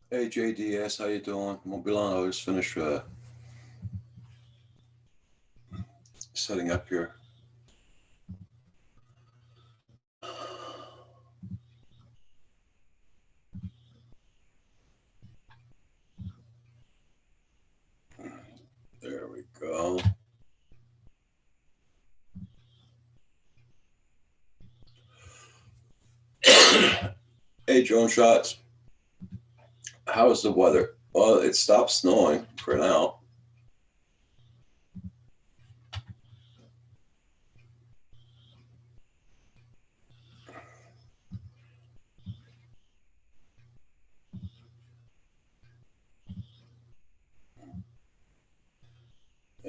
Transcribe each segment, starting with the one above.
Hey JDS, how you doing? Won't be long. I'll just finish setting up here. There we go. Hey Drone Shots, how's the weather? Well, it stopped snowing for now.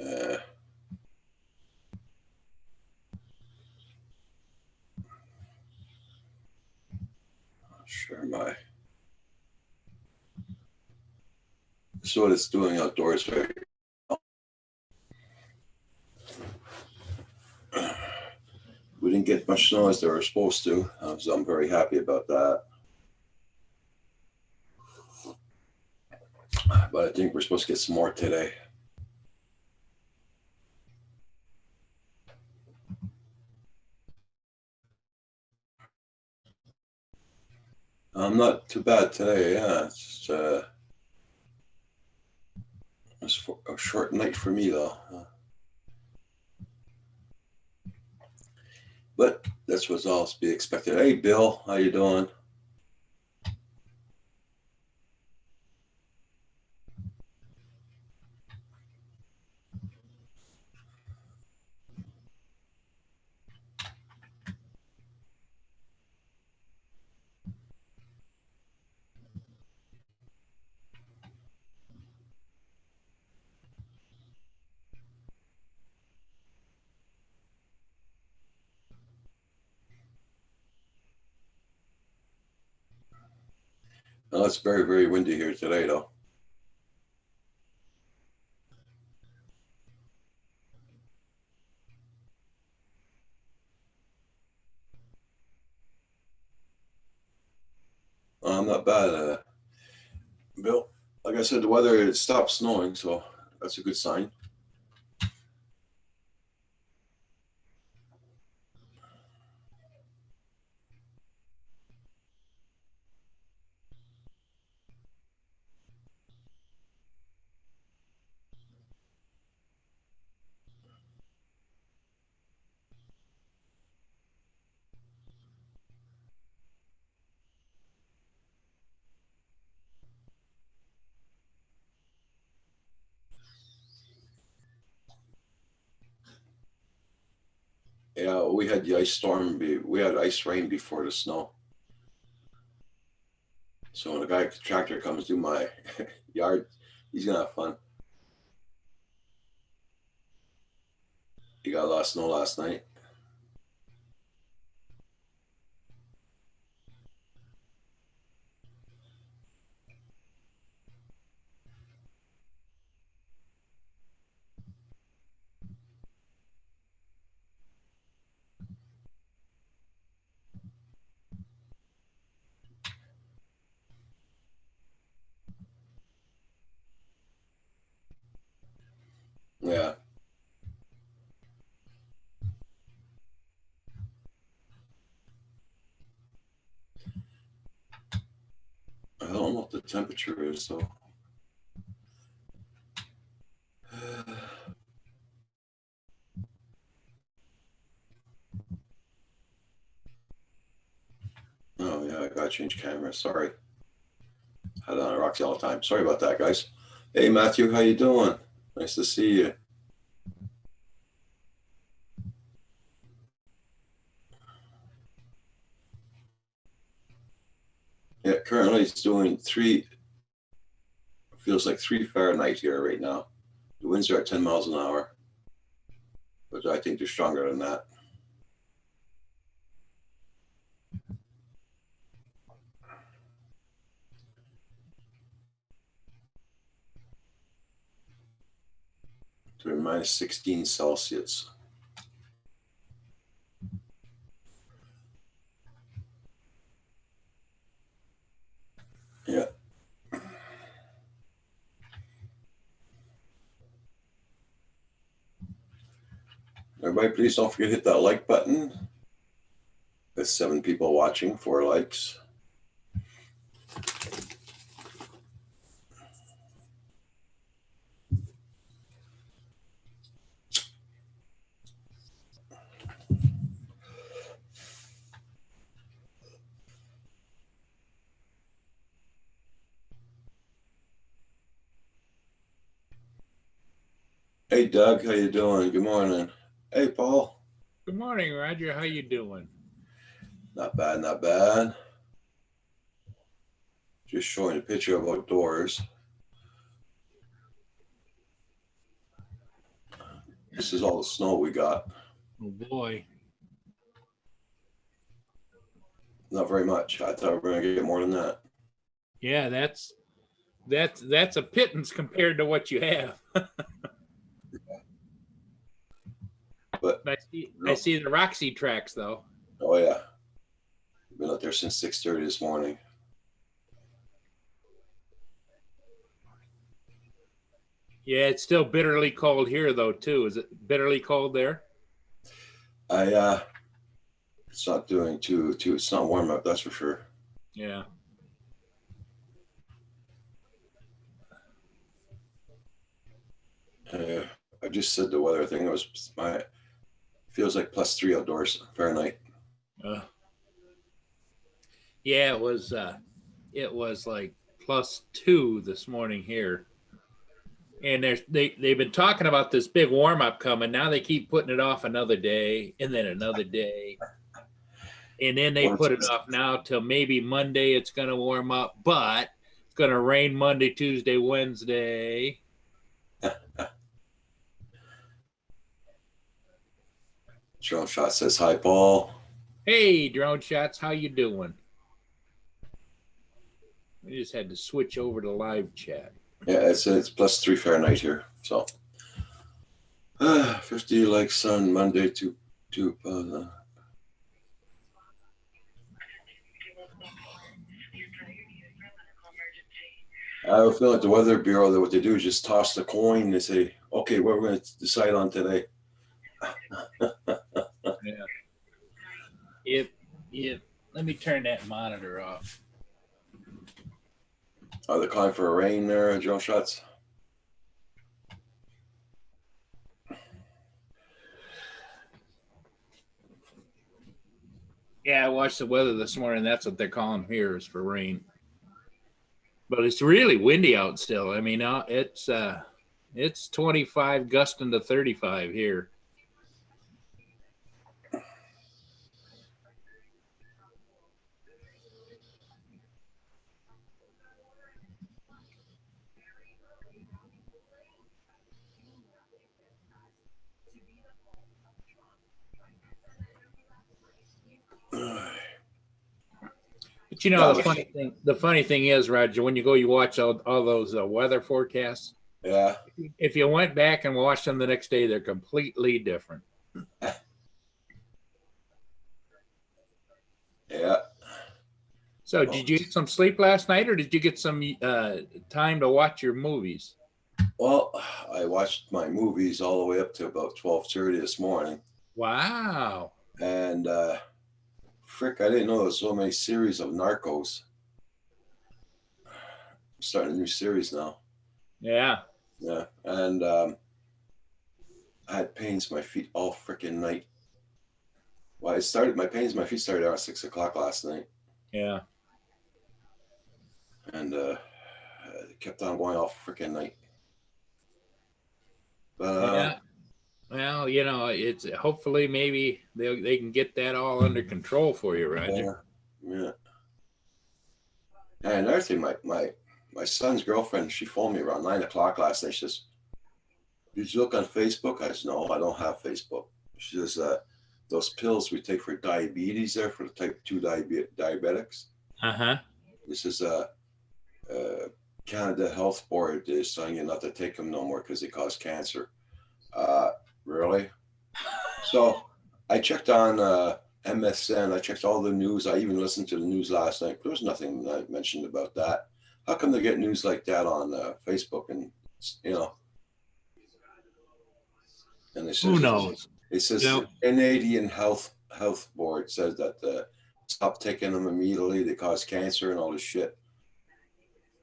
Uh, sure, my this is what it's doing outdoors right now. We didn't get much snow as they were supposed to, so I'm very happy about that. But I think we're supposed to get some more today. Not too bad today. Yeah, it's a short night for me though. But that's what's all to be expected. Hey Bill, how you doing? Well, it's very, very windy here today, though. I'm not bad, Bill. Like I said, the weather it stopped snowing, so that's a good sign. Yeah, we had the ice storm. We had ice rain before the snow. So when the guy tractor comes to my yard, he's gonna have fun. He got a lot of snow last night. Yeah, I don't know what the temperature is though. Oh yeah, I gotta change camera. Sorry, I had it on Roxy all the time. Sorry about that, guys. Hey Matthew, how you doing? Nice to see you. Yeah, currently it's doing three. Feels like 3 Fahrenheit here right now. The winds are at 10 miles an hour, but I think they're stronger than that. They're minus 16 Celsius. Yeah. Everybody, please don't forget to hit that like button. There's 7 people watching, 4 likes. Hey, Doug, how you doing? Good morning. Hey, Paul. Good morning, Roger. How you doing? Not bad, not bad. Just showing a picture of outdoors. This is all the snow we got. Oh boy. Not very much. I thought we were gonna get more than that. Yeah, that's a pittance compared to what you have. But I see the Roxy tracks though. oh yeah, been out there since 6:30 this morning. Yeah, it's still bitterly cold here though too. Is it bitterly cold there? It's not doing too. It's not warm up, that's for sure. Yeah. I just said the weather thing. It was feels like +3 outdoors Fahrenheit. Yeah, it was like +2 this morning here. And they've been talking about this big warm up coming. Now they keep putting it off another day and then another day. And then they put it off now till maybe Monday it's going to warm up, but it's going to rain Monday, Tuesday, Wednesday. Drone Shot says hi, Paul. Hey, Drone Shots, how you doing? I just had to switch over to live chat. Yeah, it's +3 Fahrenheit here. So 50 like sun Monday to I feel like the Weather Bureau, that what they do is just toss the coin. They say, okay, what we're going to decide on today. Yeah. Let me turn that monitor off. Are they calling for a rain there, Drone Shots? Yeah, I watched the weather this morning. That's what they're calling here, is for rain. But it's really windy out still. I mean, it's 25 gusting to 35 here. But you know, the funny thing is, Roger, when you go, you watch all those weather forecasts. Yeah. If you went back and watched them the next day, they're completely different. Yeah. So did you get some sleep last night, or did you get some time to watch your movies? Well, I watched my movies all the way up to about 12:30 this morning. Wow. And frick, I didn't know there was so many series of Narcos. I'm starting a new series now. Yeah. Yeah. And I had pains in my feet all freaking night. Well, my pains in my feet started around 6 o'clock last night. Yeah. And it kept on going all freaking night. But yeah. Well, you know, it's hopefully maybe they can get that all under control for you, Roger. Yeah. And another thing, my son's girlfriend, she phoned me around 9 o'clock last night. She says, "Did you look on Facebook?" I said, "No, I don't have Facebook." She says, "Those pills we take for diabetes there for the type 2 diabetics." This is Canada Health Board is telling you not to take them no more because they cause cancer. Really? So I checked on MSN. I checked all the news. I even listened to the news last night. There was nothing mentioned about that. How come they get news like that on Facebook? And you know, and they who knows? It says You know, Canadian Health Board says that stop taking them immediately. They cause cancer and all this shit.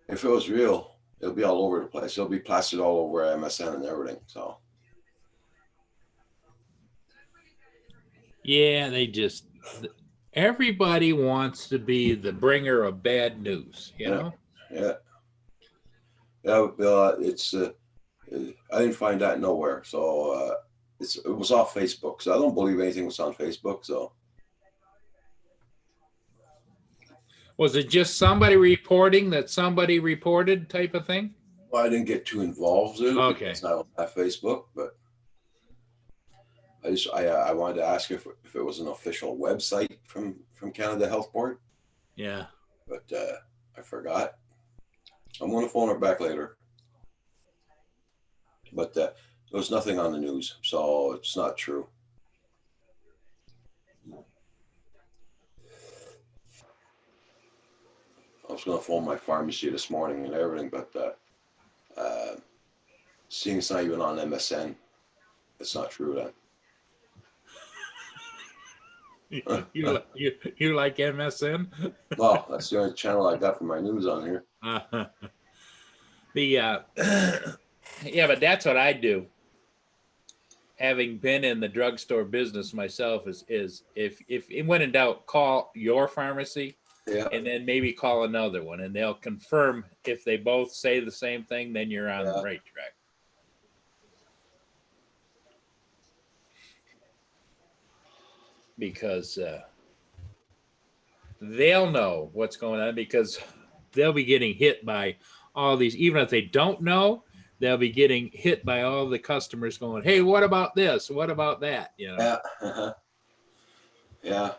If it was real, it'll be all over the place. It'll be plastered all over MSN and everything. So yeah, everybody wants to be the bringer of bad news, you yeah, know? yeah, yeah. It's I didn't find that nowhere. So it was off Facebook. So I don't believe anything was on Facebook. So Was it just somebody reporting that somebody reported type of thing? well, I didn't get too involved in it Okay. because I don't have Facebook. But I wanted to ask if it was an official website from Canada Health Board, Yeah. but I forgot. I'm going to phone her back later. But there was nothing on the news, so it's not true. I was going to phone my pharmacy this morning and everything, but seeing it's not even on MSN, it's not true then. You like MSN? Well, that's the only channel I got for my news on here. Yeah, but that's what I do. Having been in the drugstore business myself, is if when in doubt, call your pharmacy, Yeah, and then maybe call another one, and they'll confirm if they both say the same thing. Then you're on the yeah, right track. Because they'll know what's going on, because they'll be getting hit by all these, even if they don't know, they'll be getting hit by all the customers going, hey, what about this? What about that? You know? yeah, yeah.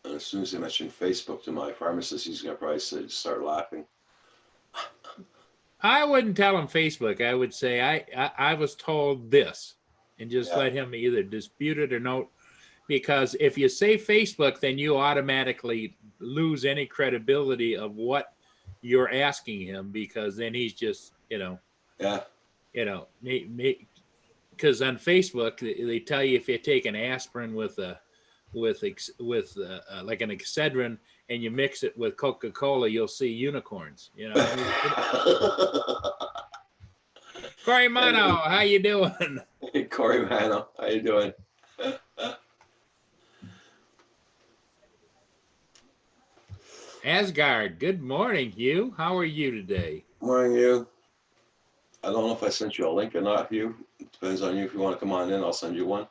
And as soon as I mentioned Facebook to my pharmacist, he's going to probably start laughing. I wouldn't tell him Facebook. I would say I was told this, and just Yeah, let him either dispute it or no. Because if you say Facebook, then you automatically lose any credibility of what you're asking him, because then he's just, yeah, because on Facebook they tell you if you take an aspirin with like an Excedrin, and you mix it with Coca-Cola, you'll see unicorns. Corey Mono, how you doing? Hey, Corey Mano, how you doing? Asgard, good morning, Hugh. How are you today? Morning, you. I don't know if I sent you a link or not, Hugh. It depends on you. If you want to come on in, I'll send you one.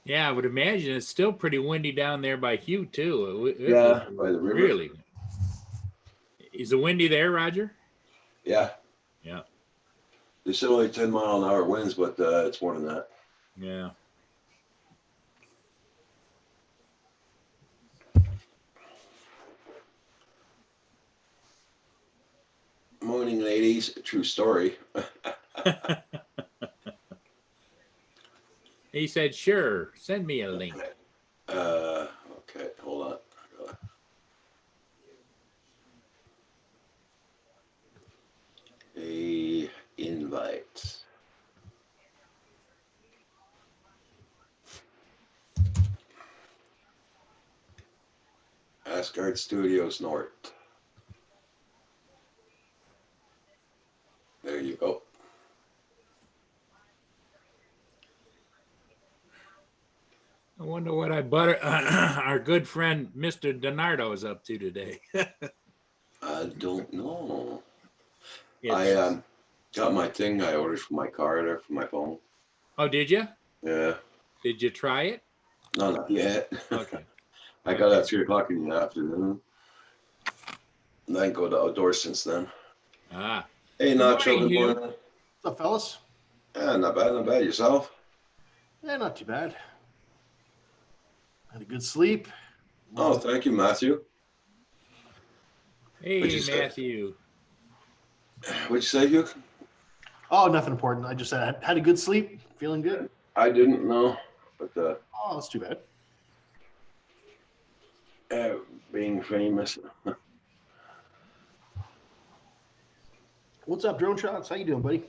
Yeah, I would imagine it's still pretty windy down there by Hugh too. Yeah, by the river. Really? Is it windy there, Roger? Yeah. Yeah. They said only 10-mile-an-hour winds, but it's more than that. Yeah. Morning, ladies. True story. He said, sure, send me a link. Okay, hold on. A invite. Asgard Studios North. There you go. I wonder what our good friend Mr. Donardo is up to today. I don't know. It's, I got my thing I ordered for my car there for my phone. oh, did you? Yeah. Did you try it? No, not yet. Okay. I got it at 3 o'clock in the afternoon. And I didn't go to outdoors since then. Ah. Hey, Good Nacho, morning, good Hugh. morning. What's up, fellas? Yeah, not bad, not bad. Yourself? Yeah, not too bad. Had a good sleep. Oh, thank you, Matthew. Hey, What'd you say? Matthew. What'd you say, Hugh? Oh, nothing important. I just had a good sleep. Feeling good. I didn't know, but Oh, that's too bad. being famous. What's up, Drone Shots? How you doing, buddy?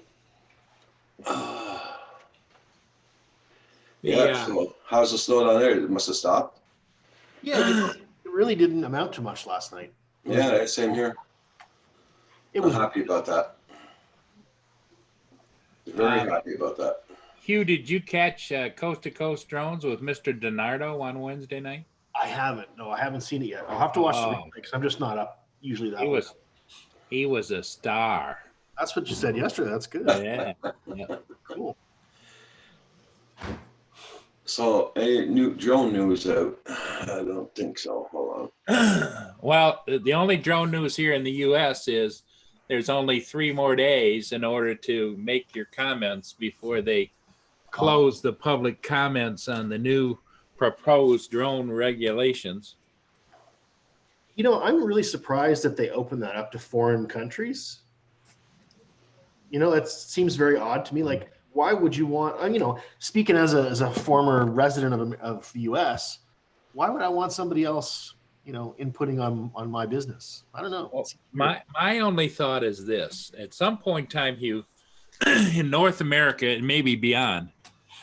Yeah. Yeah. So how's the snow down there? It must have stopped. Yeah, it really didn't amount to much last night. Yeah, same here. It I'm was happy about that. Very happy about that. Hugh, did you catch Coast to Coast Drones with Mr. DiNardo on Wednesday night? I haven't. No, I haven't seen it yet. I'll have to watch the Oh. replay because I'm just not up usually that He way. he was a star. That's what you said yesterday. That's good. Yeah. Cool. So, any new drone news out? I don't think so. Hold on. Well, the only drone news here in the U.S. is there's only 3 more days in order to make your comments before they close the public comments on the new proposed drone regulations. You know, I'm really surprised that they opened that up to foreign countries. You know, that seems very odd to me. Like, why would you want, you know, speaking as a former resident of the US, why would I want somebody else, you know, inputting on my business? I don't know. Well, my only thought is this: at some point in time, Hugh, in North America and maybe beyond,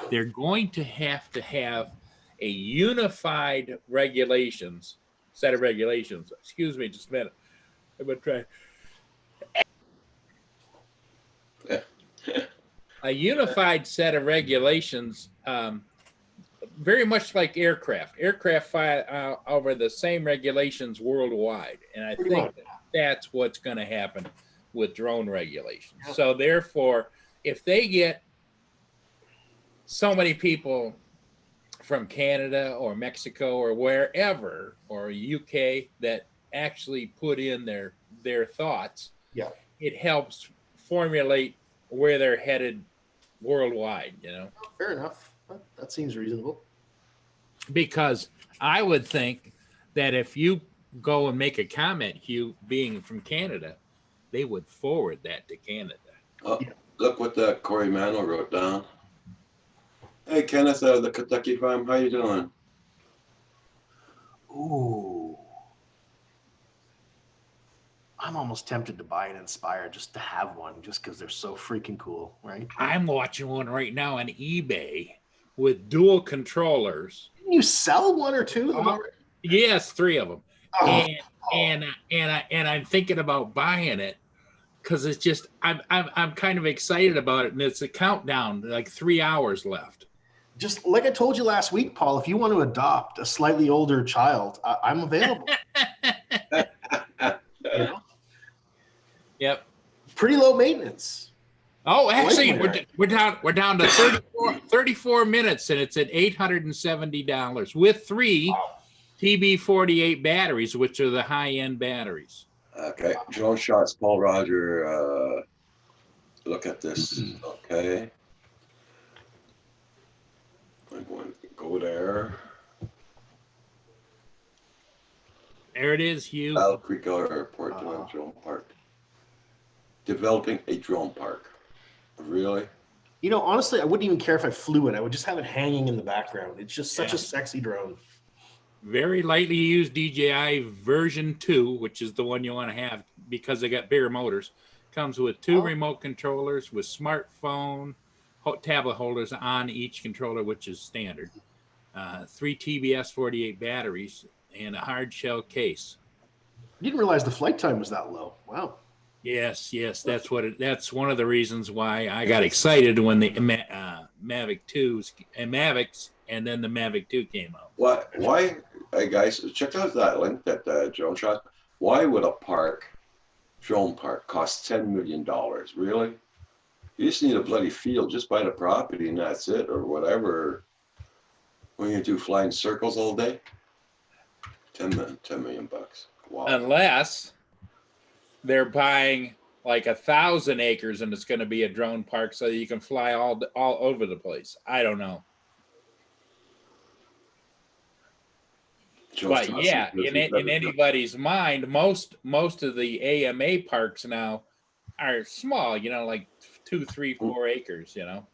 they're going to have a unified set of regulations. Excuse me, just a minute. I'm gonna try. A unified set of regulations, very much like aircraft. Aircraft fly over the same regulations worldwide, and I think that's what's going to happen with drone regulations. Yeah. So therefore, if they get so many people from Canada or Mexico or wherever or UK that actually put in their thoughts, Yeah. it helps formulate where they're headed worldwide, you know. Fair enough. That seems reasonable. Because I would think that if you go and make a comment, Hugh, being from Canada, they would forward that to Canada. Oh, look what Corey Mano wrote down. Hey, Kenneth out of the Kentucky Farm, how you doing? Ooh. I'm almost tempted to buy an Inspire just to have one, just because they're so freaking cool, right? I'm watching one right now on eBay with dual controllers. Didn't you sell one or two of them already? Yes, 3 of them. Oh. And I'm thinking about buying it because it's just I'm kind of excited about it, and it's a countdown, like 3 hours left. Just like I told you last week, Paul, if you want to adopt a slightly older child, I'm available. You know? Yep. Pretty low maintenance. Oh, actually, we're down to 34 minutes, and it's at $870 with 3 TB48 batteries, which are the high-end batteries. Okay, Drone Shots, Paul Roger. Look at this. Okay. I'm going to go there. There it is, Hugh. Battle Creek Airport, drone park. Developing a drone park. Really? You know, honestly, I wouldn't even care if I flew it. I would just have it hanging in the background. It's just such a sexy drone. Very lightly used DJI version 2, which is the one you want to have because they got bigger motors. Comes with 2 remote controllers with smartphone tablet holders on each controller, which is standard. 3 TBS 48 batteries and a hard shell case. I didn't realize the flight time was that low. Wow. Yes, that's one of the reasons why I got excited when the Mavic 2s and Mavics and then the Mavic 2 came out. Why, hey guys, check out that link that Drone Shot. Why would a drone park cost $10 million? Really? You just need a bloody field, just buy the property and that's it, or whatever. What are you gonna do, flying circles all day? 10 million bucks. Wow. Unless they're buying like 1,000 acres and it's going to be a drone park so you can fly all over the place. I don't know. But yeah, in anybody's mind, most of the AMA parks now are small, you know, like 2, 3, 4 acres, you know,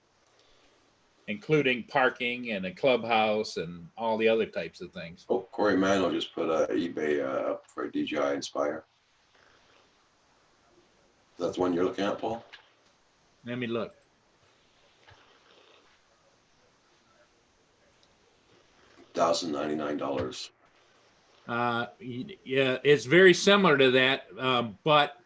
including parking and a clubhouse and all the other types of things. Oh, Corey Mano just put eBay up for a DJI Inspire. That's the one you're looking at, Paul? Let me look. $1,099. Yeah, it's very similar to that, but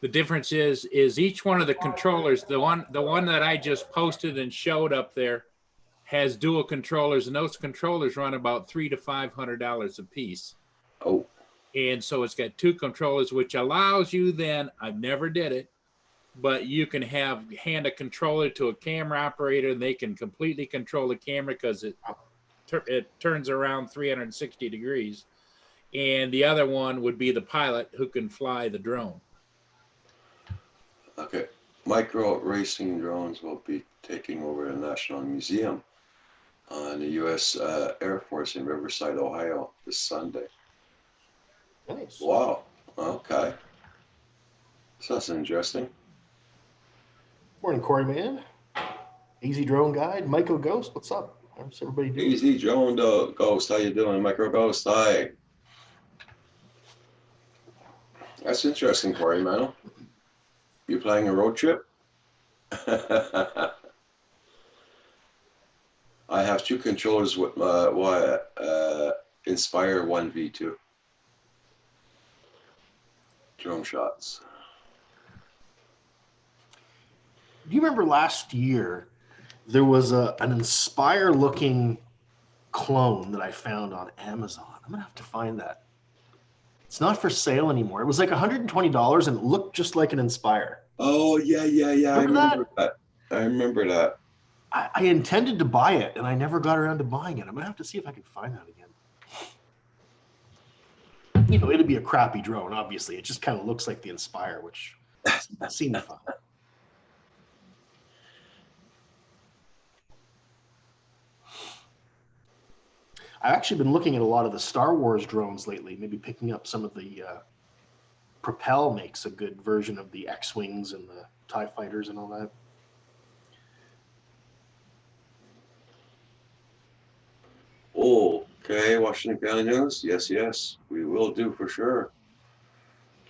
the difference is each one of the controllers, the one that I just posted and showed up there, has dual controllers, and those controllers run about $300 to $500 a piece. Oh, And so it's got two controllers, which allows you then, I've never did it, but you can hand a controller to a camera operator, and they can completely control the camera because it turns around 360 degrees. And the other one would be the pilot who can fly the drone. okay. Micro racing drones will be taking over the National Museum on the U.S. Air Force in Riverside, Ohio this Sunday. Nice. Wow. Okay. So that's interesting. Morning, Corey, man. Easy Drone Guide. Michael Ghost, what's up? How's everybody doing? Easy drone Ghost. How you doing, Micro Ghost? Hi. That's interesting, Corey, man. You planning a road trip? I have two controllers with my Inspire 1V2 drone shots. Do you remember last year there was an Inspire looking clone that I found on Amazon? I'm gonna have to find that. It's not for sale anymore. It was like $120 and it looked just like an Inspire. Oh yeah. I remember that. I remember that. I intended to buy it and I never got around to buying it. I'm gonna have to see if I can find that again. You know, it'd be a crappy drone, obviously. It just kind of looks like the Inspire, which seemed fun. I've actually been looking at a lot of the Star Wars drones lately, maybe picking up some of the Propel makes a good version of the X-Wings and the TIE Fighters and all that. Okay, Washington County News. Yes, we will do for sure.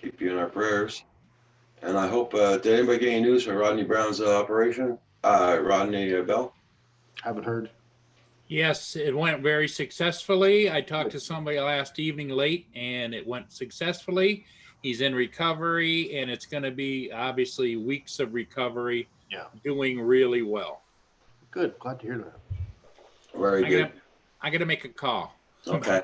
Keep you in our prayers. And I hope, did anybody get any news for Rodney Brown's operation? Rodney Bell? Haven't heard. Yes, it went very successfully. I talked to somebody last evening late, and it went successfully. He's in recovery, and it's going to be obviously weeks of recovery. Yeah. Doing really well. Good. Glad to hear that. Very good. I got to make a call. Okay.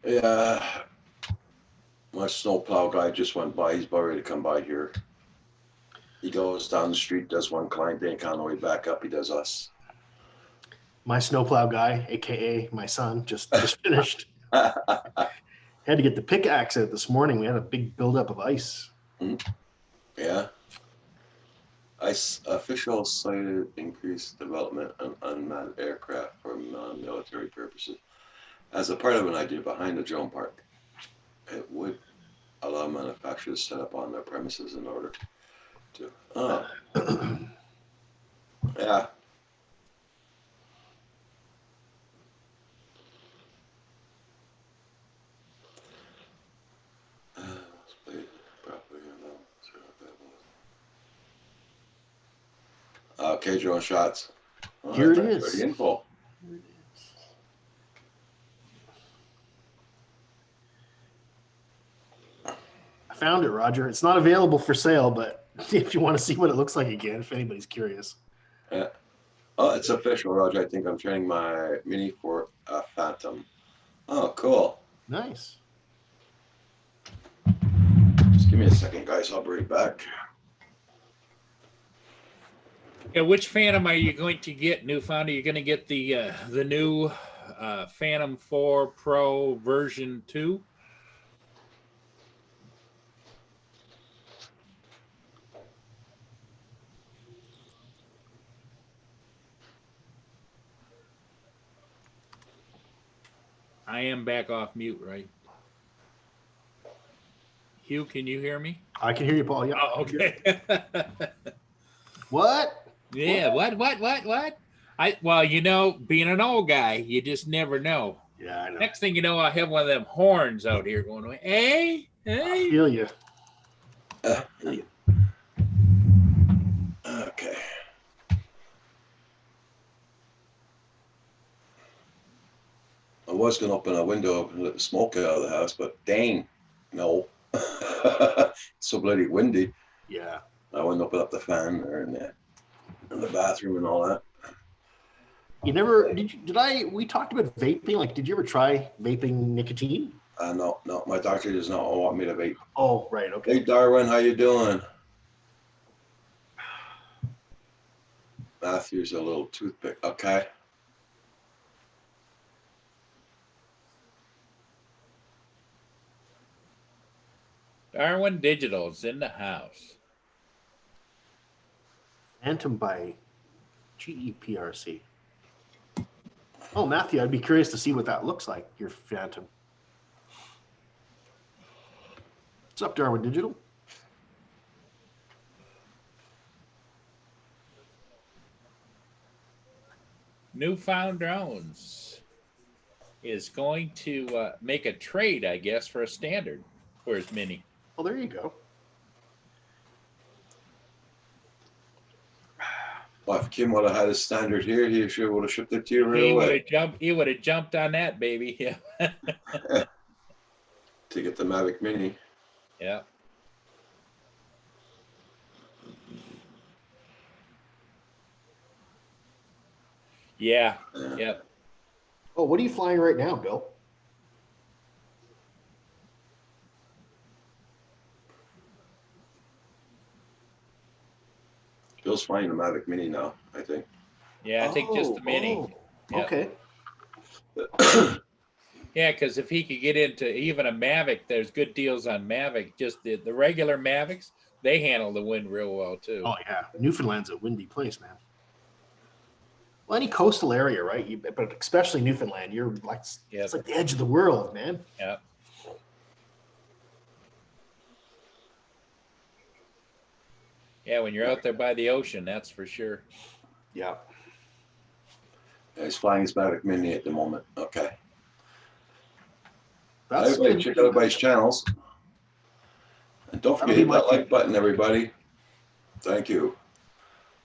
Yeah. My snowplow guy just went by. He's about ready to come by here. He goes down the street, does one client, then on the way back up, he does us. My snowplow guy, aka my son, just finished. Had to get the pickaxe out this morning. We had a big buildup of ice. Yeah. Officials cited increased development of unmanned aircraft for non-military purposes as a part of an idea behind the drone park. It would allow manufacturers to set up on their premises in order to. Oh. Yeah. Okay, drone shots. Oh, Here it that's is. pretty info. I found it, Roger. It's not available for sale, but if you want to see what it looks like again, if anybody's curious. Yeah. Oh, it's official, Roger. I think I'm training my Mini for Phantom. Oh, cool. Nice. Just give me a second, guys. I'll be right back. Yeah, which Phantom are you going to get, Newfound? Are you going to get the new Phantom 4 Pro version 2? I am back off mute, right? Hugh, can you hear me? I can hear you, Paul. Yeah. Oh, okay. What? Yeah. What? Well, you know, being an old guy, you just never know. Yeah, I know. Next thing you know, I have one of them horns out here going, hey, I hey. feel you. Uh, Okay. I was gonna open a window and let the smoke out of the house, but dang, no. So bloody windy. Yeah. I wouldn't open up the fan there in the bathroom and all that. You never we talked about vaping. Like, did you ever try vaping nicotine? No, my doctor does not want me to vape. Oh, right. Hey, Okay. Darwin, how you doing? Matthew's a little toothpick. Okay. Darwin Digital's in the house. Phantom by GEPRC. Oh, Matthew, I'd be curious to see what that looks like, your Phantom. What's up, Darwin Digital? Newfound Drones is going to make a trade, I guess, for a standard for his mini. Oh, there you go. Well, if Kim would have had his standard here, he sure would have shipped it to you right He would away. have jumped. He would have jumped on that baby. Yeah. To get the Mavic Mini. Yeah. Yeah. Yeah. Oh, what are you flying right now, Bill? Bill's flying the Mavic Mini now, I think. Yeah. I think just the mini. Oh, Yeah. okay. Yeah, because if he could get into even a Mavic, there's good deals on Mavic. Just the regular Mavics, they handle the wind real well too. Oh, yeah. Newfoundland's a windy place, man. Well, any coastal area, right? But especially Newfoundland, you're like, Yep. it's like the edge of the world, man. Yeah. Yeah, when you're out there by the ocean, that's for sure. Yeah. He's flying his Mavic Mini at the moment. Okay. That's Everybody, check out everybody's channels. And don't forget That'll be hit that my like button, everybody. Thank you.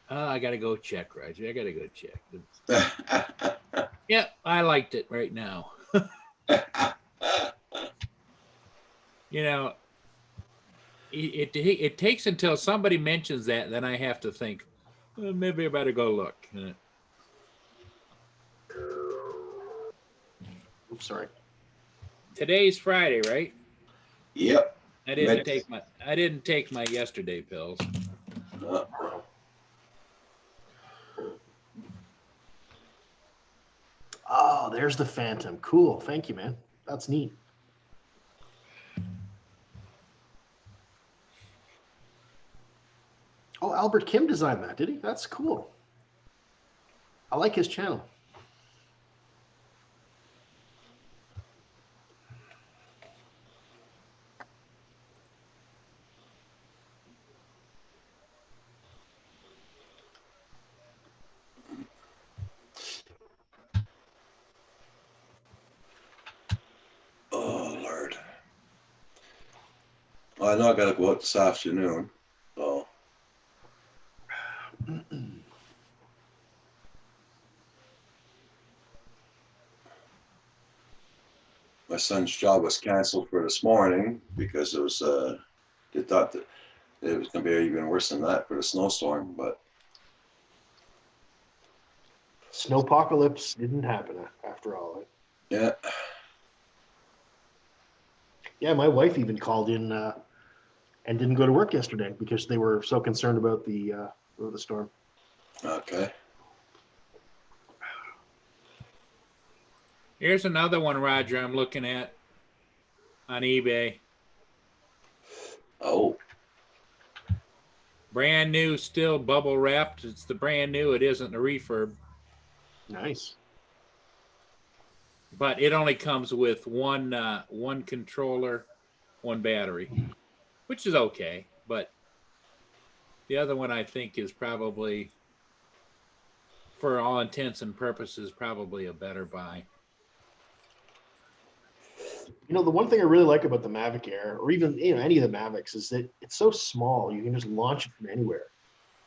I gotta go check, Roger. I gotta go check. Yeah, I liked it right now. You know, it takes until somebody mentions that, then I have to think, well, maybe I better go look. Oops, sorry. Today's Friday, right? Yep. I didn't take my yesterday pills. Uh, Oh, there's the Phantom. Cool. Thank you, man. That's neat. Oh, Albert Kim designed that, did he? That's cool. I like his channel. oh, Lord. Well, I know I got to go out this afternoon. So. My son's job was canceled for this morning because it was, they thought that it was going to be even worse than that for the snowstorm, but Snowpocalypse didn't happen after all. yeah. Yeah, my wife even called in and didn't go to work yesterday because they were so concerned about the storm. Okay. Here's another one, Roger, I'm looking at on eBay. Oh, Brand new, still bubble wrapped. It's the brand new. It isn't a refurb, Nice. but it only comes with one controller, one battery, which is okay. But the other one I think is probably for all intents and purposes, probably a better buy. You know, the one thing I really like about the Mavic Air, or even any of the Mavics, is that it's so small. You can just launch it from anywhere.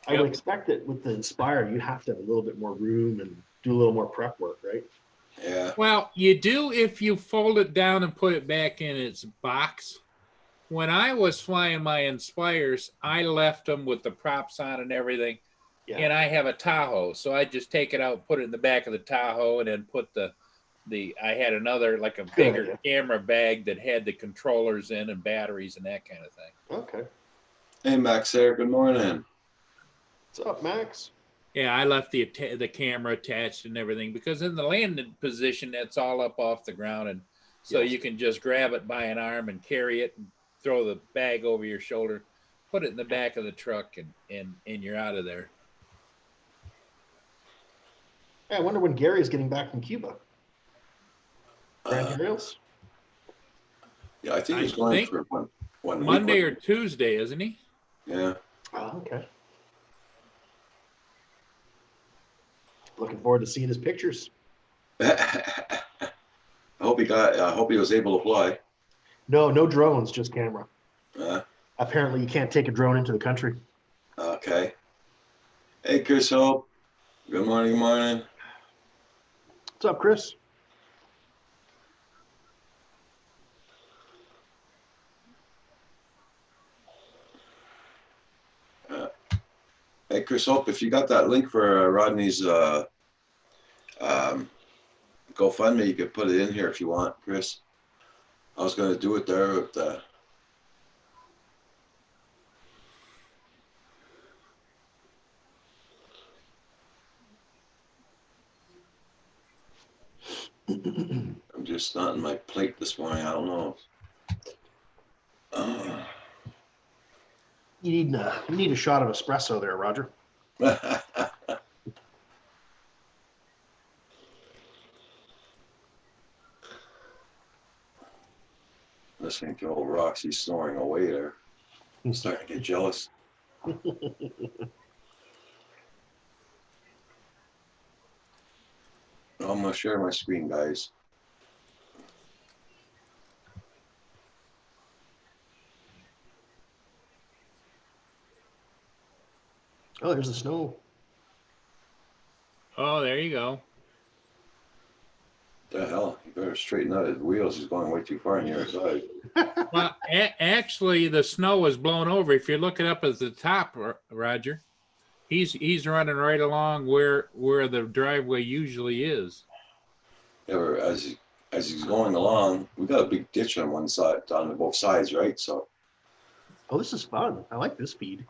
I would Yep. expect that with the Inspire, you have to have a little bit more room and do a little more prep work, right? Yeah. Well, you do if you fold it down and put it back in its box. When I was flying my Inspires, I left them with the props on and everything. Yeah. And I have a Tahoe, so I just take it out, put it in the back of the Tahoe, and then put the I had another like a bigger idea. camera bag that had the controllers in and batteries and that kind of thing. Okay. Hey, Max there. Good morning. What's up, Max? Yeah, I left the camera attached and everything because in the landing position, that's all up off the ground, and so Yes. you can just grab it by an arm and carry it, and throw the bag over your shoulder, put it in the back of the truck, and you're out of there. Hey, I wonder when Gary's getting back from Cuba. Grand Trails? Yeah, I think I he's going think for one Monday week. or Tuesday, isn't he? Yeah. Oh, okay. Looking forward to seeing his pictures. I hope he was able to fly. No drones, just camera. Uh, Apparently, you can't take a drone into the country. okay. Hey, Chris Hope. Good morning. Good morning. What's up, Chris? Hey, Chris Hope, if you got that link for Rodney's GoFundMe, you could put it in here if you want, Chris. I was going to do it there with I'm just not in my plate this morning. I don't know. You need a shot of espresso there, Roger. Listening to old Roxy snoring away there. I'm starting to get jealous. I'm going to share my screen, guys. Oh, there's the snow. Oh, there you go. The hell? You better straighten out his wheels. He's going way too far on the other side. Well, actually, the snow was blown over. If you look it up at the top, Roger, he's running right along where the driveway usually is. Yeah, as he's going along, we got a big ditch on one side, on both sides, right? So Oh, this is fun. I like this speed.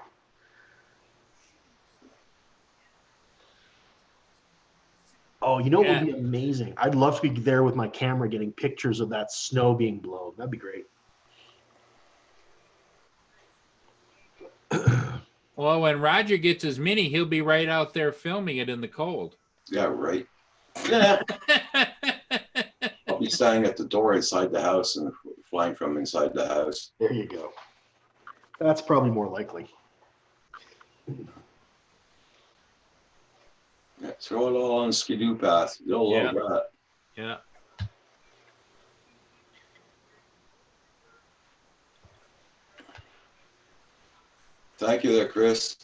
Oh, you know what would be amazing? I'd love to be there with my camera getting pictures of that snow being blown. That'd be great. Well, when Roger gets his Mini, he'll be right out there filming it in the cold. yeah, right. Yeah, I'll be standing at the door inside the house and flying from inside the house. There you go. That's probably more likely. Yeah, throw it all on Skidoo path. You'll love that. Yeah. Thank you there, Chris.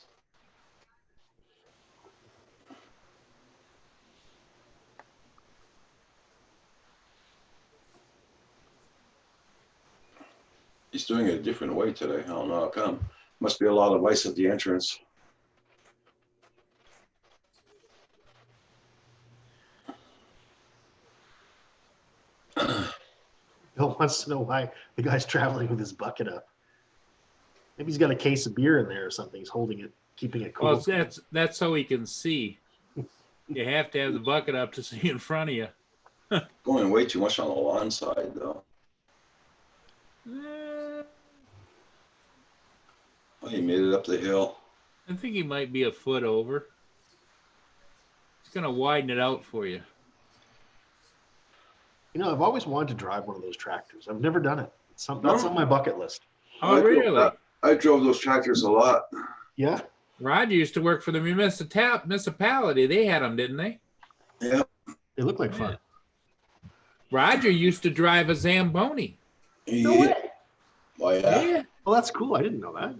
He's doing it a different way today. I don't know how come. Must be a lot of ice at the entrance. Bill wants to know why the guy's traveling with his bucket up. Maybe he's got a case of beer in there or something. He's holding it, keeping it cool. Well, that's so he can see. You have to have the bucket up to see in front of you. Going way too much on the lawn side, though. Oh, he made it up the hill. I think he might be a foot over. He's going to widen it out for you. You know, I've always wanted to drive one of those tractors. I've never done it. That's on my bucket list. Oh, really? I drove those tractors a lot. Yeah. Roger used to work for the municipality. They had them, didn't they? Yeah. They look like fun. Roger used to drive a Zamboni. No way. Oh, yeah. Well, that's cool. I didn't know that.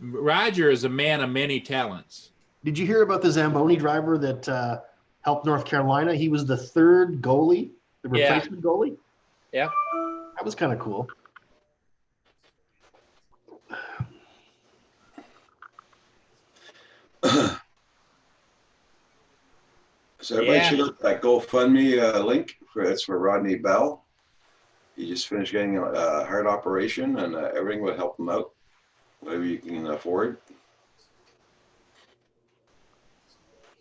Roger is a man of many talents. Did you hear about the Zamboni driver that helped North Carolina? He was the third goalie, the replacement goalie. Yeah. That was kind of cool. So everybody should look at that GoFundMe link. It's for Rodney Bell. He just finished getting a heart operation, and everything would help him out, whatever you can afford.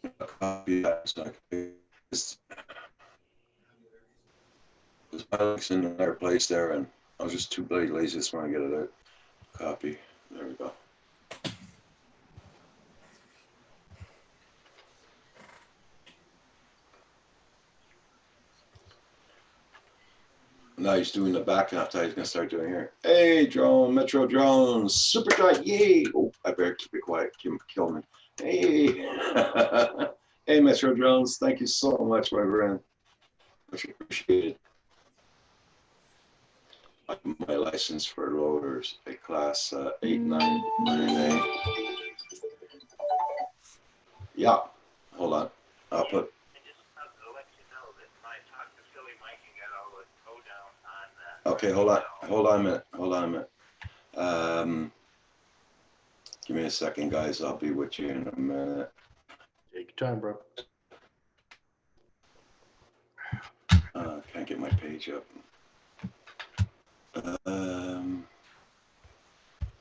A copy of that. So my link's in their place there, and I was just too bloody lazy this morning to get it out. Copy. There we go. Now he's doing the back half. He's gonna start doing here. Hey, drone, Metro drones, super tight, yay! Oh, I better keep it quiet. Kill me. Hey, hey, Metro drones. Thank you so much, my friend. Much appreciated. My license for loaders, a class 8998. Yeah, hold on. I'll put. Okay, hold on a minute. Give me a second, guys. I'll be with you in a minute. Take your time, bro. Can't get my page up.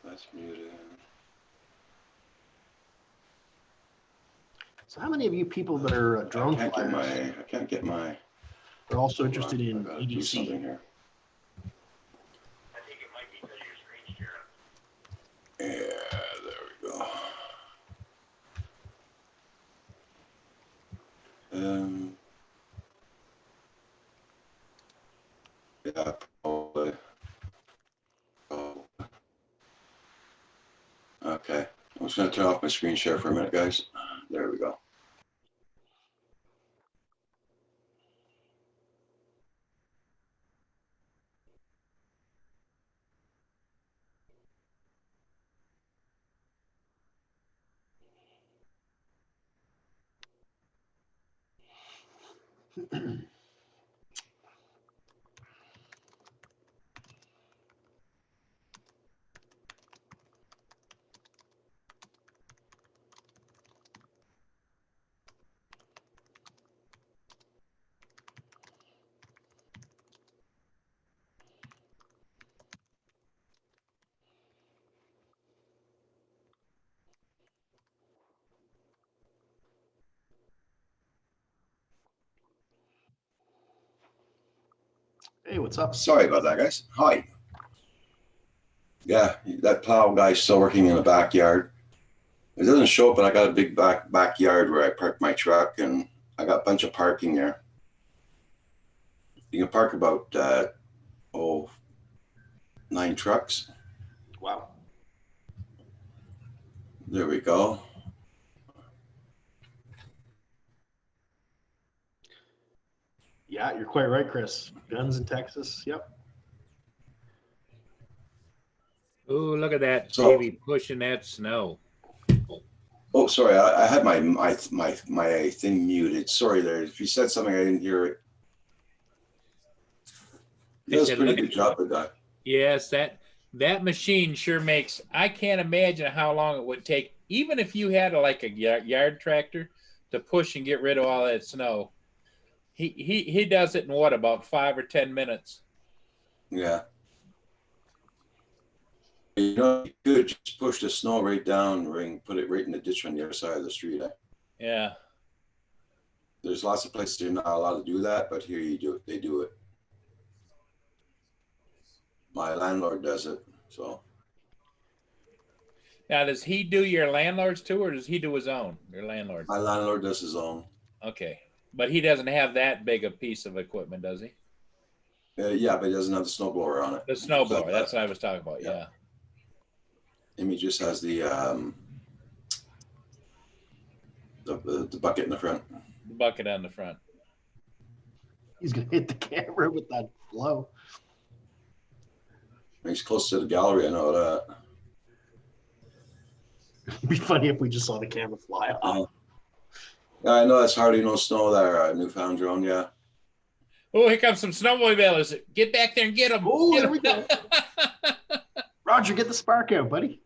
That's muted. So how many of you people that are drone flyers I can't get my. are also interested in I gotta do something EDC? here. Yeah, there we go. Yeah, probably. Oh. Okay, I'm just gonna turn off my screen share for a minute, guys. There we go. Hey, what's up? Sorry about that, guys. Hi. Yeah, that plow guy's still working in the backyard. It doesn't show up, but I got a big backyard where I park my truck, and I got a bunch of parking there. You can park about 9 trucks. Wow. There we go. Yeah, you're quite right, Chris. Guns in Texas. Yep. Oh, look at that So- baby pushing that snow. Oh, sorry, I had my thing muted. Sorry there. If you said something, I didn't hear it. He does a pretty good job, the guy. Yes, that machine sure makes. I can't imagine how long it would take, even if you had a yard tractor, to push and get rid of all that snow. He does it in what, about 5 or 10 minutes? Yeah. You know, you could just push the snow right down, put it right in the ditch on the other side of the street. Yeah. There's lots of places you're not allowed to do that, but here you do it. They do it. My landlord does it, so. Now, does he do your landlord's too, or does he do his own? Your landlord. My landlord does his own. Okay, but he doesn't have that big a piece of equipment, does he? Yeah, but he doesn't have the snowblower on it. The snowblower. That's what I was talking about. Yeah. Yeah. And he just has the The bucket in the front. The bucket on the front. He's gonna hit the camera with that flow. He's close to the gallery. I know that. It'd be funny if we just saw the camera fly off. Yeah, I know that's hardly no snow there. Newfound drone, yeah. Oh, here comes some snowmobilers. Get back there and get them. Oh, there we go. Roger, get the spark out, buddy.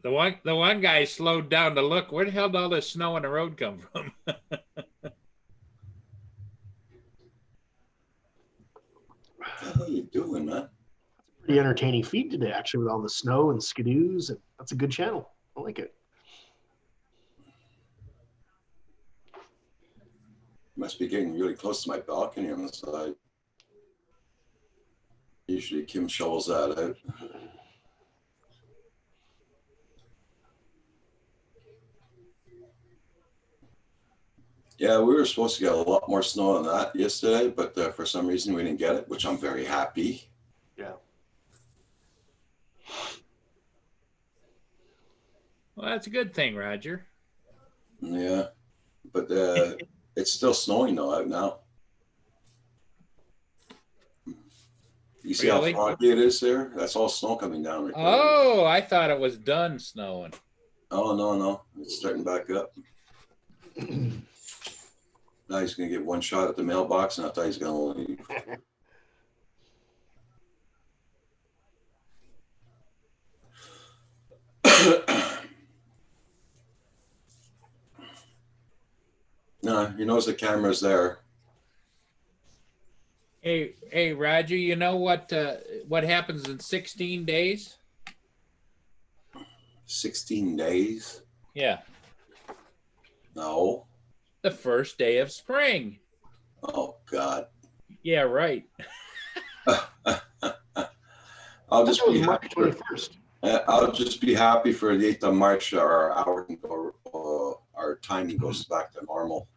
The one guy slowed down to look. Where the hell did all this snow on the road come from? What the hell are you doing, man? Pretty entertaining feed today, actually, with all the snow and skidoos. And that's a good channel. I like it. Must be getting really close to my balcony on the side. Usually Kim shovels that out. Yeah, we were supposed to get a lot more snow than that yesterday, but for some reason we didn't get it, which I'm very happy. Yeah. Well, that's a good thing, Roger. Yeah, but it's still snowing though out now. You see Really? how foggy it is there? That's all snow coming down right there. Oh, I thought it was done snowing. Oh, no. It's starting back up. Now he's going to get one shot at the mailbox, and I thought he's going to leave. No, he knows the camera's there. Hey, Roger. You know what happens in 16 days? 16 days? Yeah, No. the first day of spring. Oh, God. Yeah, right. I'll just That was be March happy for, 21st. I'll just be happy for the 8th of March. Our timing goes back to normal.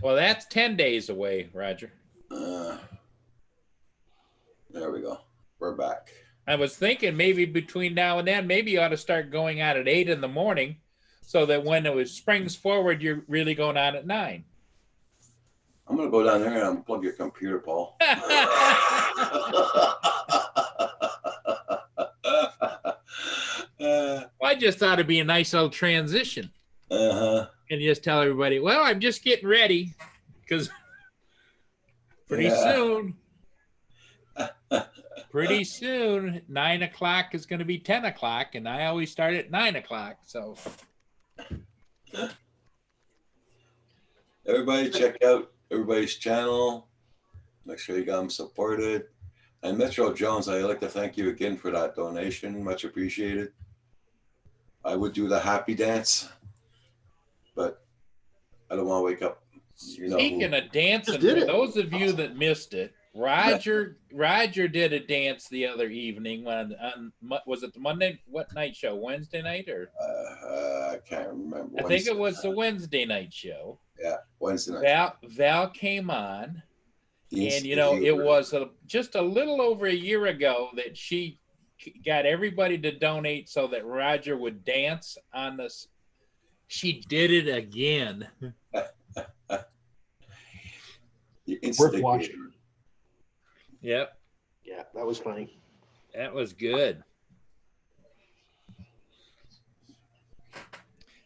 Well, that's 10 days away, Roger. There we go. We're back. I was thinking maybe between now and then, maybe you ought to start going out at 8 in the morning so that when it springs forward, you're really going out at 9. I'm going to go down there and unplug your computer, Paul. Well, I just thought it'd be a nice little transition. Uh-huh. And just tell everybody, well, I'm just getting ready because pretty soon, 9 o'clock is going to be 10 o'clock. And I always start at 9 o'clock. So Everybody check out everybody's channel. Make sure you got them supported. And Metro Jones, I'd like to thank you again for that donation. Much appreciated. I would do the happy dance, but I don't want to wake up. speaking of dancing, for did it. those of you that missed it, Roger did a dance the other evening was it the Monday? What night show? Wednesday night or? I can't remember. I think it was the Wednesday night show. Yeah, Wednesday night. Val came on, and it was just a little over a year ago that she got everybody to donate so that Roger would dance on this. She did it again. Worth watching. Yep, Yeah, that was funny. that was good.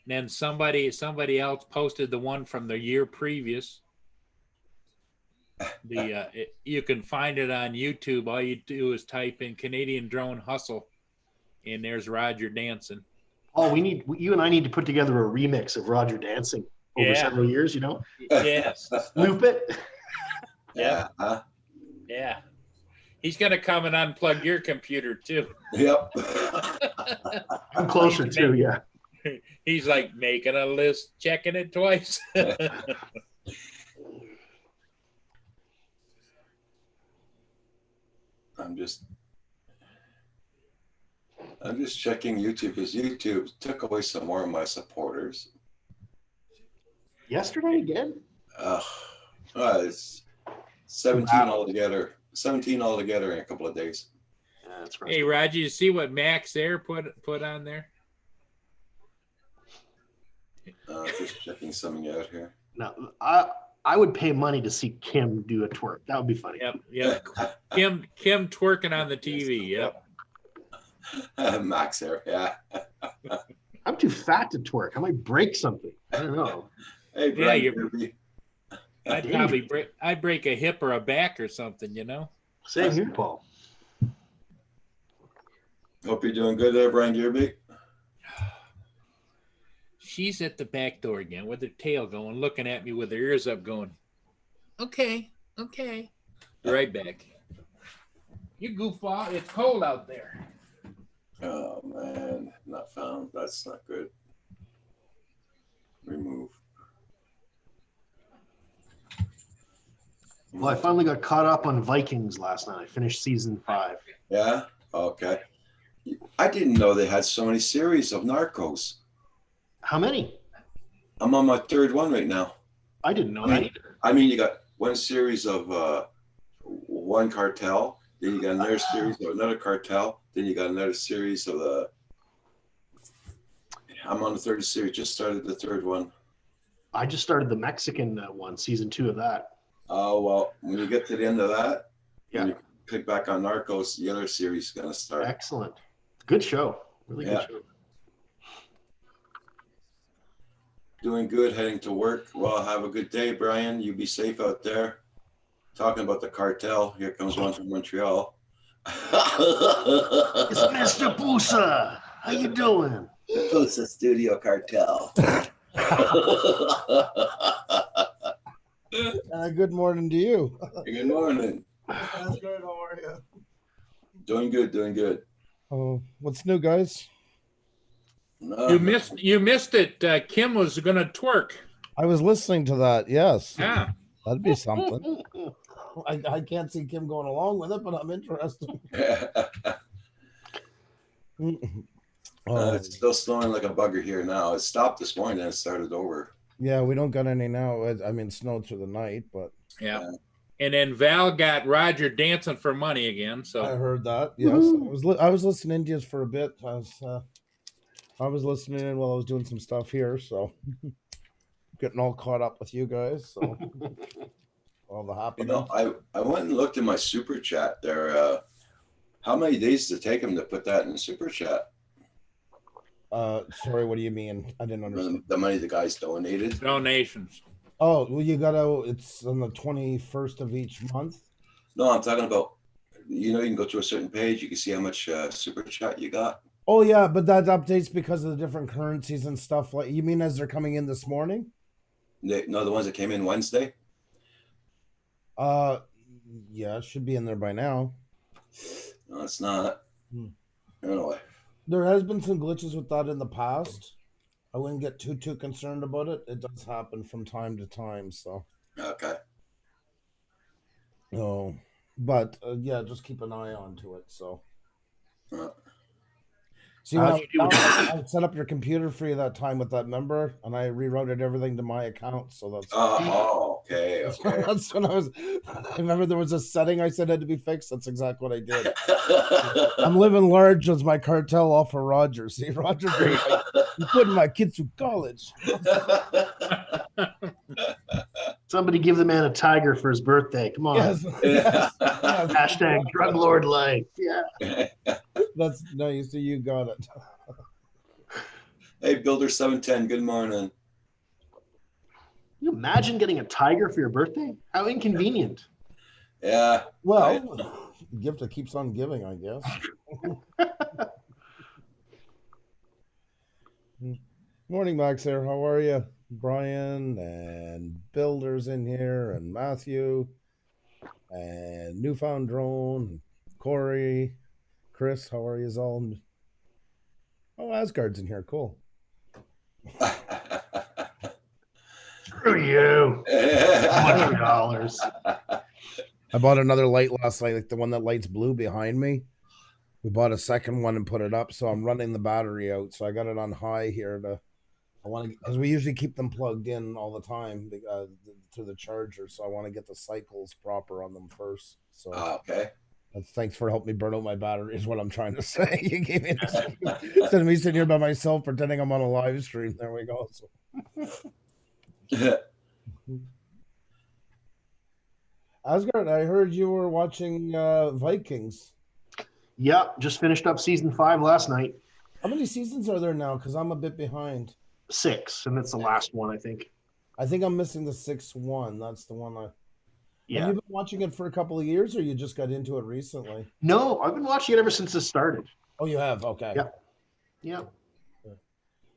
And then somebody else posted the one from the year previous. You can find it on YouTube. All you do is type in Canadian Drone Hustle, and there's Roger dancing. Oh, you and I need to put together a remix of Roger dancing over several years, Yes. Loop it. Yeah. Yeah. He's going to come and unplug your computer too. Yep. I'm closer too, yeah. He's like making a list, checking it twice. I'm just checking YouTube because YouTube took away some more of my Yesterday again? It's 17 altogether. 17 altogether in a couple of days. That's Hey, frustrating. Roger, you see what Max Air put on there? Just checking something out here. No, I would pay money to see Kim do a twerk. That would be funny. Yep. Kim twerking on the TV. Yep. Max there. Yeah. I'm too fat to twerk. I might break something. I don't know. Hey, Yeah, Brian. you- Kirby. I'd break a hip or a back or something, you know? Same here, Paul. Hope you're doing good there, Brian Gearby. She's at the back door again with her tail going, looking at me with her ears up, going, okay. Be right back. You goofball, it's cold out there. Oh man, not found. That's not good. Remove. Well, I finally got caught up on Vikings last night. I finished season 5. Yeah. Okay. I didn't know they had so many series of Narcos. How many? I'm on my 3rd one right now. I didn't know that either. I mean, you got one series of one cartel, then you got another series of another cartel, then you got another series of I'm on the 3rd series. Just started the 3rd one. I just started the Mexican one, season 2 of that. Oh well, when you get to the end of that, Yeah. when you click back on Narcos, the other series is gonna start. Excellent. Good show. Really Yeah. good show. Doing good, heading to work. Well, have a good day, Brian. You be safe out there. Talking about the cartel, here comes one from Montreal. It's Mr. Pusa. How you doing? Pusa Studio Cartel. Good morning to you. Good morning. That's good. How are you? Doing good. Oh, what's new, guys? No, You missed it. Kim was gonna twerk. I was listening to that. Yes, Yeah. that'd be something. I can't see Kim going along with it, but I'm interested. It's still snowing like a bugger here now. It stopped this morning and it started over. Yeah, we don't got any now. I mean, snowed through the night, but Yeah. And then Val got Roger dancing for money again. I So heard that. Yes, I was listening to you for a bit. I was listening in while I was doing some stuff here, so getting all caught up with you guys. So all the You happening. know, I went and looked in my super chat there. How many days did it take him to put that in the super chat? Sorry, what do you mean? I didn't understand. The money the guys donated. donations. Oh, well, it's on the 21st of each month. No, I'm talking about, you can go to a certain page, you can see how much super chat you got. Oh yeah, but that updates because of the different currencies and stuff. Like, you mean as they're coming in this morning? No, the ones that came in Wednesday. Yeah, it should be in there by now. No, it's not. Anyway. There has been some glitches with that in the past. I wouldn't get too concerned about it. It does happen from time to time. So, Okay. no, but yeah, just keep an eye on to it. So, see, when I set up your computer for you that time with that number, and I rerouted everything to my account. So that's okay. that's when I remember there was a setting I said had to be fixed. That's exactly what I did. I'm living large as my cartel off of Roger. See, Roger, you putting my kids through college. Somebody give the man a tiger for his birthday. Come on. Yes. Yes. Hashtag drug lord life. Yeah. That's nice. You got it. Hey, Builder 710, good morning. Can you imagine getting a tiger for your birthday? How inconvenient. Yeah. Well, gift that keeps on giving, I guess. Morning, Max there. How are you? Brian and Builders in here, and Matthew, and Newfound Drone, Corey, Chris. How are you all? Oh, Asgard's in here. Cool. Screw you. $100. I bought another light last night, like the one that lights blue behind me. We bought a second one and put it up, so I'm running the battery out. So I got it on high here because we usually keep them plugged in all the time to the charger. So I want to get the cycles proper on them first. So Okay. Thanks for helping me burn out my battery. Is what I'm trying to say. You gave me instead of me sitting here by myself pretending I'm on a live stream. There we go. So, Asgard, I heard you were watching Vikings. Yeah, just finished up season 5 last night. How many seasons are there now? Because I'm a bit behind. 6, and it's the last one, I think. I think I'm missing the sixth one. That's the one Have Yeah. you been watching it for a couple of years, or you just got into it recently? No, I've been watching it ever since it started. Oh, you have. Okay. Yeah. Yeah. You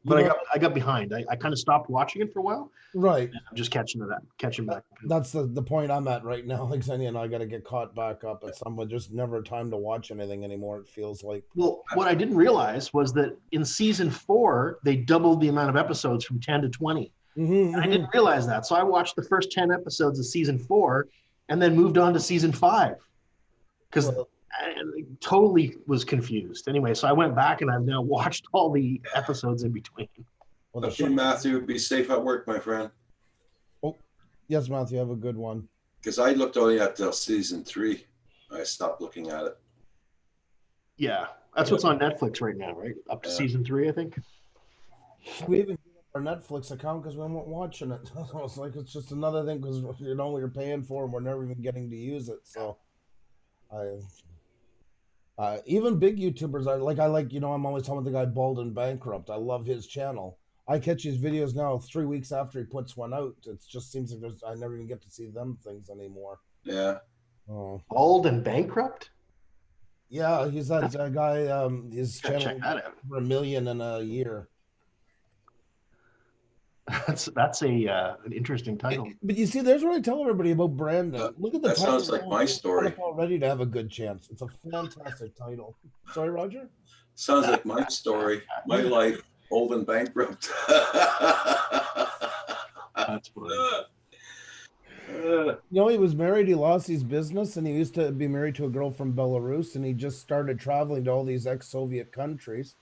But know- I got behind. I kind of stopped watching it for a while. right. I'm just catching back. That's the point I'm at right now. Like Xenia and I got to get caught back up at some. But just never time to watch anything anymore. It feels like. Well, what I didn't realize was that in season 4, they doubled the amount of episodes from 10 to 20. Mhm, I mhm. didn't realize that. So I watched the first 10 episodes of season 4 and then moved on to season 5 because Well, I totally was confused. Anyway, so I went back and I've now watched all the episodes in between. well, the Okay, Matthew, be safe at work, my friend. yes, Matthew, have a good one. Because I looked only at season 3. I stopped looking at it. Yeah, that's what's on Netflix right now, right? Up to Yeah. season 3, I think. We even gave up our Netflix account because we weren't watching it. So it's like it's just another thing because you're paying for and we're never even getting to use it. So even big YouTubers, I like I'm always telling the guy Bald and Bankrupt. I love his channel. I catch his videos now 3 weeks after he puts one out. It just seems like I never even get to see them things anymore. Yeah. Oh Bald and Bankrupt? yeah, he's that guy. His Gotta channel check that out. for 1 million in a year. That's an interesting title. But you see, there's what I tell everybody about Brandon. Look at the That title sounds like alone. my It's story. set up already to have a good chance. It's a fantastic title. Sorry, Roger. Sounds like my story, my life, old and bankrupt. That's funny. He was married. He lost his business, and he used to be married to a girl from Belarus, and he just started traveling to all these ex-Soviet countries.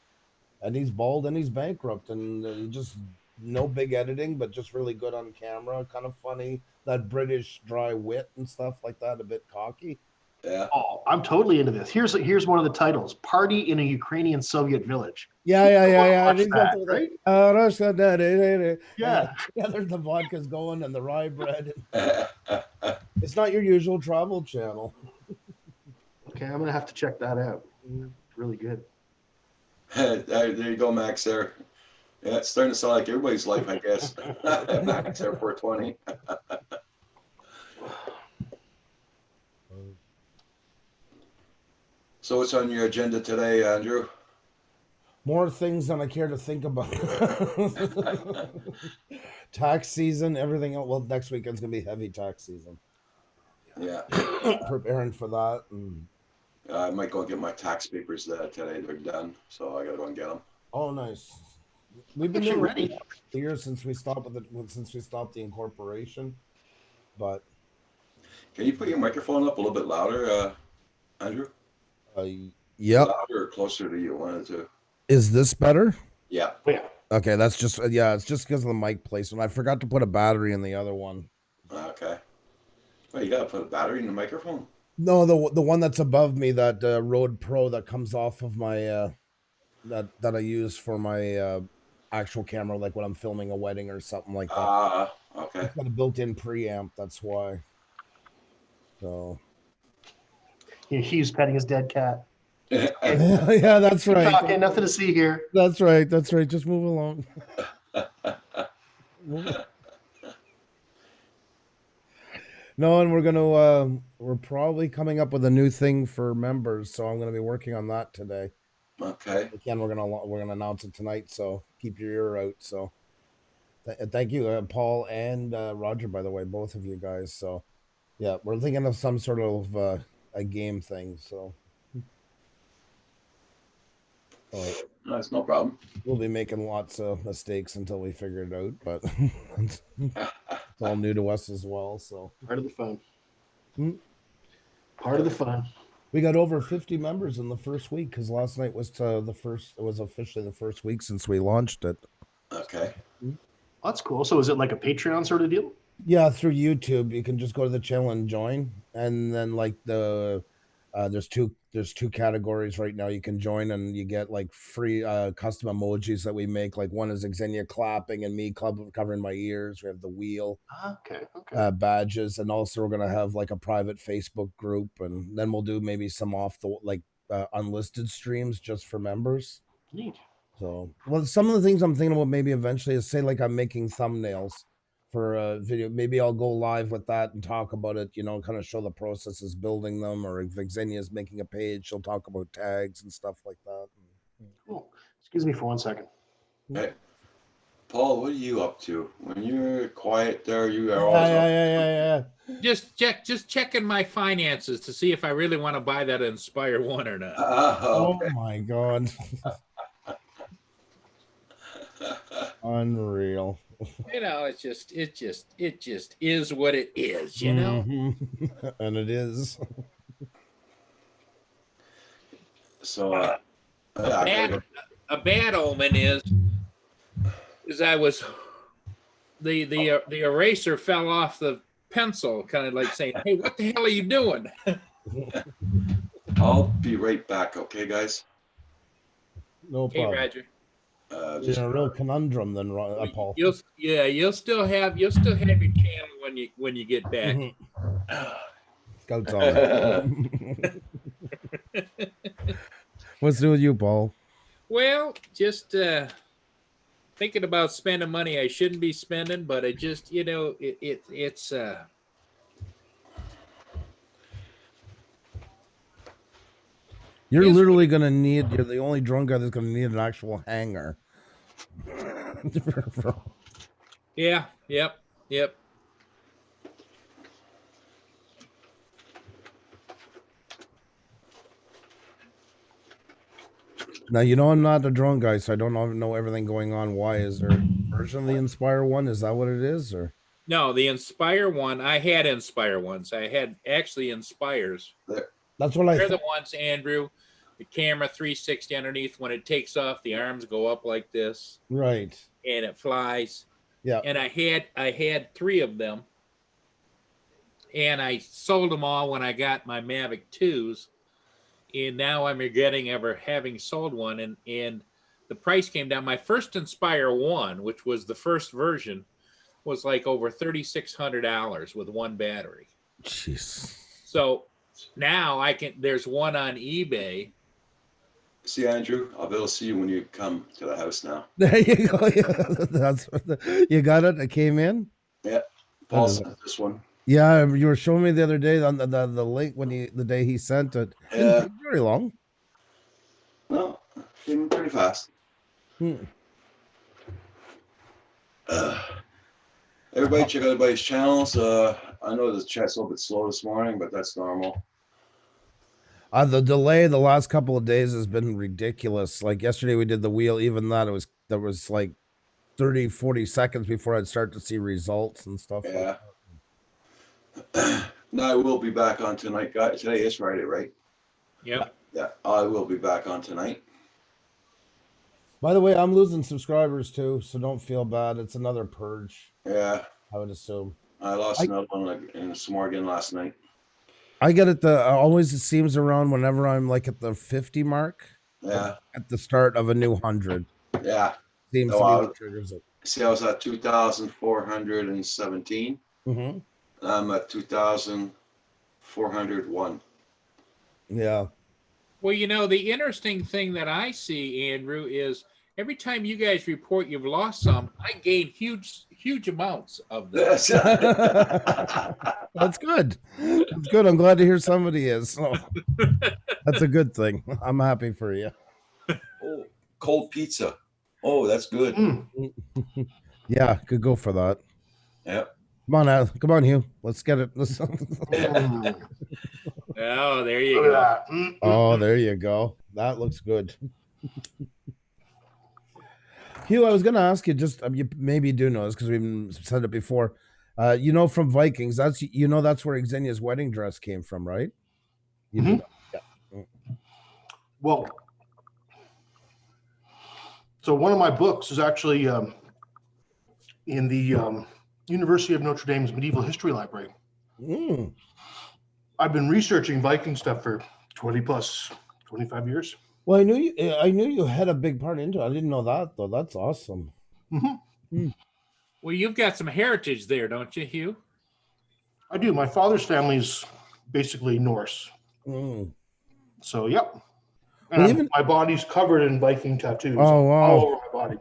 And he's bald and he's bankrupt, and he just no big editing, but just really good on camera, kind of funny. That British dry wit and stuff like that, a bit cocky. Yeah. Oh, I'm totally into this. Here's one of the titles: "Party in a Ukrainian Soviet Village." Yeah. Watch that, right? Russia, Yeah. yeah. There's the vodka's going and the rye bread. It's not your usual travel channel. Okay, I'm gonna have to check that out. It's really good. There you go, Max. There. Yeah, it's starting to sound like everybody's life, I guess. Max Airport 20. So what's on your agenda today, Andrew? More things than I care to think about. Tax season, everything else. Well, next weekend's gonna be heavy tax season. Yeah. Preparing for that. And I might go get my tax papers today. They're done, so I gotta go and get them. oh, nice. We've been Actually doing ready. it for years since we stopped since we stopped the incorporation. But Can you put your microphone up a little bit louder, Andrew? yep. Louder or closer to you, one or two. Is this better? Yeah. Oh, yeah. Okay, that's just it's just because of the mic placement. I forgot to put a battery in the other one. Okay. Well, you gotta put a battery in the microphone. No, the one that's above me, that Rode Pro that comes off of my that I use for my actual camera, like when I'm filming a wedding or something like that. Okay. It's got a built-in preamp. That's why. So He's petting his dead cat. yeah, that's right. Okay, nothing to see here. That's right. That's right. Just move along. No, and we're probably coming up with a new thing for members, so I'm gonna be working on that today. Okay. Again, we're gonna announce it tonight, so keep your ear out. So thank you, Paul and Roger, by the way, both of you guys. So yeah, we're thinking of some sort of a game thing. So That's no problem. we'll be making lots of mistakes until we figure it out, but it's all new to us as well. So Part of the fun. Hmm. Part of the fun. we got over 50 members in the first week because last night was it was officially the first week since we launched it. Okay. That's cool. So is it like a Patreon sort of deal? Yeah, through YouTube, you can just go to the channel and join, and then like the There's two categories right now you can join, and you get like free custom emojis that we make. Like one is Xenia clapping and me covering my ears. We have the wheel Okay. Okay. badges, and also we're gonna have like a private Facebook group, and then we'll do maybe some off the unlisted streams just for members. Neat. So, well, some of the things I'm thinking about maybe eventually is say like I'm making thumbnails for a video. Maybe I'll go live with that and talk about it, kind of show the processes building them, or if Xenia is making a page, she'll talk about tags and stuff like that. Cool. Excuse me for 1 second. Hey, Paul, what are you up to? When you're quiet there, you are always Yeah. Just checking my finances to see if I really want to buy that Inspire One or not. Oh okay. my God. Unreal. It just is what it is, you know. Mhm. And it is. So, A bad omen is I was the eraser fell off the pencil, kind of like saying, "Hey, what the hell are you doing?" I'll be right back. Okay, guys. No Hey, problem. Roger. It's a real conundrum then, Paul. You'll still have your channel when you get back. Scouts on. What's new with you, Paul? Well, just thinking about spending money I shouldn't be spending, but I just it's You're Yes. literally gonna need. You're the only drunk guy that's gonna need an actual hanger. yeah, yep. Now I'm not a drone guy, so I don't know everything going on. Why is there a version of the Inspire One? Is that what it is, or No, the Inspire One. I had Inspire ones. I had actually Inspires. that's what I They're thought. the ones, Andrew. The camera 360 underneath. When it takes off, the arms go up like this, Right. and it flies. Yeah. And I had 3 of them, and I sold them all when I got my Mavic 2s. And now I'm regretting ever having sold one, and the price came down. My first Inspire One, which was the first version, was like over $3,600 with one battery. Jeez. So now there's one on eBay. See, Andrew, I'll be able to see you when you come to the house now. There you go. Yeah, you got it. It came in. Yeah, Paul sent this one. Yeah, you were showing me the other day on the link the day he sent it. Didn't Yeah. take very long. No, came pretty fast. Everybody check out everybody's channels. I know the chat's a little bit slow this morning, but that's normal. The delay the last couple of days has been ridiculous. Like yesterday we did the wheel, even that there was like 30, 40 seconds before I'd start to see results and stuff. Yeah. No, I will be back on tonight, guys. Today is Friday, right? Yep. Yeah, I will be back on tonight. By the way, I'm losing subscribers too, so don't feel bad. It's another purge, Yeah, I would assume. I lost another one in some more again last night. I get it. Always it seems around whenever I'm like at the 50 mark. Yeah, At the start of a new 100. yeah. Seems No, to be I- what triggers it. See, I was at 2,417. Mm-hmm. I'm at 2,401. Yeah. Well, the interesting thing that I see, Andrew, is every time you guys report you've lost some, I gain huge amounts of them. Yes. That's good. That's good. I'm glad to hear somebody is. So, that's a good thing. I'm happy for you. Oh, cold pizza. Oh, that's good. Yeah, could go for that. Yep. Come on, Hugh. Let's get it. Oh, there you Look go. at that. Oh, there you go. That looks good. Hugh, I was going to ask you, just you maybe do know this because we've said it before. From Vikings, that's where Xenia's wedding dress came from, right? You do Mhm. know. Yeah. Well, so one of my books is actually in the University of Notre Dame's Medieval History Library. Mm. I've been researching Viking stuff for 20 plus 25 years. Well, I knew you had a big part into it. I didn't know that though. That's awesome. Well, you've got some heritage there, don't you, Hugh? I do. My father's family's basically Norse. Mm. So, yep. Well, And even- my body's covered in Viking tattoos Oh, wow. all over my body.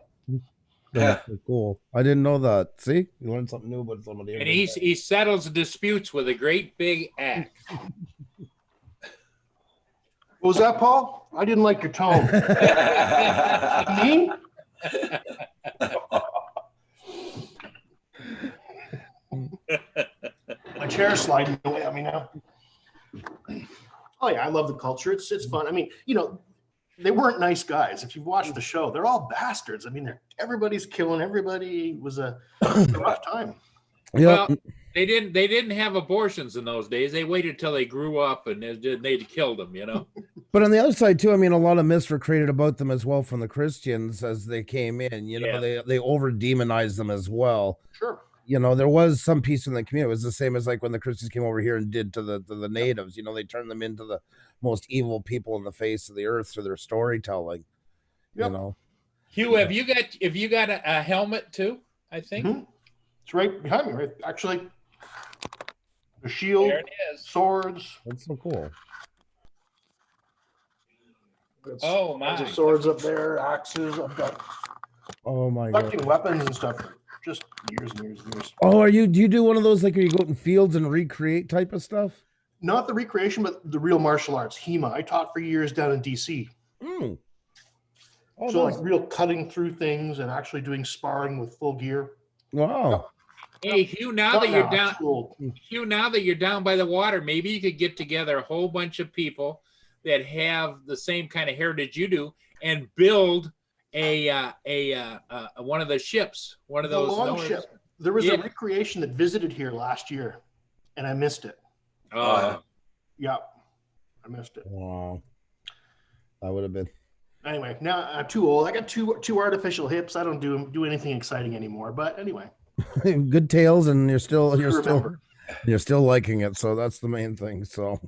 That's so cool. I didn't know that. See, you learned something new about somebody. And every day. he settles disputes with a great big axe. What was that, Paul? I didn't like your tone. Me? My chair's sliding away at me now. Oh yeah, I love the culture. It's fun. I mean, they weren't nice guys. If you've watched the show, they're all bastards. I mean, everybody's killing everybody. It was a rough time. Yeah. Well, they didn't have abortions in those days. They waited till they grew up and they killed them, you know. But on the other side too, I mean, a lot of myths were created about them as well from the Christians as they came in. Yeah. They over demonized them as well. Sure. There was some peace in the community. It was the same as like when the Christians came over here and did to the natives. They turned them into the most evil people in the face of the earth through their storytelling. Yep. Hugh, have you got a helmet too? I think Mhm. It's right behind me, right? Actually, the shield, there it is. swords. That's so cool. Got Oh, tons of my. swords up there, axes. I've got Oh my god. collecting weapons and stuff. Just years and years and years. Oh, do you do one of those like where you go out in fields and recreate type of stuff? Not the recreation, but the real martial arts, HEMA. I taught for years down in DC. Mm. Oh, So that's- like real cutting through things and actually doing sparring with full gear. wow. Hey, Hugh, now Not that you're now, down, it's cool. Hugh, now that you're down by the water, maybe you could get together a whole bunch of people that have the same kind of heritage you do and build a one of the ships, one of The those long Noah's- ship. There was Yeah. a recreation that visited here last year, and I missed it. Oh, Yeah, I missed it. Wow. That would have been. Anyway, now I'm too old. I got two artificial hips. I don't do anything exciting anymore. But anyway, Good tales, and you're still remember. liking it, so that's the main thing. So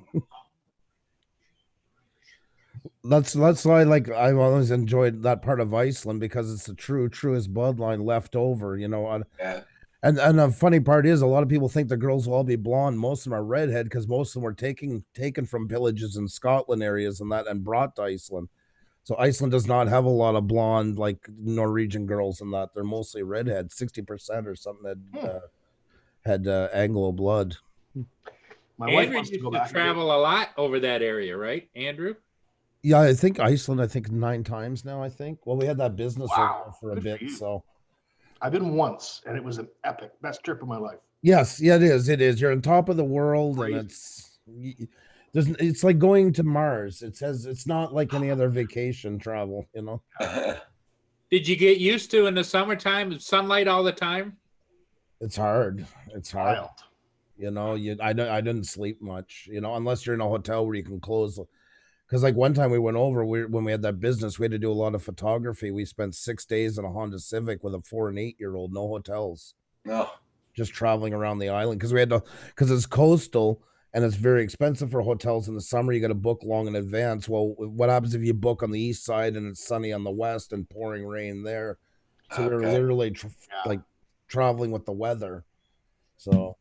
that's why I've always enjoyed that part of Iceland because it's the truest bloodline left over. Yeah. And the funny part is a lot of people think the girls will all be blonde. Most of them are redhead because most of them were taken from villages in Scotland areas and brought to Iceland. So Iceland does not have a lot of blonde like Norwegian girls in that. They're mostly redhead. 60% or something had Anglo blood. My wife Andrew wants to used go to back. travel a lot over that area, right, Andrew? Yeah, I think Iceland. I think 9 times now. I think. Well, we had that business over Wow, there for a good bit, for you. so. I've been once, and it was an epic, best trip of my life. Yes, yeah, it is. It is. You're on top of the world, Crazy. and it's like going to Mars. It says it's not like any other vacation travel. Did you get used to in the summertime sunlight all the time? It's hard. It's hard. Wild. I didn't sleep much. Unless you're in a hotel where you can close. Because like one time we went over, when we had that business, we had to do a lot of photography. We spent 6 days in a Honda Civic with a 4 and 8-year-old, no hotels, No. just traveling around the island. Because it's coastal and it's very expensive for hotels in the summer. You got to book long in advance. Well, what happens if you book on the east side and it's sunny on the west and pouring rain there? So we were Okay. literally Yeah. like traveling with the weather. So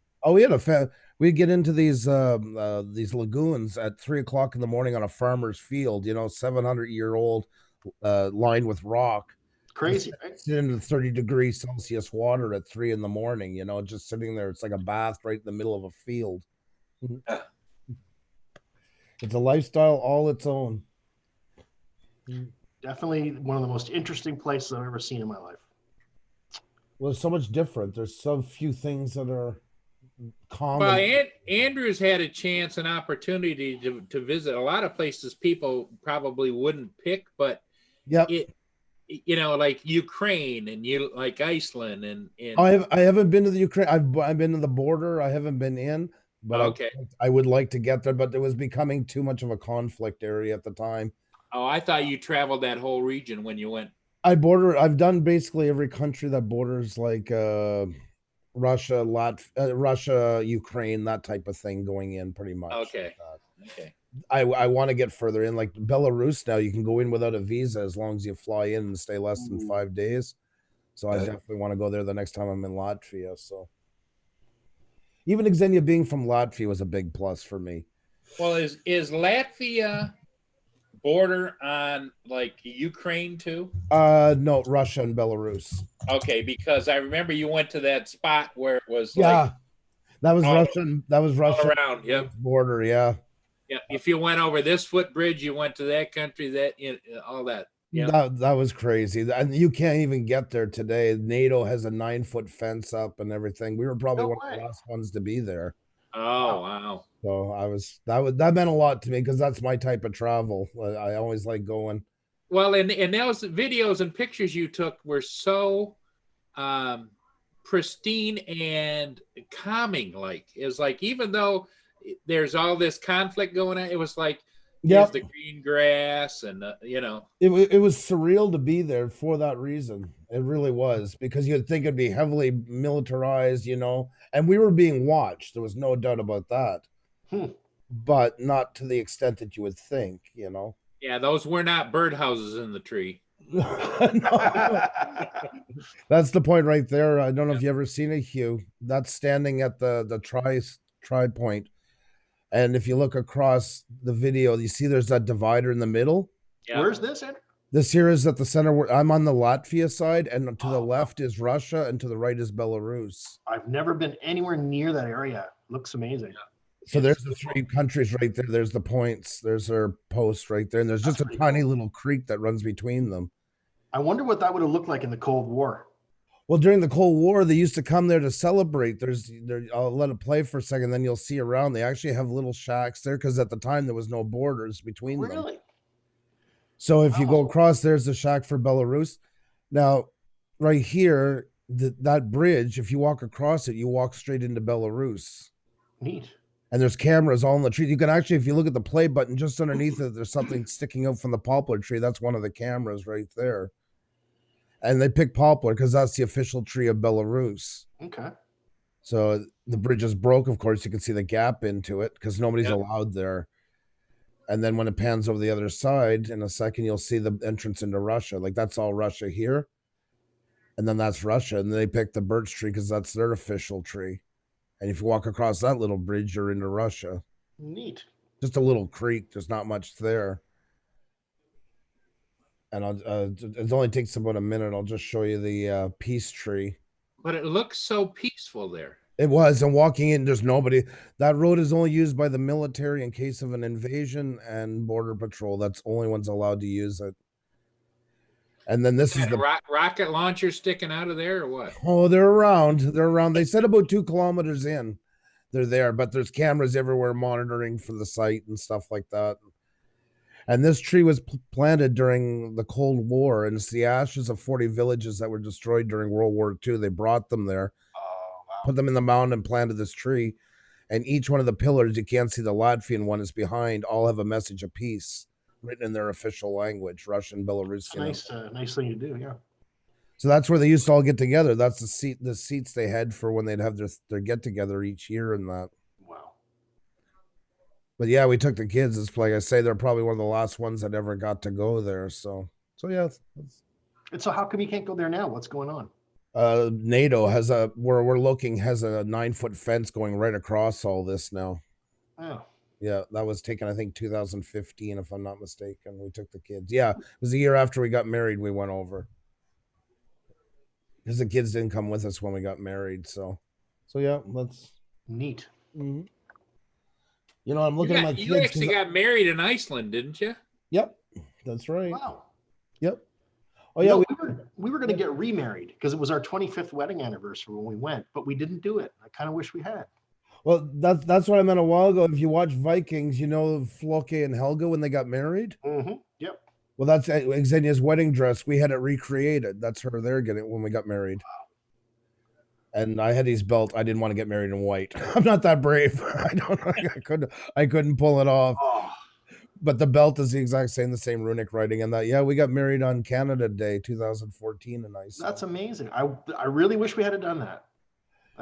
we'd get into these lagoons at 3:00 in the morning on a farmer's field, 700-year-old lined with rock. Crazy, right? Sit in the 30-degree Celsius water at 3 in the morning, just sitting there. It's like a bath right in the middle of a field. Yeah. It's a lifestyle all its own. Definitely one of the most interesting places I've ever seen in my life. Well, it's so much different. There's so few things that are common. Well, Andrew's had a chance, an opportunity to visit a lot of places people probably wouldn't pick, but Yep. like Ukraine and like Iceland and I haven't been to the Ukraine. I've been to the border. I haven't been in, but Okay. I would like to get there. But it was becoming too much of a conflict area at the time. oh, I thought you traveled that whole region when you went. I've done basically every country that borders like Russia, Russia, Ukraine, that type of thing going in pretty much. Okay. Okay. I want to get further in. Like Belarus now, you can go in without a visa as long as you fly in and stay less than 5 days. So I definitely want to go there the next time I'm in Latvia. So even Xenia being from Latvia was a big plus for me. Well, is Latvia border on like Ukraine too? No, Russia and Belarus. Okay, because I remember you went to that spot where it was Yeah, like that was all- Russian. That was all Russia around. Yep. border. Yeah. Yeah. If you went over this footbridge, you went to that country, that all that. Yeah. That was crazy. And you can't even get there today. NATO has a 9-foot fence up and everything. We were probably No one of way. the last ones to be there. Oh wow. So that meant a lot to me because that's my type of travel. I always like going. Well, and those videos and pictures you took were so pristine and calming. Like it's like even though there's all this conflict going on, it was like there's the green grass and It was surreal to be there for that reason. It really was because you'd think it'd be heavily militarized, and we were being watched. There was no doubt about that. But not to the extent that you would think, Yeah, those were not birdhouses in the tree. No. That's the point right there. I don't know if you ever seen it, Hugh. That's standing at the tri point. And if you look across the video, you see there's that divider in the middle. Yeah. Where's this, Andrew? This here is at the center where I'm on the Latvia side, and to the left is Russia, and to the right is Belarus. I've never been anywhere near that area. Looks amazing. So there's the 3 countries right there. There's the points. There's their posts right there. And there's just a tiny little creek that runs between them. I wonder what that would have looked like in the Cold War. Well, during the Cold War, they used to come there to celebrate. I'll let it play for a second, then you'll see around. They actually have little shacks there because at the time there was no borders between them. Really? So if you go across, there's the shack for Belarus. Now, right here, that bridge, if you walk across it, you walk straight into Belarus. Neat. And there's cameras all in the tree. You can actually, if you look at the play button, just underneath it, there's something sticking out from the poplar tree. That's one of the cameras right there. And they pick poplar because that's the official tree of Belarus. Okay. So the bridge is broke, of course. You can see the gap into it because nobody's allowed there. And then when it pans over the other side, in a second, you'll see the entrance into Russia. Like that's all Russia here. And then that's Russia. And they pick the birch tree because that's their official tree. And if you walk across that little bridge, you're into Russia. Neat. Just a little creek. There's not much there. And it only takes about a minute. I'll just show you the peace tree. But it looks so peaceful there. It was. And walking in, there's nobody. That road is only used by the military in case of an invasion and border patrol. That's only ones allowed to use it. And then this is the rocket launcher sticking out of there or what? Oh, they're around. They're around. They said about 2 kilometers in. They're there, but there's cameras everywhere monitoring for the site and stuff like that. And this tree was planted during the Cold War, and it's the ashes of 40 villages that were destroyed during World War II. They brought them there, put them in the mound, and planted this tree. And each one of the pillars, you can't see the Latvian one is behind, all have a message of peace written in their official language, Russian, Belarusian. Nice thing to do, yeah. So that's where they used to all get together. That's the seats they had for when they'd have their get together each year and that. Wow. But yeah, we took the kids. It's like I say, they're probably one of the last ones that ever got to go there. So yeah. And so how come you can't go there now? What's going on? NATO has where we're looking has a 9-foot fence going right across all this now. Oh. Yeah, that was taken, I think, 2015, if I'm not mistaken. We took the kids. Yeah, it was the year after we got married. We went over because the kids didn't come with us when we got married. So yeah, that's neat. Mm-hmm. I'm looking at my kids. You actually got married in Iceland, didn't you? Yep, that's right. Wow. Yep. Oh yeah, we were going to get remarried because it was our 25th wedding anniversary when we went, but we didn't do it. I kind of wish we had. Well, that's what I meant a while ago. If you watch Vikings, Floke and Helga when they got married. Mm-hmm. Yep. Well, that's Xenia's wedding dress. We had it recreated. That's her there getting it when we got married. Wow. And I had his belt. I didn't want to get married in white. I'm not that brave. I couldn't pull it off. Oh. But the belt is the exact same, the same runic writing and that. Yeah, we got married on Canada Day, 2014 in Iceland. That's amazing. I really wish we had done that.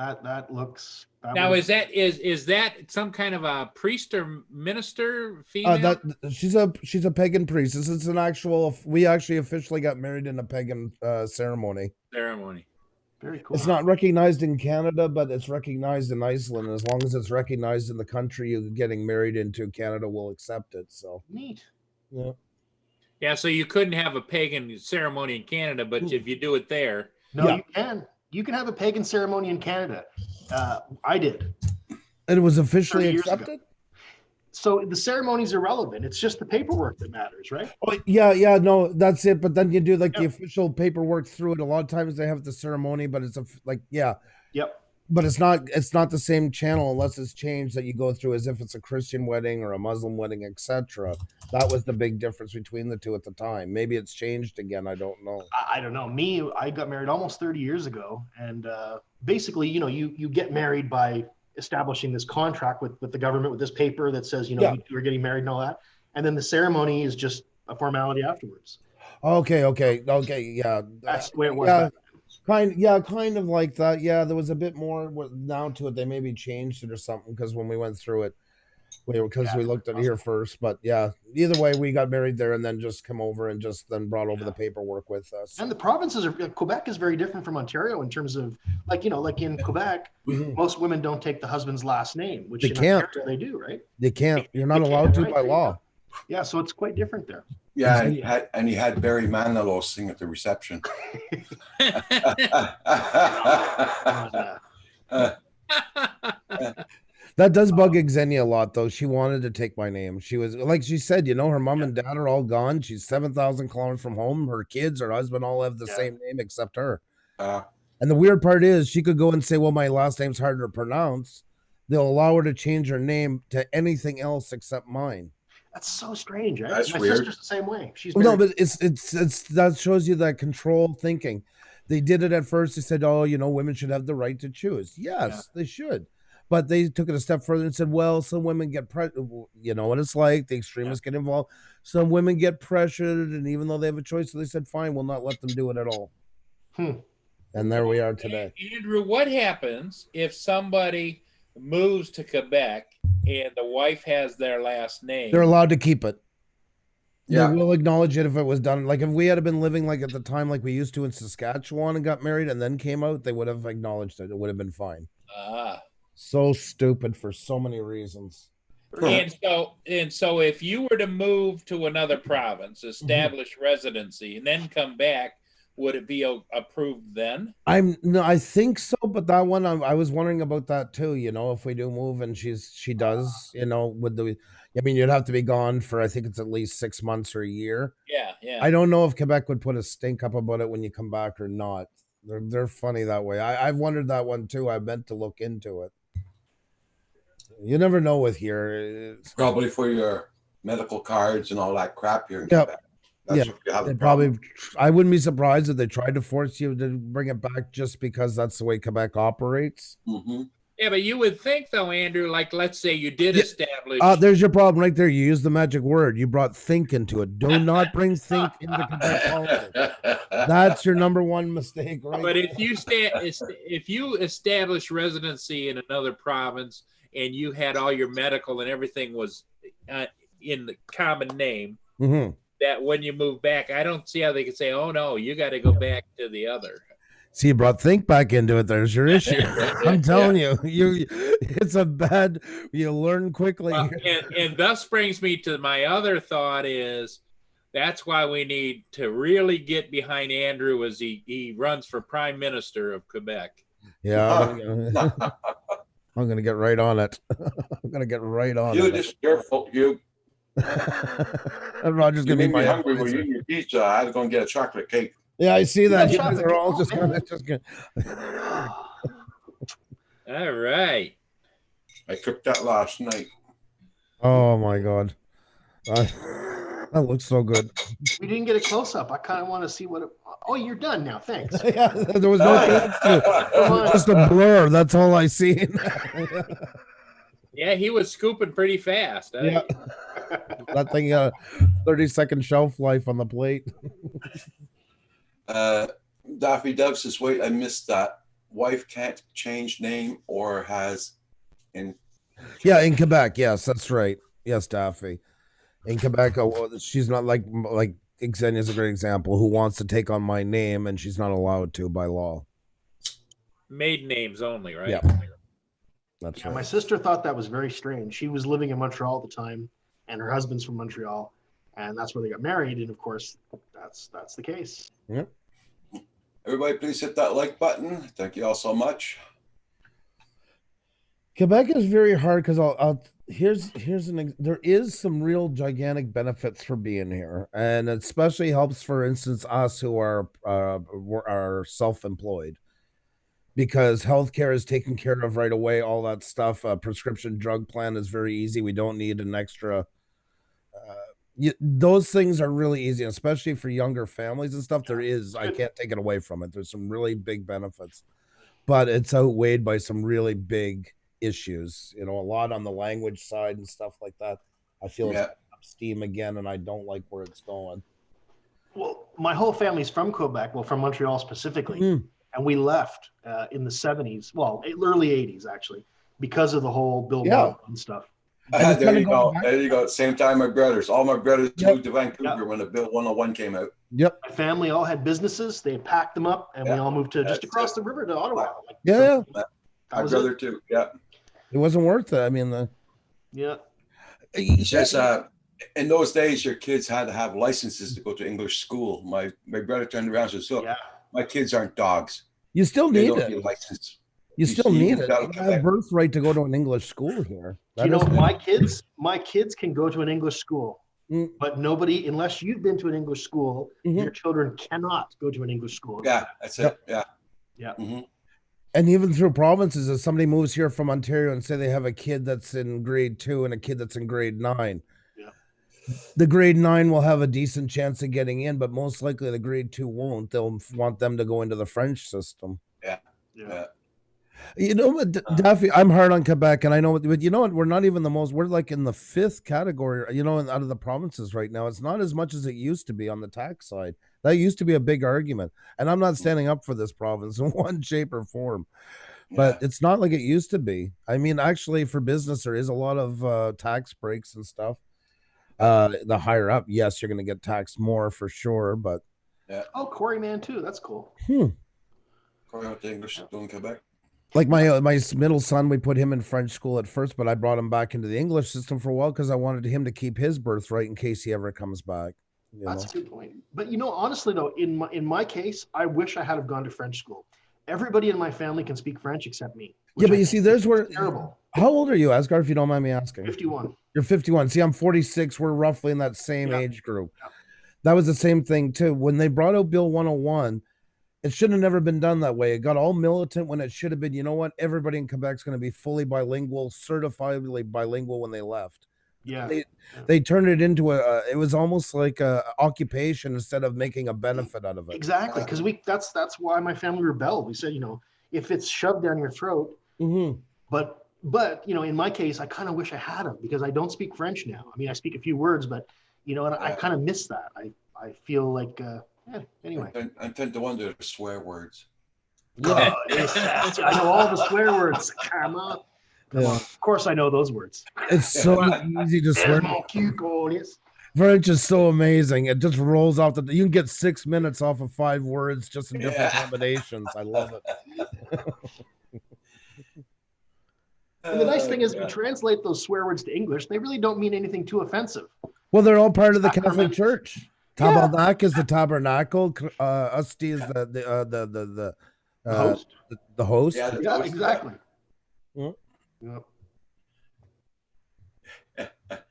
That looks. Now, is that some kind of a priest or minister female? That she's a pagan priestess. It's an actual. We actually officially got married in a pagan ceremony. very cool. It's not recognized in Canada, but it's recognized in Iceland. As long as it's recognized in the country you're getting married into, Canada will accept it. So neat. yeah. Yeah, so you couldn't have a pagan ceremony in Canada, but if you do it there, No, Yeah. you can. You can have a pagan ceremony in Canada. I did. And it was officially 30 years ago. accepted. So the ceremony's irrelevant. It's just the paperwork that matters, right? Oh, yeah, no, that's it. But then you do like the Yeah. official paperwork through it. A lot of times they have the ceremony, but it's yeah, Yep. but it's not the same channel unless it's changed that you go through as if it's a Christian wedding or a Muslim wedding, etc. That was the big difference between the two at the time. Maybe it's changed again. I don't know. I don't know. I got married almost 30 years ago, and basically, you get married by establishing this contract with the government with this paper that says, Yeah. you're getting married and all that, and then the ceremony is just a formality afterwards. Okay, yeah. That's the way it was. Yeah. back Kind of like that. Yeah, there was a bit more now to it. They maybe changed it or something because when we went through it, we looked at it here first. But yeah, either way, we got married there and then just come over and just then brought over the paperwork with us. And the provinces are Quebec is very different from Ontario in terms of like in Quebec, Mhm. most women don't take the husband's last name, which They in can't. Ontario they do, right? They can't. You're not They can't, allowed to right? by law. Yeah, so it's quite different there. Yeah, and he had Barry Manilow sing at the reception. That does bug Xenia a lot, though. She wanted to take my name. She was like she said, her mom and dad are all gone. She's 7,000 kilometers from home. Her kids, her husband, all have the Yeah. same name except her. Uh, And the weird part is, she could go and say, "Well, my last name's harder to pronounce." They'll allow her to change her name to anything else except mine. That's so strange, right? That's My weird. sister's the same way. She's No, married- but it's that shows you that control thinking. They did it at first. They said, "Oh, women should have the right to choose." Yes, they should. But they took it a step further and said, "Well, some women get you know what it's like. The extremists get involved. Some women get pressured, and even though they have a choice, so they said, fine, we'll not let them do it at all." And there we are today. Andrew, what happens if somebody moves to Quebec and the wife has their last name? They're allowed to keep it. Yeah. They will acknowledge it if it was done. Like if we had been living like at the time, like we used to in Saskatchewan and got married and then came out, they would have acknowledged it. It would have been fine. Ah. So stupid for so many reasons. And so if you were to move to another province, establish residency, and then come back, would it be approved then? I think so, but that one I was wondering about that too. If we do move and she does, you'd have to be gone for I think it's at least 6 months or a year. Yeah. I don't know if Quebec would put a stink up about it when you come back or not. They're funny that way. I've wondered that one too. I meant to look into it. You never know with here. probably for your medical cards and all that crap here in Yep. Quebec. That's what you have They the problem. I wouldn't be surprised if they tried to force you to bring it back just because that's the way Quebec operates. Mhm. Yeah, but you would think though, Andrew, like let's say you did Yeah. establish. There's your problem right there. You used the magic word. You brought think into it. Do not bring think into Quebec politics. That's your number one mistake, right? But if you establish residency in another province and you had all your medical and everything was in the common name, Mhm. that when you move back, I don't see how they could say, "Oh no, you got to go back to the other." See, you brought think back into it. There's your issue. I'm telling you, it's a bad. You learn quickly. And thus brings me to my other thought is that's why we need to really get behind Andrew as he runs for Prime Minister of Quebec. Yeah, I'm gonna get right on it. I'm gonna get right on You it. just careful. You And Roger's you gonna be made me my hungry when advisor. you eat your pizza. I had to go and get a chocolate cake. Yeah, I see that. Yeah, You guys chocolate are all cake. just gonna. All right. I cooked that last night. Oh my god, that looks so good. We didn't get a close up. I kind of want to see what. Oh, you're done now. Thanks. Yeah, there was no chance to. Just a blur. That's all I seen. Yeah, he was scooping pretty fast. Yeah, that thing 30-second shelf life on the plate. Daffy Dove says, "Wait, I missed that. wife can't change name or has in Yeah, in Quebec, yes, that's right. Yes, Daffy. In Quebec, she's not like Xenia is a great example who wants to take on my name and she's not allowed to by law. Maiden names only, right? Yeah. That's Yeah, right. my sister thought that was very strange. She was living in Montreal at the time, and her husband's from Montreal, and that's where they got married. And of course, that's the case. Everybody, please hit that like button. Thank you all so much. Quebec is very hard because there is some real gigantic benefits for being here, and it especially helps, for instance, us who are self-employed, because healthcare is taken care of right away. All that stuff, prescription drug plan is very easy. We don't need an extra. Those things are really easy, especially for younger families and stuff. I can't take it away from it. There's some really big benefits, but it's outweighed by some really big issues, a lot on the language side and stuff like that. I feel it's up steam again, and I don't like where it's going. Well, my whole family's from Quebec, well, from Montreal specifically, and we left in the 70s, well, early 80s actually, because of the whole Bill Maher and stuff. There you go. There you go. Same time my brothers. All my brothers moved to Vancouver when the Bill 101 came out. Yep. My family all had businesses. They packed them up, and we all moved to just across the river to Ottawa. My brother too. Yeah. It wasn't worth it. I mean, It's just in those days, your kids had to have licenses to go to English school. My brother turned around and said, "So my kids aren't dogs. You still need it. Need license. You still need it. You have a birthright to go to an English school here. My kids can go to an English school, but nobody, unless you've been to an English school, your children cannot go to an English school. Yeah, that's it. Yeah. Yeah. And even through provinces, if somebody moves here from Ontario and say they have a kid that's in grade 2 and a kid that's in grade 9, the grade 9 will have a decent chance of getting in, but most likely the grade 2 won't. They'll want them to go into the French system. Yeah. Daffy, I'm hard on Quebec, and I know, but you know what? We're not even we're like in the 5th category, out of the provinces right now. It's not as much as it used to be on the tax side. That used to be a big argument, and I'm not standing up for this province in one shape or form, but it's not like it used to be. I mean, actually, for business, there is a lot of tax breaks and stuff. The higher up, yes, you're going to get taxed more for sure, but Corey man too. That's cool. Corey went to English school in Quebec. Like my middle son, we put him in French school at first, but I brought him back into the English system for a while because I wanted him to keep his birthright in case he ever comes back. That's a good point. But honestly though, in my case, I wish I had have gone to French school. Everybody in my family can speak French except me. Yeah, but you see, there's where terrible. How old are you, Asgard, if you don't mind me asking? 51. You're 51. See, I'm 46. We're roughly in that same age group. That was the same thing too. When they brought out Bill 101, it should have never been done that way. It got all militant when it should have been, everybody in Quebec's going to be fully bilingual, certifiably bilingual when they left. Yeah. They turned it into it was almost like a occupation instead of making a benefit out of it. Exactly. Because that's why my family rebelled. We said, if it's shoved down your throat, but in my case, I kind of wish I had them because I don't speak French now. I mean, I speak a few words, but and I kind of miss that. I feel like, anyway. I tend to wonder the swear words. I know all the swear words. Come on. Of course, I know those words. It's so easy to swear. French is so amazing. It just rolls off you can get 6 minutes off of 5 words just in different combinations. I love it. And the nice thing is, if you translate those swear words to English, they really don't mean anything too offensive. Well, they're all part of the Catholic Church. Tabernacle is the tabernacle. Usty is the host. The host. Yeah, exactly. Yeah.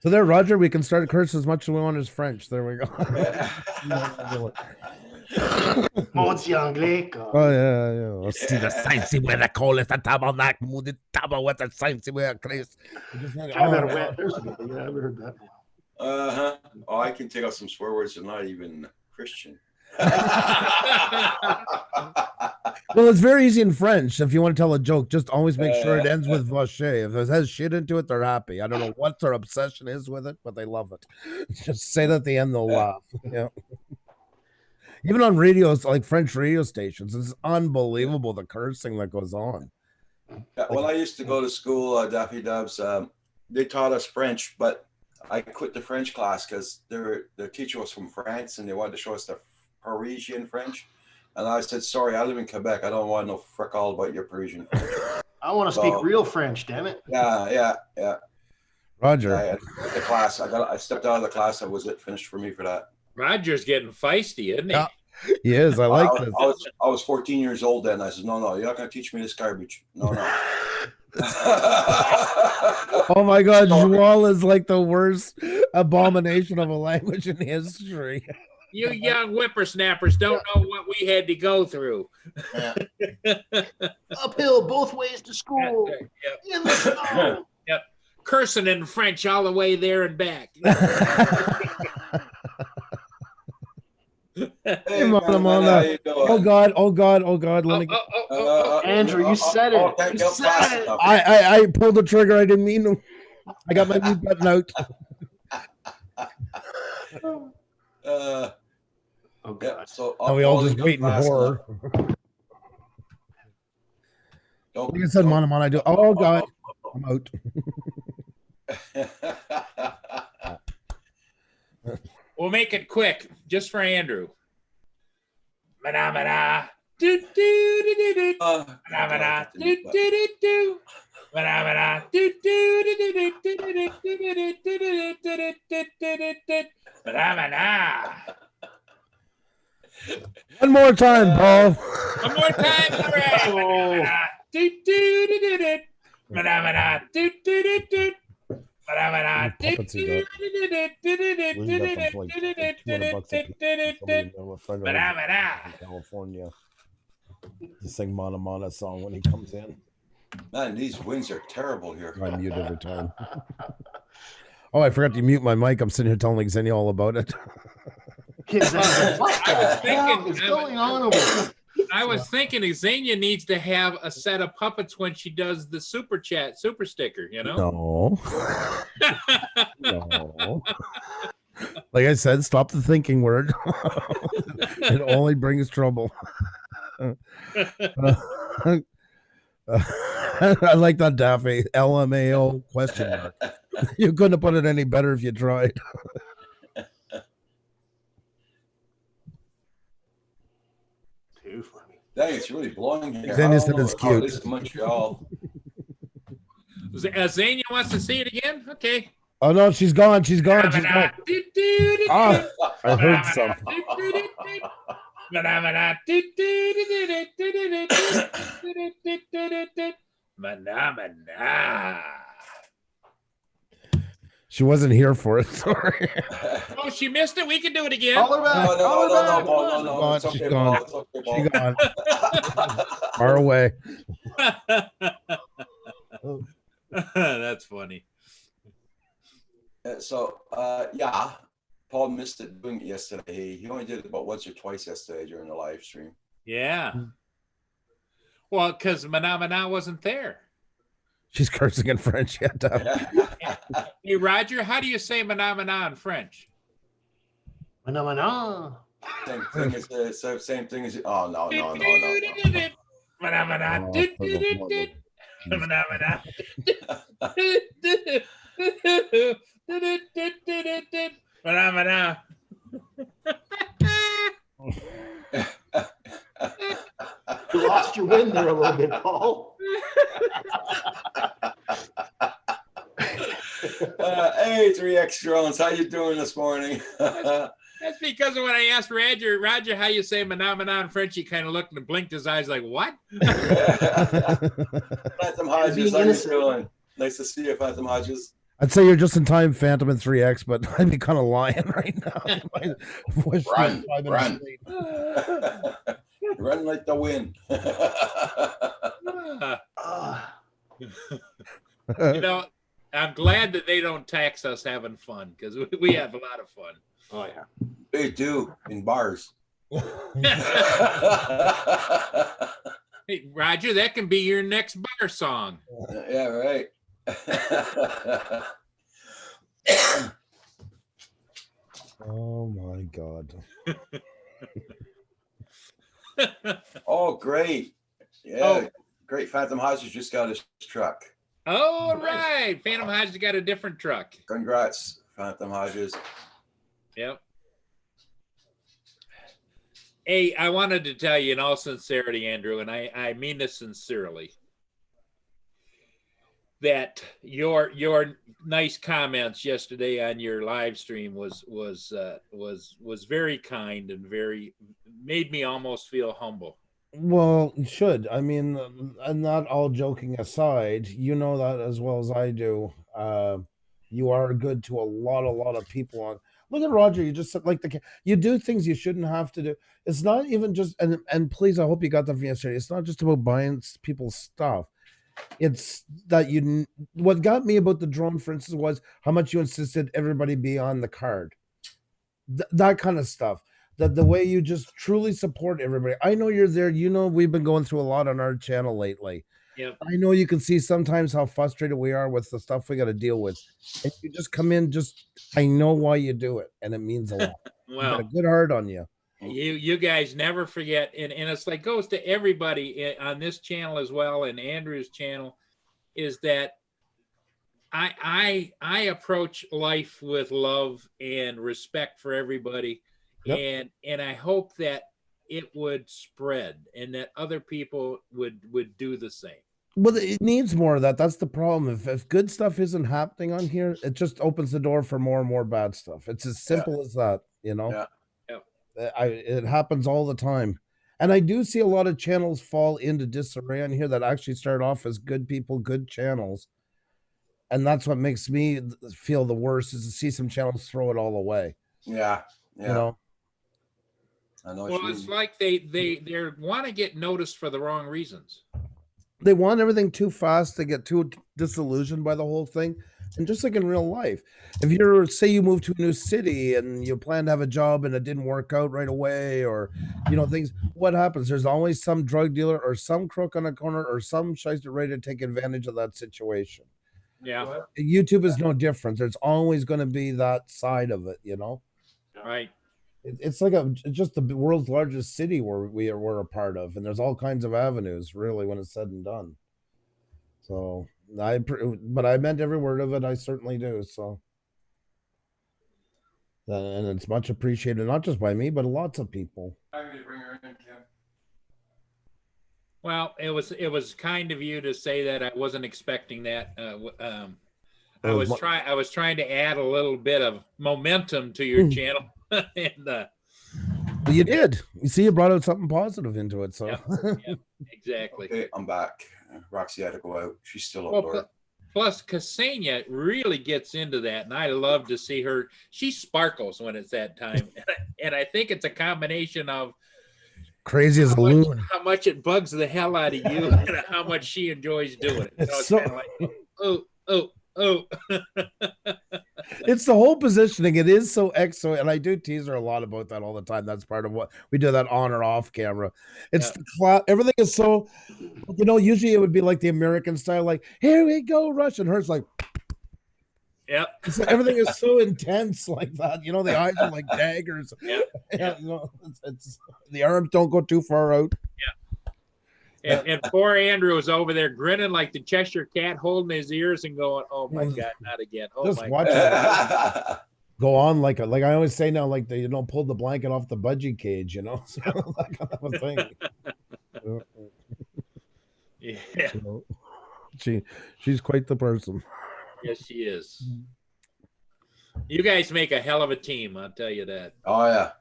So there, Roger, we can start curse as much as we want as French. There we go. Mots anglais. Oh yeah. Hostie, the saints where they call it the tabernacle, the tabernacle with the saints where Christ. I've never heard that. Oh, I can take out some swear words that are not even Christian. Well, it's very easy in French. If you want to tell a joke, just always make sure it ends with vache. If it has shit into it, they're happy. I don't know what their obsession is with it, but they love it. Just say that at the end, they'll laugh. Yeah. Even on radios, like French radio stations, it's unbelievable the cursing that goes on. Yeah, when I used to go to school, Daffy Dubs, they taught us French, but I quit the French class because the teacher was from France and they wanted to show us the Parisian French. And I said, sorry, I live in Quebec. I don't want no frick all about your Parisian French. I want to speak real French, damn it. Yeah. Roger. The class, I stepped out of the class. That was it. Finished for me for that. Roger's getting feisty, isn't he? Yeah. He is. I like this. I was 14 years old then. I said, no, you're not going to teach me this garbage. No. Oh my God, Joel is like the worst abomination of a language in history. You young whippersnappers don't know what we had to go through. Uphill both ways to school. Yep. In the snow. Yep. Cursing in French all the way there and back. Hey, Oh God. Let me Andrew, you said it. Can't You get said fast it. enough. I pulled the trigger. I didn't mean to. I got my mute button out. Oh Oh yeah, God. so And we all just get wait in fast horror. enough. Don't- Like I said, don't- Monomon, I do. Oh God, I'm out. We'll make it quick, just for Andrew. Mana, do, do, do, do, do. Mana, do, do, do, do. Mana, do, do, do, do, do, do, do, do, do, do, do, do, do, do. Mana. One more time, Paul. One more time, all right. Mana, do, do, do, do, do. Mana, do, do, do, do. Mana, do, Puppets do, he got. do, do, do, do, do, do, We got them for do, like do, do, $200 a piece. Somebody do, know a friend of Mana, mine mana. in California to sing Monomon song when he comes in. Man, these winds are terrible here. I mute every time. Oh, I forgot to mute my mic. I'm sitting here telling Xenia all about it. Kids, what the I was hell thinking- is going on over there? I was thinking Xenia needs to have a set of puppets when she does the super sticker, you know? No. No. Like I said, stop the thinking word. It only brings trouble. I like that, Daffy. LMAO question mark. You couldn't have put it any better if you tried. Too funny. Dang, it's really blowing here. Xenia I said don't it's know how it cute. is in Montreal. Xenia wants to see it again? Okay. Oh no, she's gone. She's gone. She's gone. Ah, I heard some. She wasn't here for it. Sorry. Oh, she missed it. We can do it again. Call her back. Call her back. Paul, no, it's She's okay, gone. Paul, it's okay, Paul. She gone. Far away. That's funny. So, yeah, Paul missed it doing it yesterday. He only did it about once or twice yesterday during the live stream. Yeah. Well, because Mana wasn't there. She's cursing in French. Yeah, Daffy. Hey, Roger, how do you say Mana in French? Mana. Same thing as same thing as. Oh no. Mana. Oh, for the love You lost your wind there a little bit, Paul. Hey, 3X drones, how you doing this morning? That's because of when I asked Roger, how you say Mana in French, he kind of looked and blinked his eyes like, what? Phantom Hodges, how you doing? Nice to see you, Phantom Hodges. I'd say you're just in time, Phantom and 3X, but I'd be kind of lying right now. My voice Run, is 5 minutes run. late. Run like the wind. You know, I'm glad that they don't tax us having fun because we have a lot of fun. Oh yeah. They do in bars. Hey, Roger, that can be your next bar song. Yeah, right. Oh my God. Oh, great. Yeah, Oh. great. Phantom Hodges just got his truck. Oh, right. Phantom Hodges got a different truck. Congrats, Phantom Hodges. Yep. Hey, I wanted to tell you in all sincerity, Andrew, and I mean this sincerely, that your nice comments yesterday on your live stream was very kind and very made me almost feel humble. Well, you should. I mean, and not all joking aside, you know that as well as I do. You are good to a lot of people on. Look at Roger. You just said like you do things you shouldn't have to do. It's not even just and please, I hope you got that from yesterday. It's not just about buying people's stuff. It's that what got me about the drone, for instance, was how much you insisted everybody be on the card. That kind of stuff. That the way you just truly support everybody. I know you're there. You know, we've been going through a lot on our channel lately. Yep. I know you can see sometimes how frustrated we are with the stuff we got to deal with. And you just come in, I know why you do it, and it means a lot. You got a Well, good heart on you. you guys never forget, and it's like goes to everybody on this channel as well, and Andrew's channel, is that I approach life with love and respect for everybody. Yep. And I hope that it would spread and that other people would do the same. Well, it needs more of that. That's the problem. If good stuff isn't happening on here, it just opens the door for more and more bad stuff. It's as simple as that, you know. Yeah. It happens all the time. And I do see a lot of channels fall into disarray on here that actually start off as good people, good channels. And that's what makes me feel the worst, is to see some channels throw it all away. Yeah. You know. I know. Well, it's like they want to get noticed for the wrong reasons. They want everything too fast. They get too disillusioned by the whole thing. And just like in real life, if you're, say you move to a new city and you plan to have a job and it didn't work out right away, or, you know, things, what happens? There's always some drug dealer or some crook on a corner or some shyster ready to take advantage of that situation. Yeah. YouTube is no different. There's always going to be that side of it, you know? Right. It's like just the world's largest city where we're a part of, and there's all kinds of avenues, really, when it's said and done. So but I meant every word of it. I certainly do. So, and it's much appreciated, not just by me, but lots of people. I'm going to bring her in, Kim. Well, it was kind of you to say that. I wasn't expecting that. I was trying to add a little bit of momentum to your channel. And well, you did. You see, you brought out something positive into it. So yeah, exactly. Okay, I'm back. Roxy had to go out. She's still up Well, there. plus Ksenia really gets into that, and I love to see her. She sparkles when it's that time, and I think it's a combination of crazy as a loon. how much it bugs the hell out of you, and how much she enjoys doing it. It's So it's kind of like, oh. It's the whole positioning. It is so excellent, and I do tease her a lot about that all the time. That's part of what we do, that on or off camera. It's everything is so, you know, usually it would be like the American style, like, here we go, Rush, and hers like, yep. so everything is so intense like that. You know, the eyes are like daggers. Yep. Yeah, you know, it's the arms don't go too far out. And poor Andrew was over there grinning like the Cheshire Cat, holding his ears and going, "Oh my God, not again!" Oh Just my watch God. it go on like I always say now, like they pull the blanket off the budgie cage, you know, so that kind of a thing. Yeah. So, she's quite the person. Yes, she is. You guys make a hell of a team, I'll tell you that. Oh, yeah.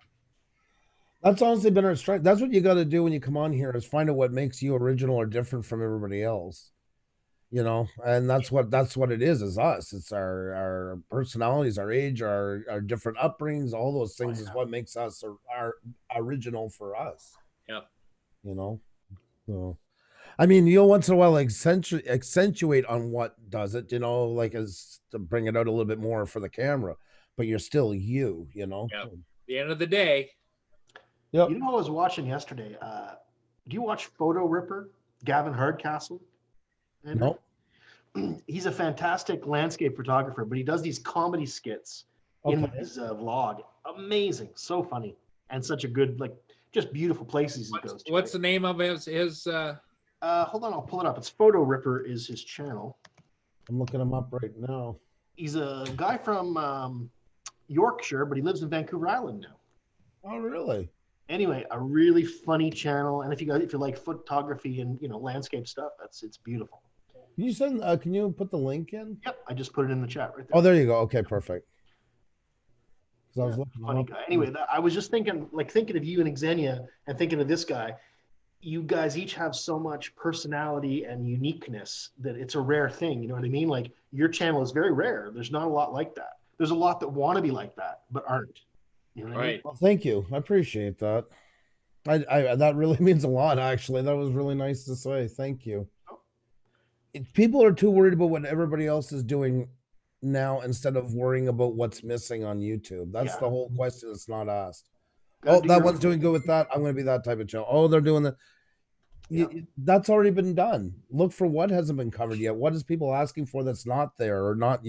That's honestly been our strength. That's what you got to do when you come on here, is find out what makes you original or different from everybody else, you know. And that's what it is us. It's our personalities, our age, our different upbringings, all those things is what makes us our original for us. Yep. You know, so I mean, you'll once in a while accentuate on what does it, you know, like as to bring it out a little bit more for the camera, but you're still you know. Yep. At the end of the day. Yep. You know, I was watching yesterday. Do you watch Photo Ripper, Gavin Hardcastle? No. He's a fantastic landscape photographer, but he does these comedy skits in his vlog. Amazing, so funny, and such a good, like, just beautiful places he goes to. What's the name of his Hold on, I'll pull it up. It's Photo Ripper is his channel. I'm looking him up right now. He's a guy from Yorkshire, but he lives in Vancouver Island now. Oh, really? Anyway, a really funny channel, and if you like photography and landscape stuff, it's beautiful. Can you send? Can you put the link in? Yep, I just put it in the chat right there. Oh, there you go. Okay, perfect. 'Cause I was Yeah, looking funny him up. guy. Anyway, I was just thinking of you and Xenia, and thinking of this guy. You guys each have so much personality and uniqueness that it's a rare thing. You know what I mean? Like your channel is very rare. There's not a lot like that. There's a lot that want to be like that but aren't. You know what I mean? right? Well, thank you. I appreciate that. I that really means a lot. Actually, that was really nice to say. Thank you. People are too worried about what everybody else is doing now instead of worrying about what's missing on YouTube. That's Yeah. the whole question that's not asked. Gotta Oh, do that your one's own doing thing. good with that. I'm going to be that type of channel. Oh, they're doing that. Yeah. That's already been done. Look for what hasn't been covered yet. What is people asking for that's not there or not?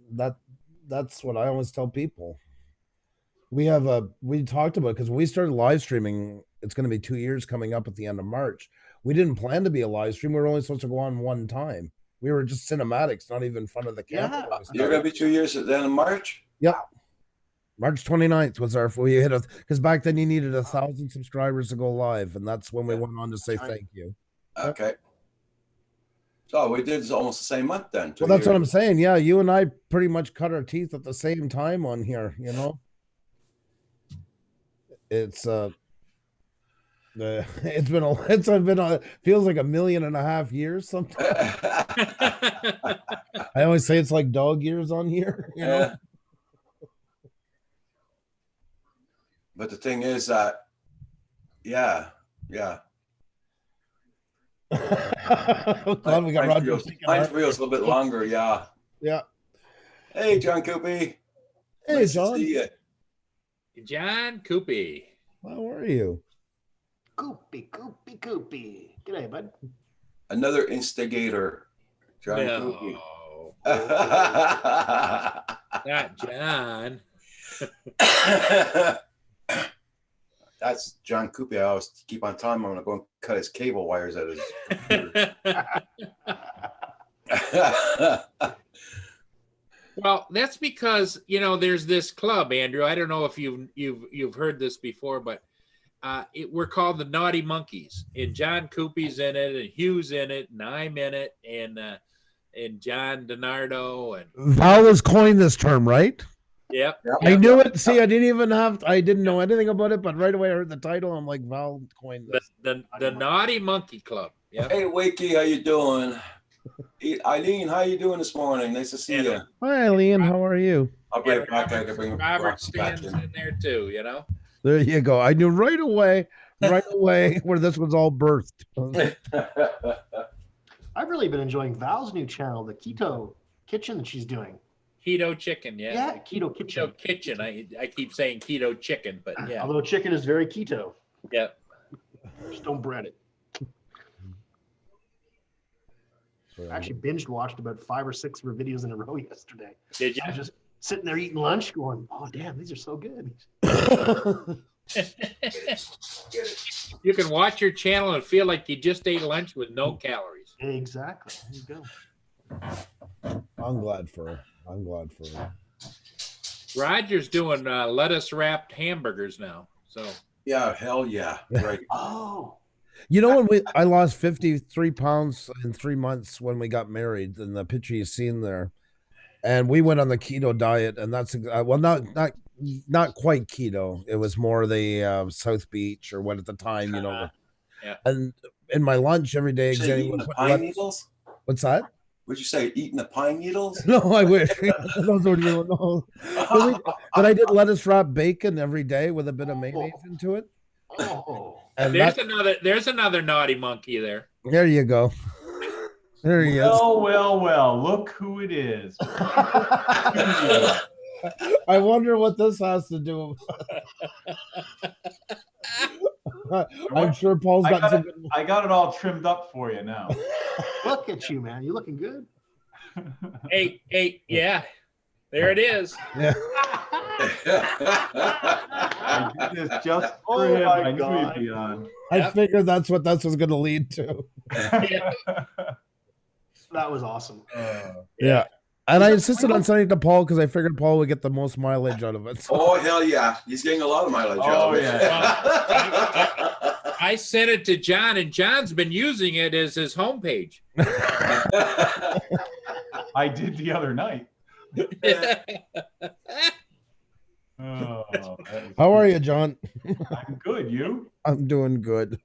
That's what I always tell people. We talked about, because when we started live streaming, it's going to be 2 years coming up at the end of March. We didn't plan to be a live stream. We were only supposed to go on one time. We were just cinematics, not even in front of the camera. Yeah. You're gonna be 2 years at the end of March. Yep. March 29th was we hit because back then you needed 1,000 subscribers to go live, and that's when we went on to say Right. thank you. Okay. So we did almost the same month then. Well, that's what I'm saying. Yeah, you and I pretty much cut our teeth at the same time on here. It's feels like 1.5 million years sometimes. I always say it's like dog years on here. Yeah. But the thing is that, yeah. Glad we got Mine Roger. feels, thinking mine hard. feels a little bit longer, yeah. Yeah. Hey, John Coopy. Hey, Nice to John. see you. John Coopy. How are you? Goopy. G'day, bud. Another instigator, John Coopy. No, not John. That's John Coopy. I always keep on telling him I'm going to go and cut his cable wires at his computer. Well, that's because there's this club, Andrew. I don't know if you've heard this before, but we're called the Naughty Monkeys, and John Coopy's in it, and Hugh's in it, and I'm in it, and John DiNardo, and Val has coined this term, right? yep. I knew it. See, I didn't know anything about it, but right away I heard the title. I'm like, Val coined this. The Naughty Monkey Club. Yep. Hey, Wakey, how you doing? Eileen, how you doing this morning? Nice to see you. Hi, Eileen. How are you? I'll be right back. I can bring Robert Rox back stands in. in there too. There you go. I knew right away where this was all birthed. I've really been enjoying Val's new channel, the Keto Kitchen that she's doing. Keto Chicken. Yeah. Keto Kitchen. Keto Kitchen. I keep saying Keto Chicken, but yeah. Although chicken is very keto. Yeah. Just don't bread it. I actually binge watched about 5 or 6 of her videos in a row yesterday. Did you? I was just sitting there eating lunch going, oh, damn, these are so good. You can watch your channel and feel like you just ate lunch with no calories. Exactly. There you go. I'm glad for her. Roger's doing lettuce wrapped hamburgers now. So Yeah, hell yeah. Right. Oh, When I lost 53 pounds in 3 months when we got married, and the picture you seen there, and we went on the keto diet, and that's not quite keto. It was more the South Beach or what at the time, Yeah. And in my lunch every day, Did you say Xenia eating would the put pine needles? What's that? Would you say eating the pine needles? No, I wish. Those were no. But I did lettuce wrap bacon every day with a bit of mayonnaise into it. oh. And there's another naughty monkey there. there you go. There he is. Well, look who it is. I wonder what this has to do. I'm sure Paul's got some. I got it all trimmed up for you now. Look at you, man. You're looking good. Hey, yeah. There it is. Yeah. I did this just Oh for him. my I knew God. he'd be on. I Yep. figured that's what this was going to lead to. That was awesome. Yeah. And I Is it insisted real? on sending it to Paul because I figured Paul would get the most mileage out of it. So. Oh, hell yeah. He's getting a lot of mileage out Oh, of it. I sent it to John, and John's been using it as his homepage. I did the other night. Oh, that was How are good. you, John? I'm good. You? I'm doing good.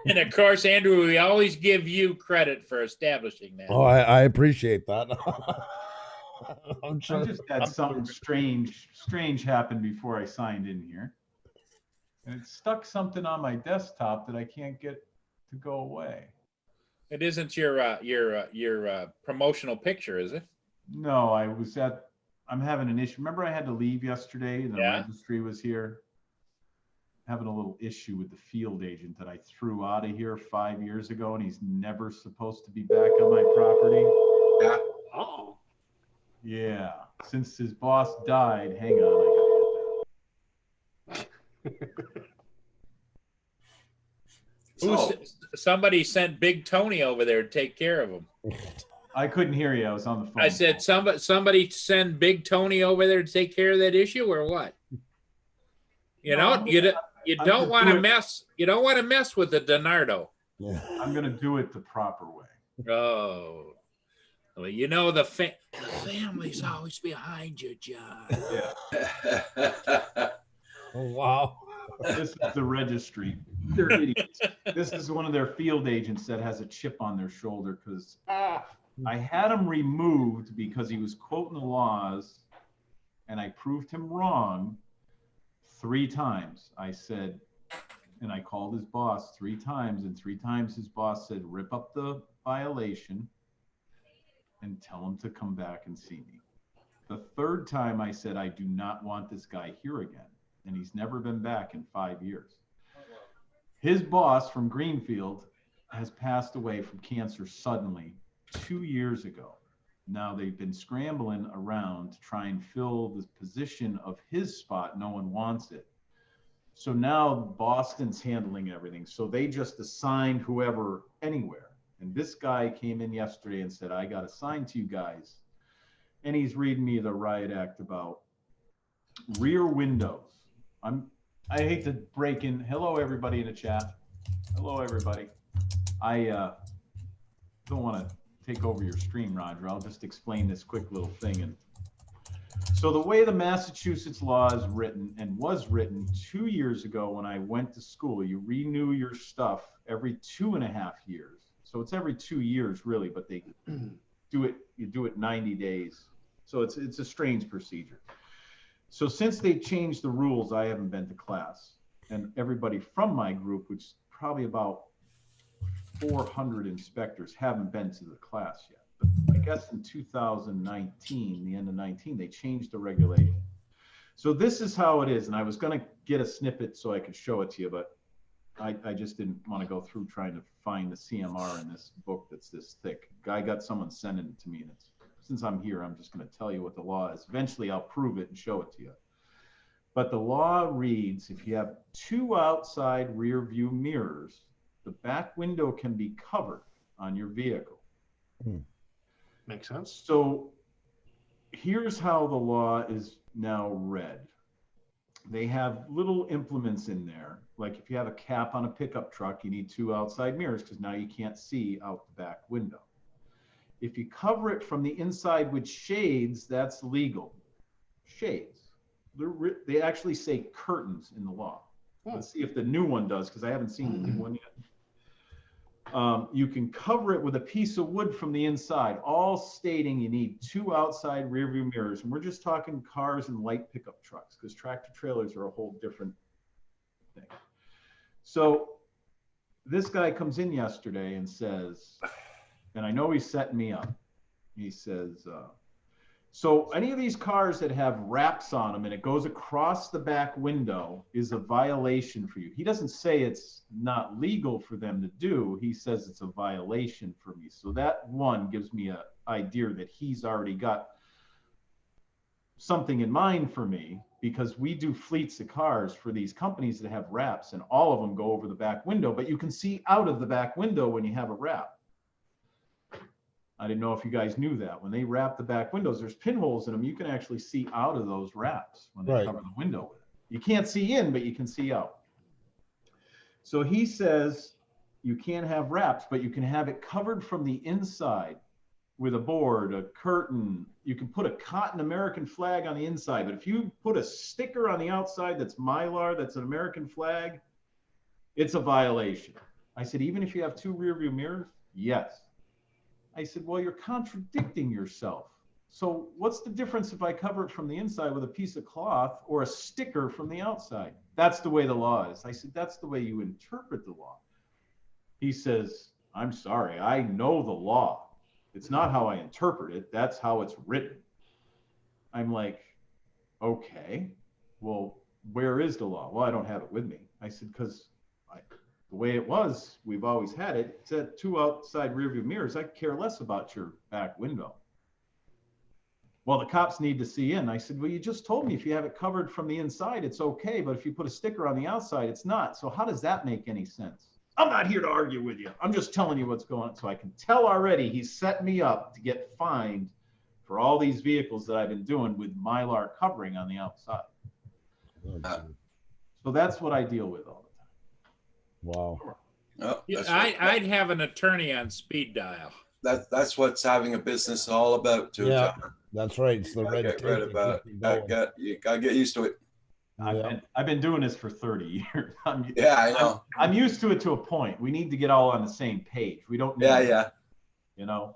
And of course, Andrew, we always give you credit for establishing that. Oh, I appreciate that. I'm I sure. just had something strange happen before I signed in here. And it stuck something on my desktop that I can't get to go away. It isn't your promotional picture, is it? No, I'm having an issue. Remember I had to leave yesterday and the Yeah. registry was here? Having a little issue with the field agent that I threw out of here 5 years ago, and he's never supposed to be back on my property. Yeah. Oh. Yeah, since his boss died, hang on, I gotta get that. So, Somebody sent Big Tony over there to take care of him. I couldn't hear you. I was on the phone. I said, somebody send Big Tony over there to take care of that issue, or what? You know, No, you I'm don't just want to doing- mess. You don't want to mess with the Donardo. Yeah. I'm gonna do it the proper way. Oh, well, you know the family's always behind you, John. Yeah. Oh, wow. This is the registry. They're idiots. This is one of their field agents that has a chip on their shoulder because Ah. I had him removed because he was quoting the laws, and I proved him wrong 3 times. I said, and I called his boss 3 times, and 3 times his boss said, rip up the violation and tell him to come back and see me. The 3rd time I said, I do not want this guy here again. And he's never been back in 5 years. His boss from Greenfield has passed away from cancer suddenly 2 years ago. Now they've been scrambling around to try and fill the position of his spot. No one wants it. So now Boston's handling everything. So they just assigned whoever anywhere. And this guy came in yesterday and said, I got assigned to you guys. And he's reading me the riot act about rear windows. I hate to break in. Hello, everybody in the chat. Hello, everybody. I don't want to take over your stream, Roger. I'll just explain this quick little thing. And so the way the Massachusetts law is written and was written 2 years ago when I went to school, you renew your stuff every 2.5 years. So it's every 2 years really, but they do it. You do it 90 days. So it's a strange procedure. So since they changed the rules, I haven't been to class, and everybody from my group, which is probably about 400 inspectors, haven't been to the class yet. But I guess in 2019, the end of 19, they changed the regulation. So this is how it is, and I was going to get a snippet so I could show it to you, but I just didn't want to go through trying to find the CMR in this book that's this thick. I got someone sending it to me, and it's, since I'm here, I'm just going to tell you what the law is. Eventually, I'll prove it and show it to you. But the law reads, if you have 2 outside rear view mirrors, the back window can be covered on your vehicle. Makes sense. So here's how the law is now read. They have little implements in there. Like if you have a cap on a pickup truck, you need 2 outside mirrors because now you can't see out the back window. If you cover it from the inside with shades, that's legal. Shades. They actually say curtains in the law. Let's see if the new one does, because I haven't seen the new one yet. You can cover it with a piece of wood from the inside, all stating you need 2 outside rear view mirrors. And we're just talking cars and light pickup trucks, because tractor trailers are a whole different thing. So this guy comes in yesterday and says, and I know he's setting me up. He says, so any of these cars that have wraps on them and it goes across the back window is a violation for you. He doesn't say it's not legal for them to do. He says it's a violation for me. So that one gives me an idea that he's already got something in mind for me because we do fleets of cars for these companies that have wraps, and all of them go over the back window, but you can see out of the back window when you have a wrap. I didn't know if you guys knew that. When they wrap the back windows, there's pinholes in them. You can actually see out of those wraps when they Right. cover the window with it. You can't see in, but you can see out. So he says you can't have wraps, but you can have it covered from the inside with a board, a curtain. You can put a cotton American flag on the inside, but if you put a sticker on the outside that's Mylar, that's an American flag, it's a violation. I said, even if you have 2 rear view mirrors? Yes. I said, well, you're contradicting yourself. So what's the difference if I cover it from the inside with a piece of cloth or a sticker from the outside? That's the way the law is. I said, that's the way you interpret the law. He says, I'm sorry, I know the law. It's not how I interpret it. That's how it's written. I'm like, okay, well, where is the law? Well, I don't have it with me. I said, because the way it was, we've always had it. It's at 2 outside rear view mirrors. I care less about your back window. Well, the cops need to see in. I said, well, you just told me if you have it covered from the inside, it's okay. But if you put a sticker on the outside, it's not. So how does that make any sense? I'm not here to argue with you. I'm just telling you what's going on. So I can tell already he's set me up to get fined for all these vehicles that I've been doing with Mylar covering on the outside. So that's what I deal with all the time. Wow. Oh, Yeah, that's what- I'd have an attorney on speed dial. that's what's having a business all about too. Yeah. John. That's right. It's the You gotta red get tape. rid that of keeps you that. going. You gotta get used to it. Yeah. I've been doing this for 30 years. Yeah, I know. I'm used to it to a point. We need to get all on the same page. We don't need, Yeah. you know,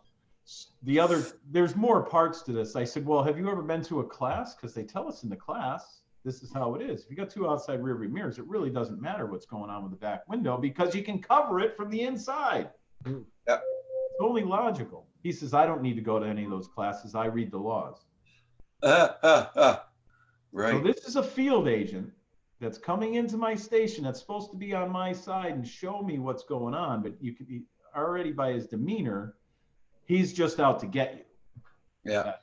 there's more parts to this. I said, well, have you ever been to a class? Because they tell us in the class, this is how it is. If you got 2 outside rear view mirrors, it really doesn't matter what's going on with the back window because you can cover it from the inside. Yep. It's only logical. He says, I don't need to go to any of those classes. I read the laws. Right. So this is a field agent that's coming into my station that's supposed to be on my side and show me what's going on. But you could be already by his demeanor, he's just out to get you. Yeah.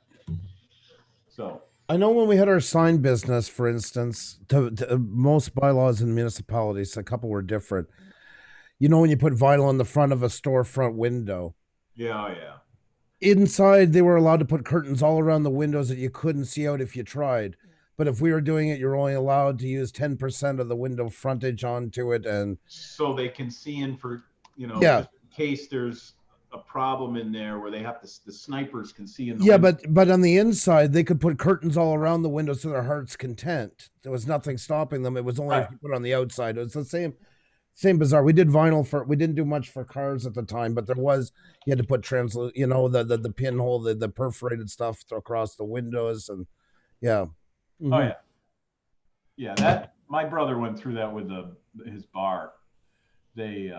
So I know when we had our sign business, for instance, to most bylaws in municipalities, a couple were different. You know, when you put vinyl on the front of a storefront window, yeah. inside they were allowed to put curtains all around the windows that you couldn't see out if you tried. But if we were doing it, you're only allowed to use 10% of the window frontage onto it. And So they can see in for, you know, Yeah. just in case there's a problem in there where they have to, the snipers can see in the yeah, window. but on the inside, they could put curtains all around the windows to their heart's content. There was nothing stopping them. It was only if Right. you put it on the outside. It was the same bizarre. We did vinyl we didn't do much for cars at the time, but there was, you had to put the pinhole, the perforated stuff across the windows. And yeah. Oh Mhm. yeah. Yeah, that my brother went through that with his bar. They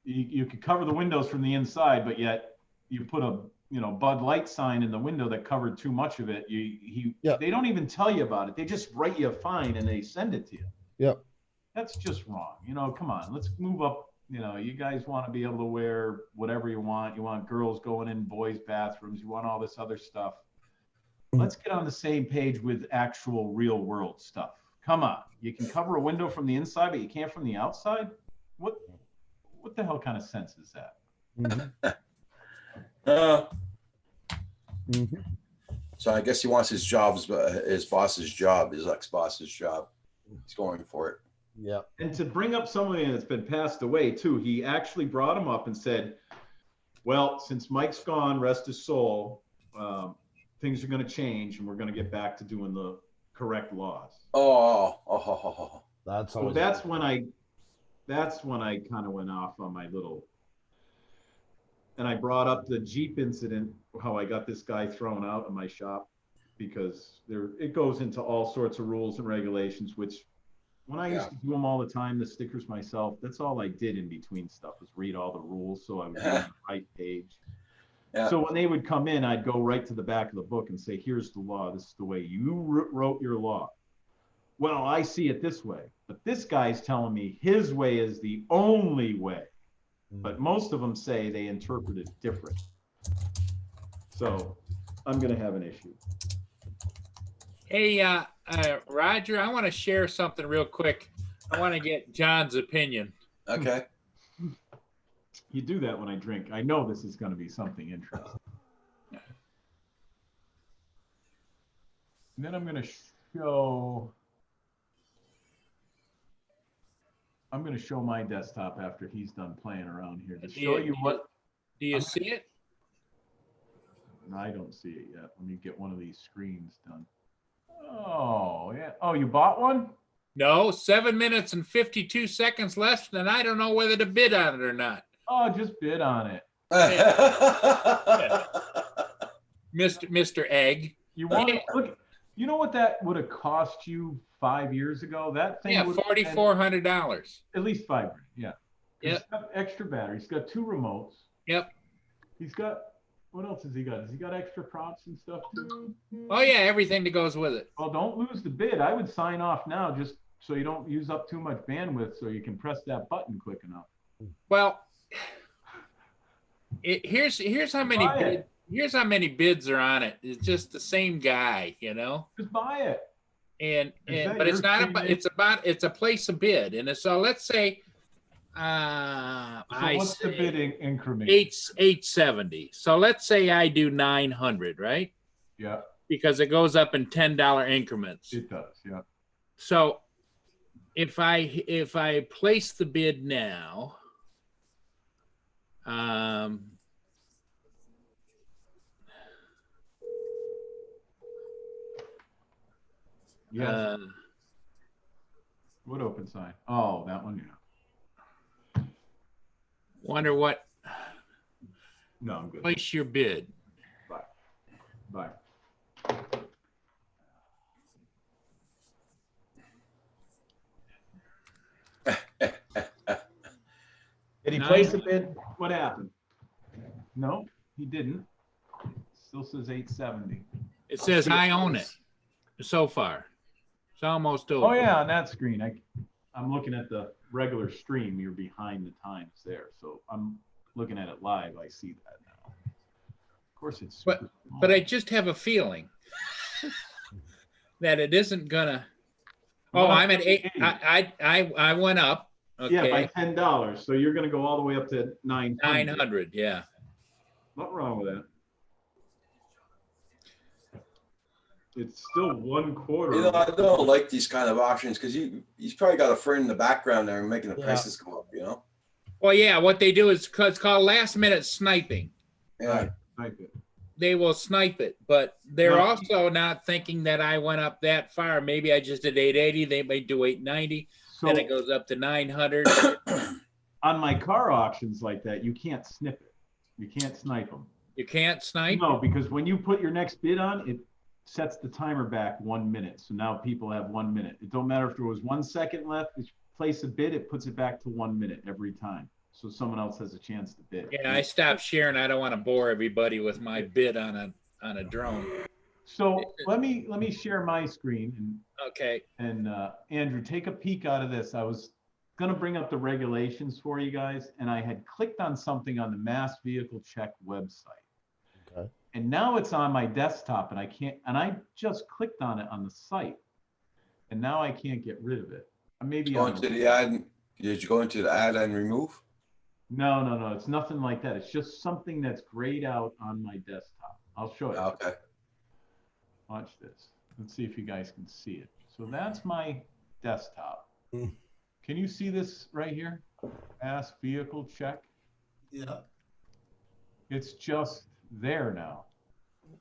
you could cover the windows from the inside, but yet you put a Bud Light sign in the window that covered too much of it. Yeah. They don't even tell you about it. They just write you a fine and they send it to you. Yep. That's just wrong. Come on, let's move up. You guys want to be able to wear whatever you want. You want girls going in boys' bathrooms. You want all this other stuff. Let's get on the same page with actual real world stuff. Come on. You can cover a window from the inside, but you can't from the outside? What the hell kind of sense is that? Mhm. Mhm. So I guess he wants his boss's job, his ex-boss's job. He's going for it. Yeah. And to bring up somebody that's been passed away too, he actually brought him up and said, well, since Mike's gone, rest his soul, things are going to change and we're going to get back to doing the correct laws. That's So always that's when I kind of went off on my little, and I brought up the Jeep incident, how I got this guy thrown out of my shop because it goes into all sorts of rules and regulations, which when I used to do them all the time, the stickers myself, that's all I did in between stuff was read all the rules. So I was on the right page. Yeah. So when they would come in, I'd go right to the back of the book and say, here's the law. This is the way you wrote your law. Well, I see it this way, but this guy's telling me his way is the only way. But most of them say they interpret it different. So I'm going to have an issue. Hey, Roger, I want to share something real quick. I want to get John's opinion. Okay. You do that when I drink. I know this is going to be something interesting. And then I'm going to show. I'm going to show my desktop after he's done playing around here to show you what. Do you see it? I don't see it yet. Let me get one of these screens done. Oh, yeah. Oh, you bought one? No, 7 minutes and 52 seconds left, and I don't know whether to bid on it or not. Oh, just bid on it. Mr. Egg. You want to look? You know what that would have cost you 5 years ago? That thing. Yeah, would have been $4,400. At least $5,000. Yeah. Yep. He's got extra batteries. He's got 2 remotes. Yep. He's got. What else has he got? Has he got extra props and stuff too? Oh yeah, everything that goes with it. Well, don't lose the bid. I would sign off now just so you don't use up too much bandwidth so you can press that button quick enough. Well, here's how many Buy it. here's how many bids are on it. It's just the same guy, you know. Just buy it. And that but it's your not screen about. name? It's a place of bid, and so let's say, So I what's the say bidding increment? 870. So let's say I do 900, right? Yeah, Because it goes up in $10 increments. it does. Yeah. So if I place the bid now, Yeah. What open sign? Oh, that one. Yeah. wonder what No, I'm good. place your bid. Bye. Did he place a bid? What happened? No, he didn't. Still says 870. It says I own it so far. It's almost over. Oh yeah, on that screen. I'm looking at the regular stream. You're behind the times there, so I'm looking at it live. I see that now. Of course, it's. But I just have a feeling that it isn't gonna. Oh, I'm at 8. I went up. Okay. Yeah, by $10. So you're going to go all the way up to 900. 900. Yeah. Nothing wrong with that. It's still 1/4. You know, I don't like these kind of options because he's probably got a friend in the background there making the Yeah. prices go up, you know? Well, yeah. What they do is it's called last minute sniping. Yeah. Type it. They will snipe it, but they're No. also not thinking that I went up that far. Maybe I just did 880. They may do 890. So Then it goes up to 900. on my car auctions like that, you can't snip it. You can't snipe them. You can't snipe. No, because when you put your next bid on, it sets the timer back 1 minute. So now people have 1 minute. It don't matter if there was 1 second left. If you place a bid, it puts it back to 1 minute every time. So someone else has a chance to bid. Yeah, I stopped sharing. I don't want to bore everybody with my bid on a drone. So let me share my screen Okay. and Andrew, take a peek out of this. I was going to bring up the regulations for you guys, and I had clicked on something on the Mass Vehicle Check website. Okay. And now it's on my desktop, and I just clicked on it on the site, and now I can't get rid of it. Maybe Go into the ad. Did you go into the ad and remove? No. It's nothing like that. It's just something that's grayed out on my desktop. I'll show you. Okay. Watch this. Let's see if you guys can see it. So that's my desktop. Hmm. Can you see this right here? Ask Vehicle Check. Yeah. It's just there now.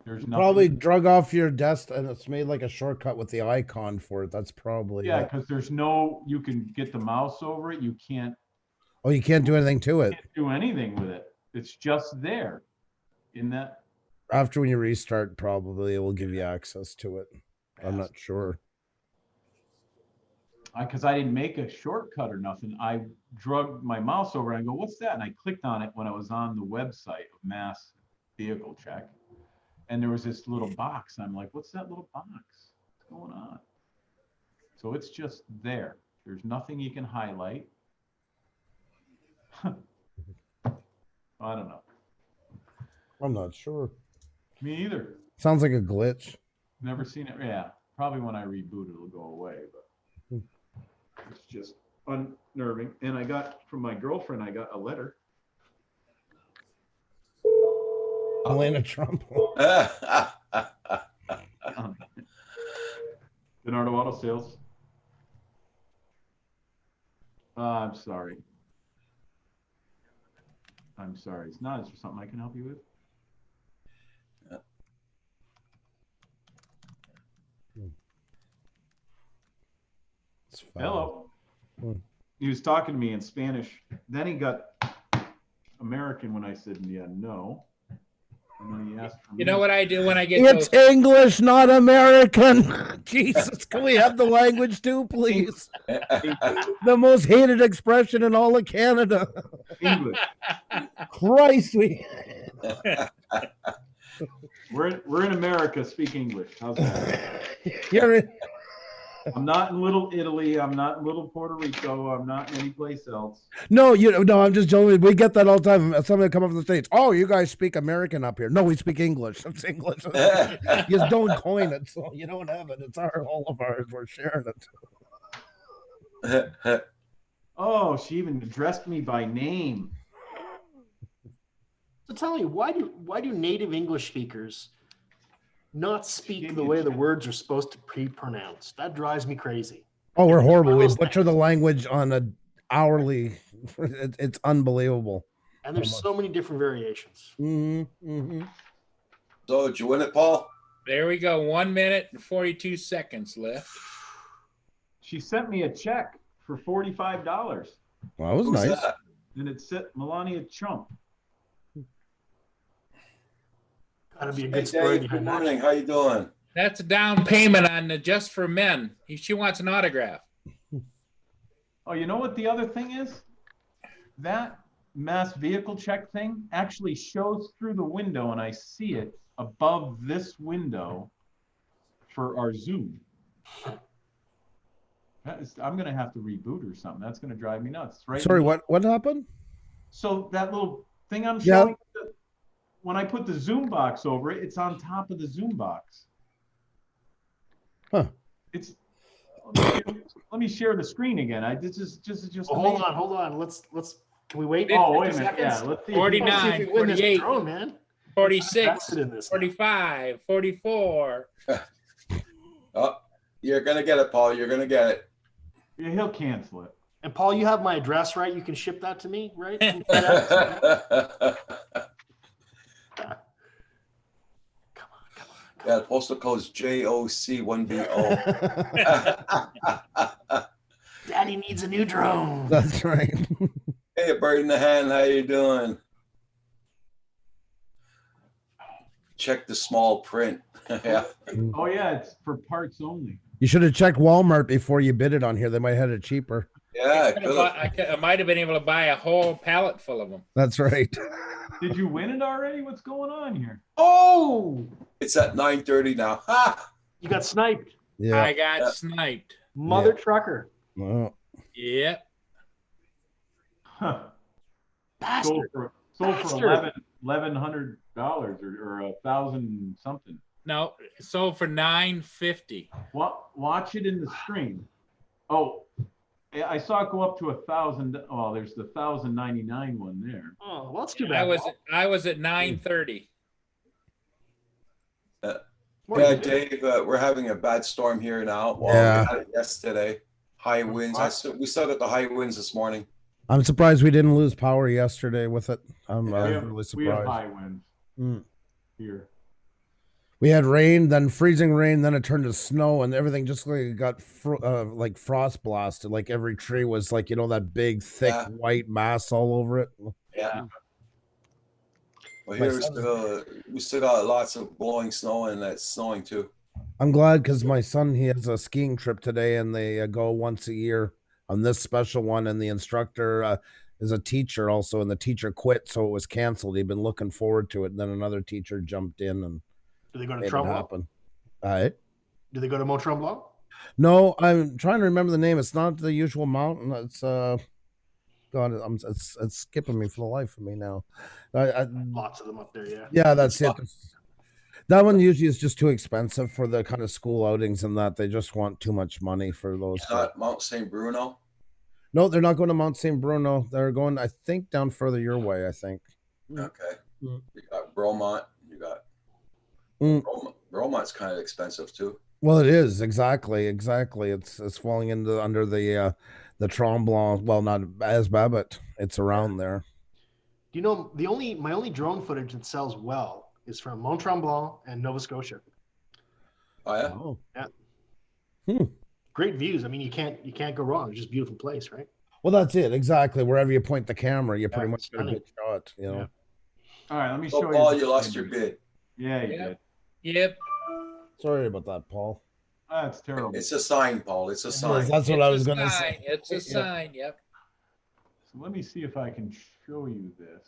There's nothing. Probably drug off your desk and it's made like a shortcut with the icon for it. That's probably Yeah, it. because there's no, you can get the mouse over it. You can't Oh, you can't do anything to it. do anything with it. It's just there in that. After when you restart, probably it will give you access to it. I'm not sure. Because I didn't make a shortcut or nothing. I drug my mouse over and I go, what's that? And I clicked on it when I was on the website of Mass Vehicle Check. And there was this little box. I'm like, what's that little box? What's going on? So it's just there. There's nothing you can highlight. I don't know. I'm not sure. Me either. Sounds like a glitch. Never seen it. Yeah. Probably when I reboot, it'll go away, but it's just unnerving. And I got from my girlfriend, I got a letter. Elena Trump. Bernardo Auto Sales. I'm sorry. I'm sorry. It's not. Is there something I can help you with? It's fine. Hello. Hmm. He was talking to me in Spanish. Then he got American when I said, yeah, no. And then he asked for You know me. what I do when I get It's those? English, not American. Jesus, can we have the language too, please? The most hated expression in all of Canada. English. Christ, we. We're in America. Speak English. How's that? You're in, I'm not in Little Italy. I'm not in Little Puerto Rico. I'm not anyplace else. no, I'm just joking. We get that all the time. Somebody come up from the States. Oh, you guys speak American up here. No, we speak English. It's English. You just don't coin it, so you don't have it. It's all of ours. We're sharing it. Oh, she even addressed me by name. So tell me, why do native English speakers not Give speak me the a way the check. words are supposed to be pronounced? That drives me crazy. Oh, we're horrible. We How's that? butcher the language on a hourly. It's unbelievable. And there's so many different variations. So did you win it, Paul? There we go. 1 minute and 42 seconds left. She sent me a check for $45, Well, that was Who's nice. that? and it said Melania Trump. Gotta be a Hey, good story Dave, good behind that. morning. How you doing? That's a down payment on the Just for Men. She wants an autograph. Oh, you know what the other thing is? That mass vehicle check thing actually shows through the window, and I see it above this window for our Zoom. I'm gonna have to reboot or something. That's gonna drive me nuts, right? Sorry, what happened? So that little thing I'm Yeah. showing, when I put the Zoom box over it, it's on top of the Zoom box. Huh. It's. Let me share the screen again. This is just. Oh, hold on. Let's. Can we wait? Oh, wait a 50 minute. Yeah, seconds? let's see. 49. Let's see if we win this 48. drone, man. 46, Invested in this now. 45, 44. Oh, you're gonna get it, Paul. You're gonna get it. Yeah, he'll cancel it. And Paul, you have my address, right? You can ship that to me, right? Yeah, the postal code is JOC1BO. Daddy needs a new drone. That's right. Hey, a bird in the hand. How you doing? Check the small print. Yeah. Oh yeah, it's for parts only. You should have checked Walmart before you bid it on here. They might have it cheaper. Yeah. I might have been able to buy a whole pallet full of them. That's right. Did you win it already? What's going on here? Oh, It's at 9:30 now. Ha! you got sniped. Yeah. I got sniped. Mother trucker. Well, Yep. Huh. Bastard. Sold for Bastard. $1,100 or 1,000 something. No, it sold for $950. Watch it in the screen. Oh, yeah, I saw it go up to 1,000. Oh, there's the 1,099 one there. Oh, well, that's too bad. I was at 930. Yeah, Dave, we're having a bad storm here now. Well, Yeah. we had it yesterday. High winds. We still got the high winds this morning. I'm surprised we didn't lose power yesterday with it. I'm We have, really we have surprised. high winds Mm. here. We had rain, then freezing rain, then it turned to snow, and everything just like got like frost blasted. Like every tree was like, that big, thick Yeah. white mass all over it. Yeah. Well, My here son's- we still got lots of blowing snow, and it's snowing too. I'm glad because my son, he has a skiing trip today, and they go once a year on this special one, and the instructor is a teacher also, and the teacher quit, so it was canceled. He'd been looking forward to it, and then another teacher jumped in and Do they go to made it Trumbo? happen. All right. Do they go to Mont Tremblant? No, I'm trying to remember the name. It's not the usual mountain. It's God, it's skipping me for the life of me now. Lots of them up there, yeah. Yeah, that's it. That one usually is just too expensive for the kind of school outings and that they just want too much money for those. It's not Mount St. Bruno. No, they're not going to Mount St. Bruno. They're going, I think, down further your way. I think. Okay. Mm. You got Bromont. You got Mm. Bromont's kind of expensive too. Well, it is exactly. It's falling into under the Tremblant. Well, not as Babbitt. It's around there. Do you know my only drone footage that sells well is from Mont Tremblant and Nova Scotia. Oh yeah. Oh, Yeah. Hmm. Great views. I mean, you can't go wrong. It's just a beautiful place, right? Well, that's it exactly. Wherever you point the camera, you pretty Yeah, much get a good shot. You know. Yeah. All right, let me So show Paul, you. you lost your bid. Yeah, you Yeah. did. Yep. Sorry about that, Paul. That's terrible. It's a sign, Paul. It's a sign. That's what It's I a was going to sign. say. It's a Yeah. sign. Yep. So let me see if I can show you this.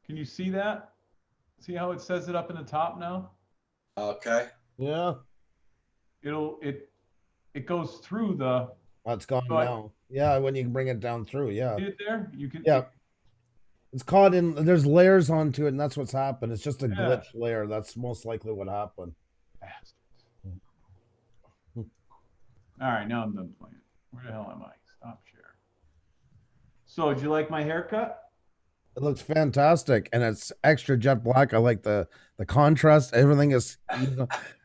Can you see that? See how it says it up in the top now? Okay. Yeah, It goes through the, that's gone So I- now. Yeah, when you can bring it down through. Yeah. see it there? You can. Yeah. It's caught in. There's layers onto it, and that's what's happened. It's just a Yeah. glitch layer. That's most likely what happened. Bastards. All right, now I'm done playing. Where the hell am I? Stop share. So, did you like my haircut? It looks fantastic, and it's extra jet black. I like the contrast. Everything is.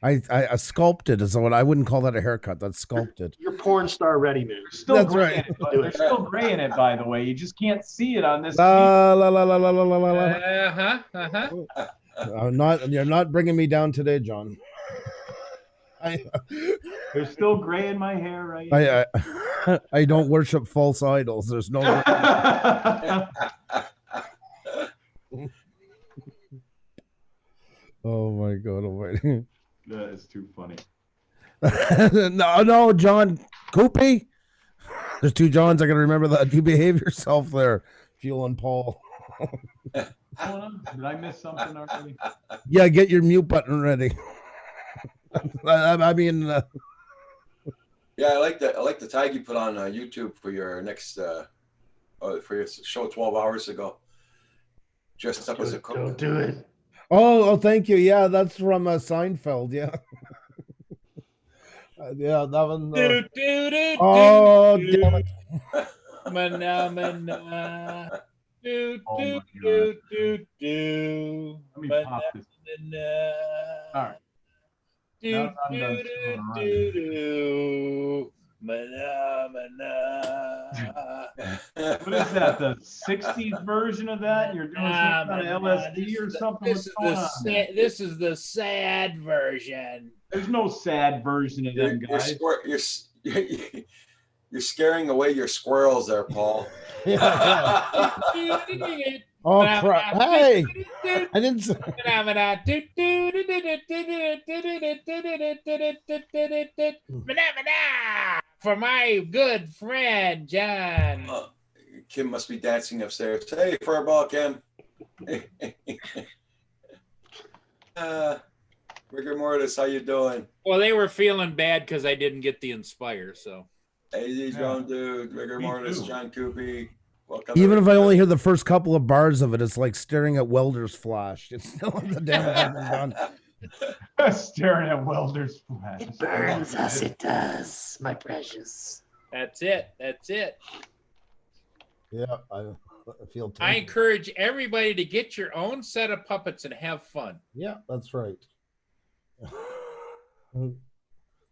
I sculpted is what I wouldn't call that a haircut. That's sculpted. You're porn star ready, man. There's still That's gray right. in it. There's still gray in it, by the way. You just can't see it on this. La la la la la la la la. la. Uh-huh. Uh-huh. I'm not. You're not bringing me down today, John. There's still gray in my hair right now. I don't worship false idols. There's no. Oh my god! Oh my. That is too funny. No, John Coopy. There's two Johns. I gotta remember that. You behave yourself there, Fuel and Paul. Hold on. Did I miss something already? Yeah, get your mute button ready. I mean, Yeah, I like the tag you put on YouTube for your next for your show 12 hours ago. Dressed up as a cook. Don't do it. oh, thank you. Yeah, that's from Seinfeld. Yeah, yeah, that one. Do, do, do, Oh, do, damn it! Mana. Do, Oh do, my do, do, do. Let me pop this. Mana. All right. Do, Now I'm done do, screwing around. do, do. Mana, mana. What is that? The 60s version of that? You're doing some kind of LSD or something? What's going on there? This is the sad version. There's no sad version of them guys. You're scaring away your squirrels there, Paul. Yeah. Oh crap! Hey, I didn't. For my good friend John. Kim must be dancing upstairs. Hey, Furball Kim. Rigor Mortis, how you doing? Well, they were feeling bad because I didn't get the Inspire. So Hey, John Dude, Rigor Me Mortis, too. John Coopy. Welcome. Even if I only hear the first couple of bars of it, it's like staring at Welder's Flash. It's still the damage hasn't done. Staring at Welder's flash. It burns us. It does, my precious. that's it. That's it. Yeah, I feel. I tempted. encourage everybody to get your own set of puppets and have fun. Yeah, that's right.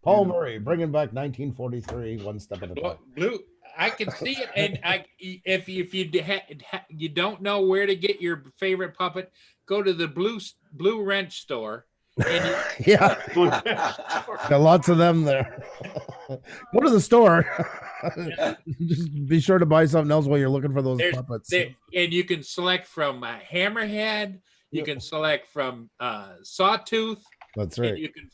Paul Murray bringing back 1943, one step at a time. Blue, I can see it, and if you don't know where to get your favorite puppet, go to the Blue Wrench store. And Yeah, got lots of them there. Go to the store. Just be sure to buy something else while you're looking for those puppets. and you can select from Hammerhead. You can select from Sawtooth. That's And right. you can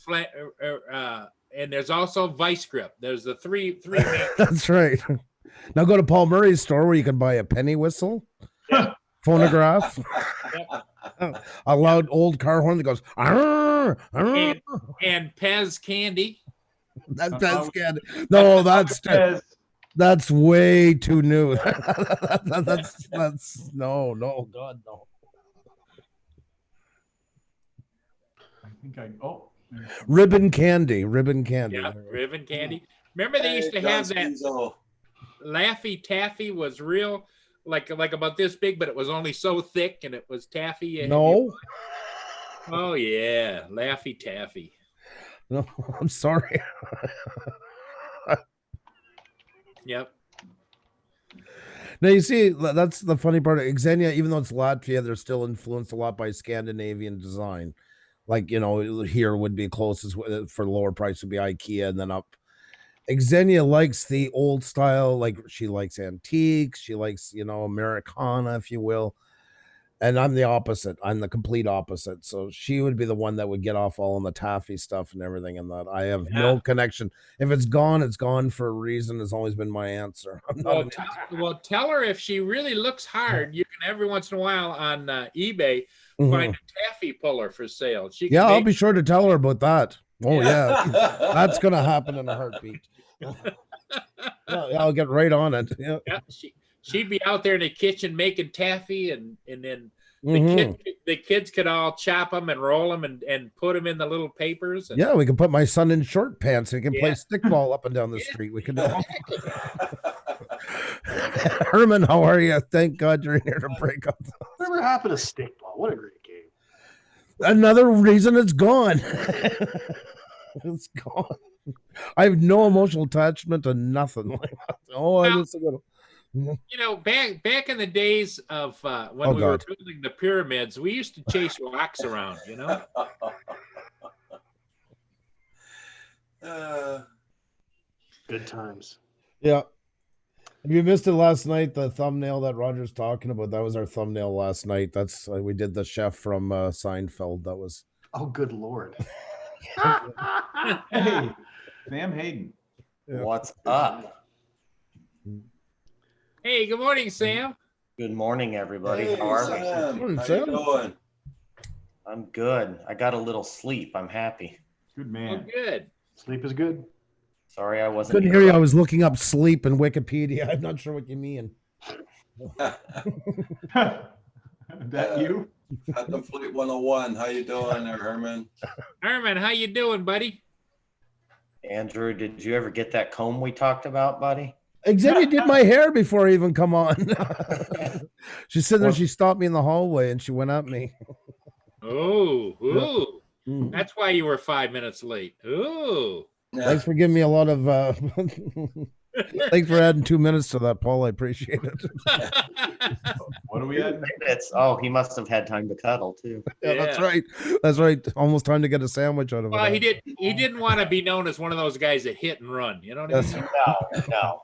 and there's also Vice Grip. There's the three main. That's right. Now go to Paul Murray's store where you can buy a penny whistle, phonograph, a loud old car horn that goes. "Arr, arr." and Pez candy. That's good. No, that's way too new. that's no, God no. think I, oh. there's- Ribbon candy. Yeah, ribbon candy. Remember they used to have that Laffy Taffy was real, like about this big, but it was only so thick and it was taffy. and No, Oh yeah, Laffy Taffy. no, I'm sorry. Yep. Now you see, that's the funny part. Xenia, even though it's Latvia, they're still influenced a lot by Scandinavian design. Like, you know, here would be closest for lower price would be IKEA, and then up. Xenia likes the old style, like she likes antiques, she likes, you know, Americana, if you will. And I'm the opposite. I'm the complete opposite. So she would be the one that would get off all on the taffy stuff and everything. And that I have no connection. If it's gone for a reason. Has always been my answer. I'm not Well, tell her if she really looks hard, you can every once in a while on eBay find a taffy puller for sale. She can I'll be sure to tell her about that. Oh yeah, that's gonna happen in a heartbeat. I'll get right on it. Yeah. She'd be out there in the kitchen making taffy, and then the kids could all chop them and roll them and put them in the little papers. And, yeah, we can put my son in short pants. He can play stickball up and down the street. We can do Herman, how are you? Thank God you're in here to break up. Whatever happened to stickball? What a great game. Another reason it's gone. It's gone. I have no emotional attachment to nothing. I just you know, back in the days of when we were building the pyramids, we used to chase rocks around, you know. Good times. Yeah. If you missed it last night, the thumbnail that Roger's talking about, that was our thumbnail last night. That's we did the chef from Seinfeld. That was. Oh, good Lord. Hey, Sam Hayden. Yeah. What's up? Hey, good morning, Sam. Good morning, everybody. Hey, How are Sam. we? How Sam. you doing? I'm good. I got a little sleep. I'm happy. Good Oh, man. good. Sleep is good. Sorry I wasn't Couldn't hear you. I was looking up sleep in Wikipedia. I'm not sure what you mean. That you? Phantom Fleet 101. How you doing there, Herman? Herman, how you doing, buddy? Andrew, did you ever get that comb we talked about, buddy? Xenia did my hair before I even come on. She's sitting there. She stopped me in the hallway and she went at me. Ooh. Mm. That's why you were 5 minutes late. Ooh. Thanks for giving me a lot of. Thanks for adding 2 minutes to that, Paul. I appreciate it. What are we at? Oh, he must have had time to cuddle too. Yeah, that's right. That's right. Almost time to get a sandwich out of Well, it. he didn't want to be known as one of those guys that hit and run. You know what I mean? No.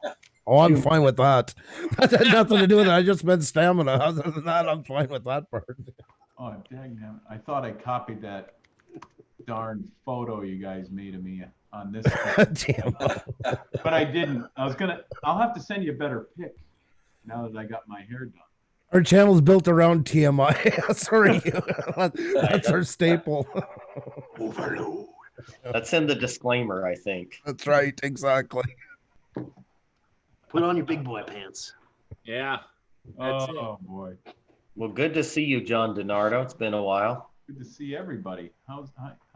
Oh, I'm fine with that. That had nothing to do with it. I just meant stamina. Other than that, I'm fine with that part. Oh, dang, I thought I copied that darn photo you guys made of me on this. Damn. But I didn't. I'll have to send you a better pic now that I got my hair done. Our channel's built around TMI. Sorry. That's our staple. Overload. That's in the disclaimer, I think. That's right. Exactly. Put on your big boy pants. Yeah. That's it. Oh boy. Well, good to see you, John DiNardo. It's been a while. Good to see everybody. How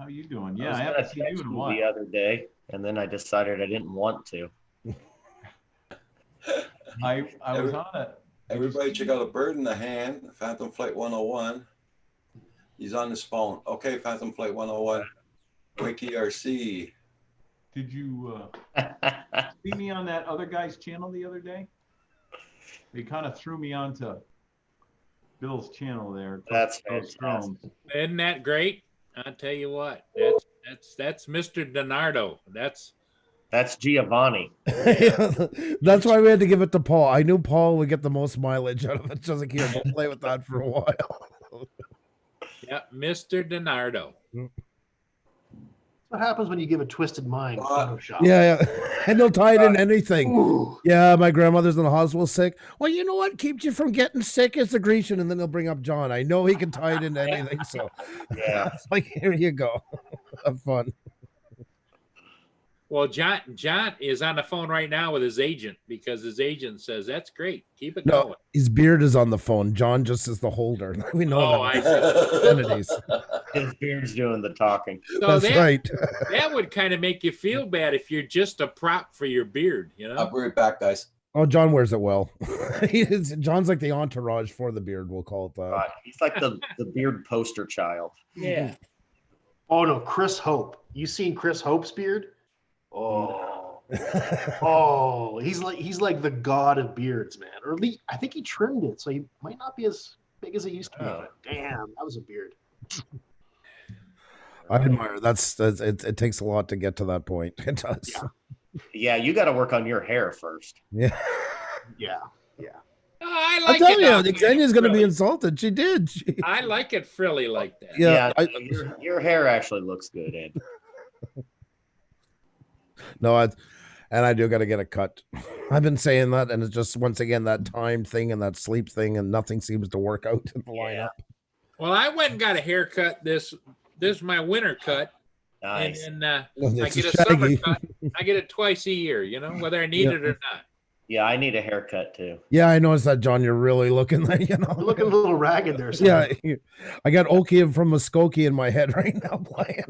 you doing? I Yeah, was I gonna haven't seen you text in a you while. the other day, and then I decided I didn't want to. I was on it. Everybody check out A Bird in the Hand, Phantom Flight 101. He's on his phone. Okay, Phantom Flight 101. Wiki RC. Did you see me on that other guy's channel the other day? They kind of threw me onto Bill's channel there. That's Those fantastic. drones. Isn't that great? I'll tell you what. That's Mr. DiNardo. That's Giovanni. That's why we had to give it to Paul. I knew Paul would get the most mileage out of it. Just like, here, go play with that for a while. Mr. DiNardo. What happens when you give a twisted mind Photoshop? Yeah. And they'll tie it in anything. Ooh. Yeah, my grandmother's in the hospital sick. Well, you know what keeps you from getting sick is the Grecian, and then they'll bring up John. I know he can tie it into anything. So Yeah. it's like, here you go. Have fun. Well, John is on the phone right now with his agent because his agent says that's great. Keep it No, going. his beard is on the phone. John just is the holder. We know Oh, that. I see. Entities. His beard's doing the talking. So That's right. that would kind of make you feel bad if you're just a prop for your beard, you know? I'll be right back, guys. Oh, John wears it well. John's like the entourage for the beard. We'll call it that. God, he's like the beard poster child. Yeah. Oh no, Chris Hope. You seen Chris Hope's beard? Oh, oh, he's like the god of beards, man. Or at least I think he trimmed it, so he might not be as big as it used to be. Oh. But damn, that was a beard. I admire. It takes a lot to get to that point. It does. Yeah. Yeah, you got to work on your hair first. Yeah. Yeah. Oh, I I like tell it. you, Xenia's going to be frilly. insulted. She did. I like it frilly like that. Yeah. Your hair actually looks good, Ed. No, I do got to get a cut. I've been saying that, and it's just once again that time thing and that sleep thing, and nothing seems to work out in the lineup. Well, I went and got a haircut. This is my winter cut, Nice. and then I It's get a summer shaggy. cut. I get it twice a year, you know, whether I need Yeah. it or not. Yeah, I need a haircut too. Yeah, I noticed that, John. You're really looking like, You're looking a little ragged there. Sam. Yeah, I got Oki from Muskogee in my head right now playing.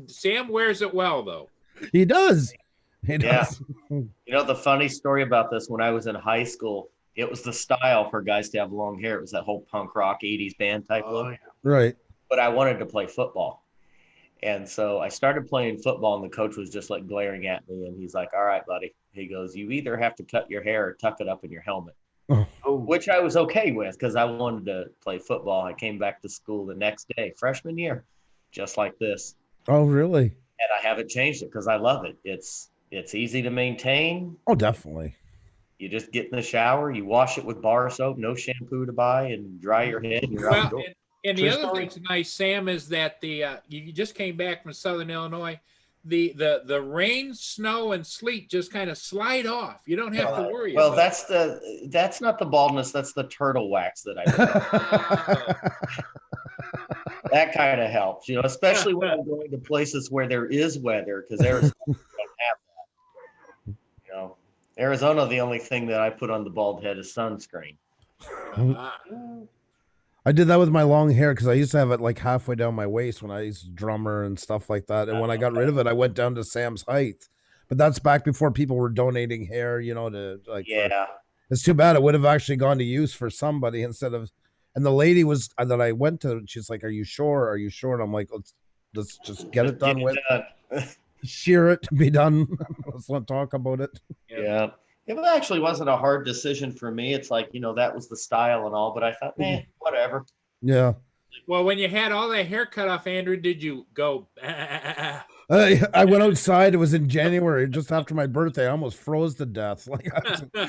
Sam wears it well though. He does. He Yeah. does. You know, the funny story about this, when I was in high school, it was the style for guys to have long hair. It was that whole punk rock 80s band type Oh, look. yeah. Right. But I wanted to play football. And so I started playing football, and the coach was just like glaring at me. And he's like, all right, buddy. He goes, you either have to cut your hair or tuck it up in your helmet, Oh, which I was okay with because I wanted to play football. I came back to school the next day, freshman year, just like this. Oh, really? And I haven't changed it because I love it. It's easy to maintain. Oh, definitely. You just get in the shower, you wash it with bar soap, no shampoo to buy, and dry your head. And you're out the Well, door. and the True other story. thing's nice, Sam, is that you just came back from Southern Illinois. The rain, snow, and sleet just kind of slide off. You don't have to worry. Well, about that's not the baldness. That's the turtle wax that I put. That kind of helps, especially when I'm going to places where there is weather, because Arizona don't have that. Arizona, the only thing that I put on the bald head is sunscreen. I did that with my long hair because I used to have it like halfway down my waist when I used to drummer and stuff like that. And when I got rid of it, I went down to Sam's height. But that's back before people were donating hair, to like. Yeah. It's too bad. It would have actually gone to use for somebody instead of. And the lady was that I went to. She's like, "Are you sure? Are you sure?" And I'm like, "Let's just get it done with. Shear it to be done. Let's not talk about it." Yeah. It actually wasn't a hard decision for me. It's like, that was the style and all, but I thought, whatever. Yeah. Well, when you had all that hair cut off, Andrew, did you go? I went outside. It was in January, just after my birthday. I almost froze to death. Like,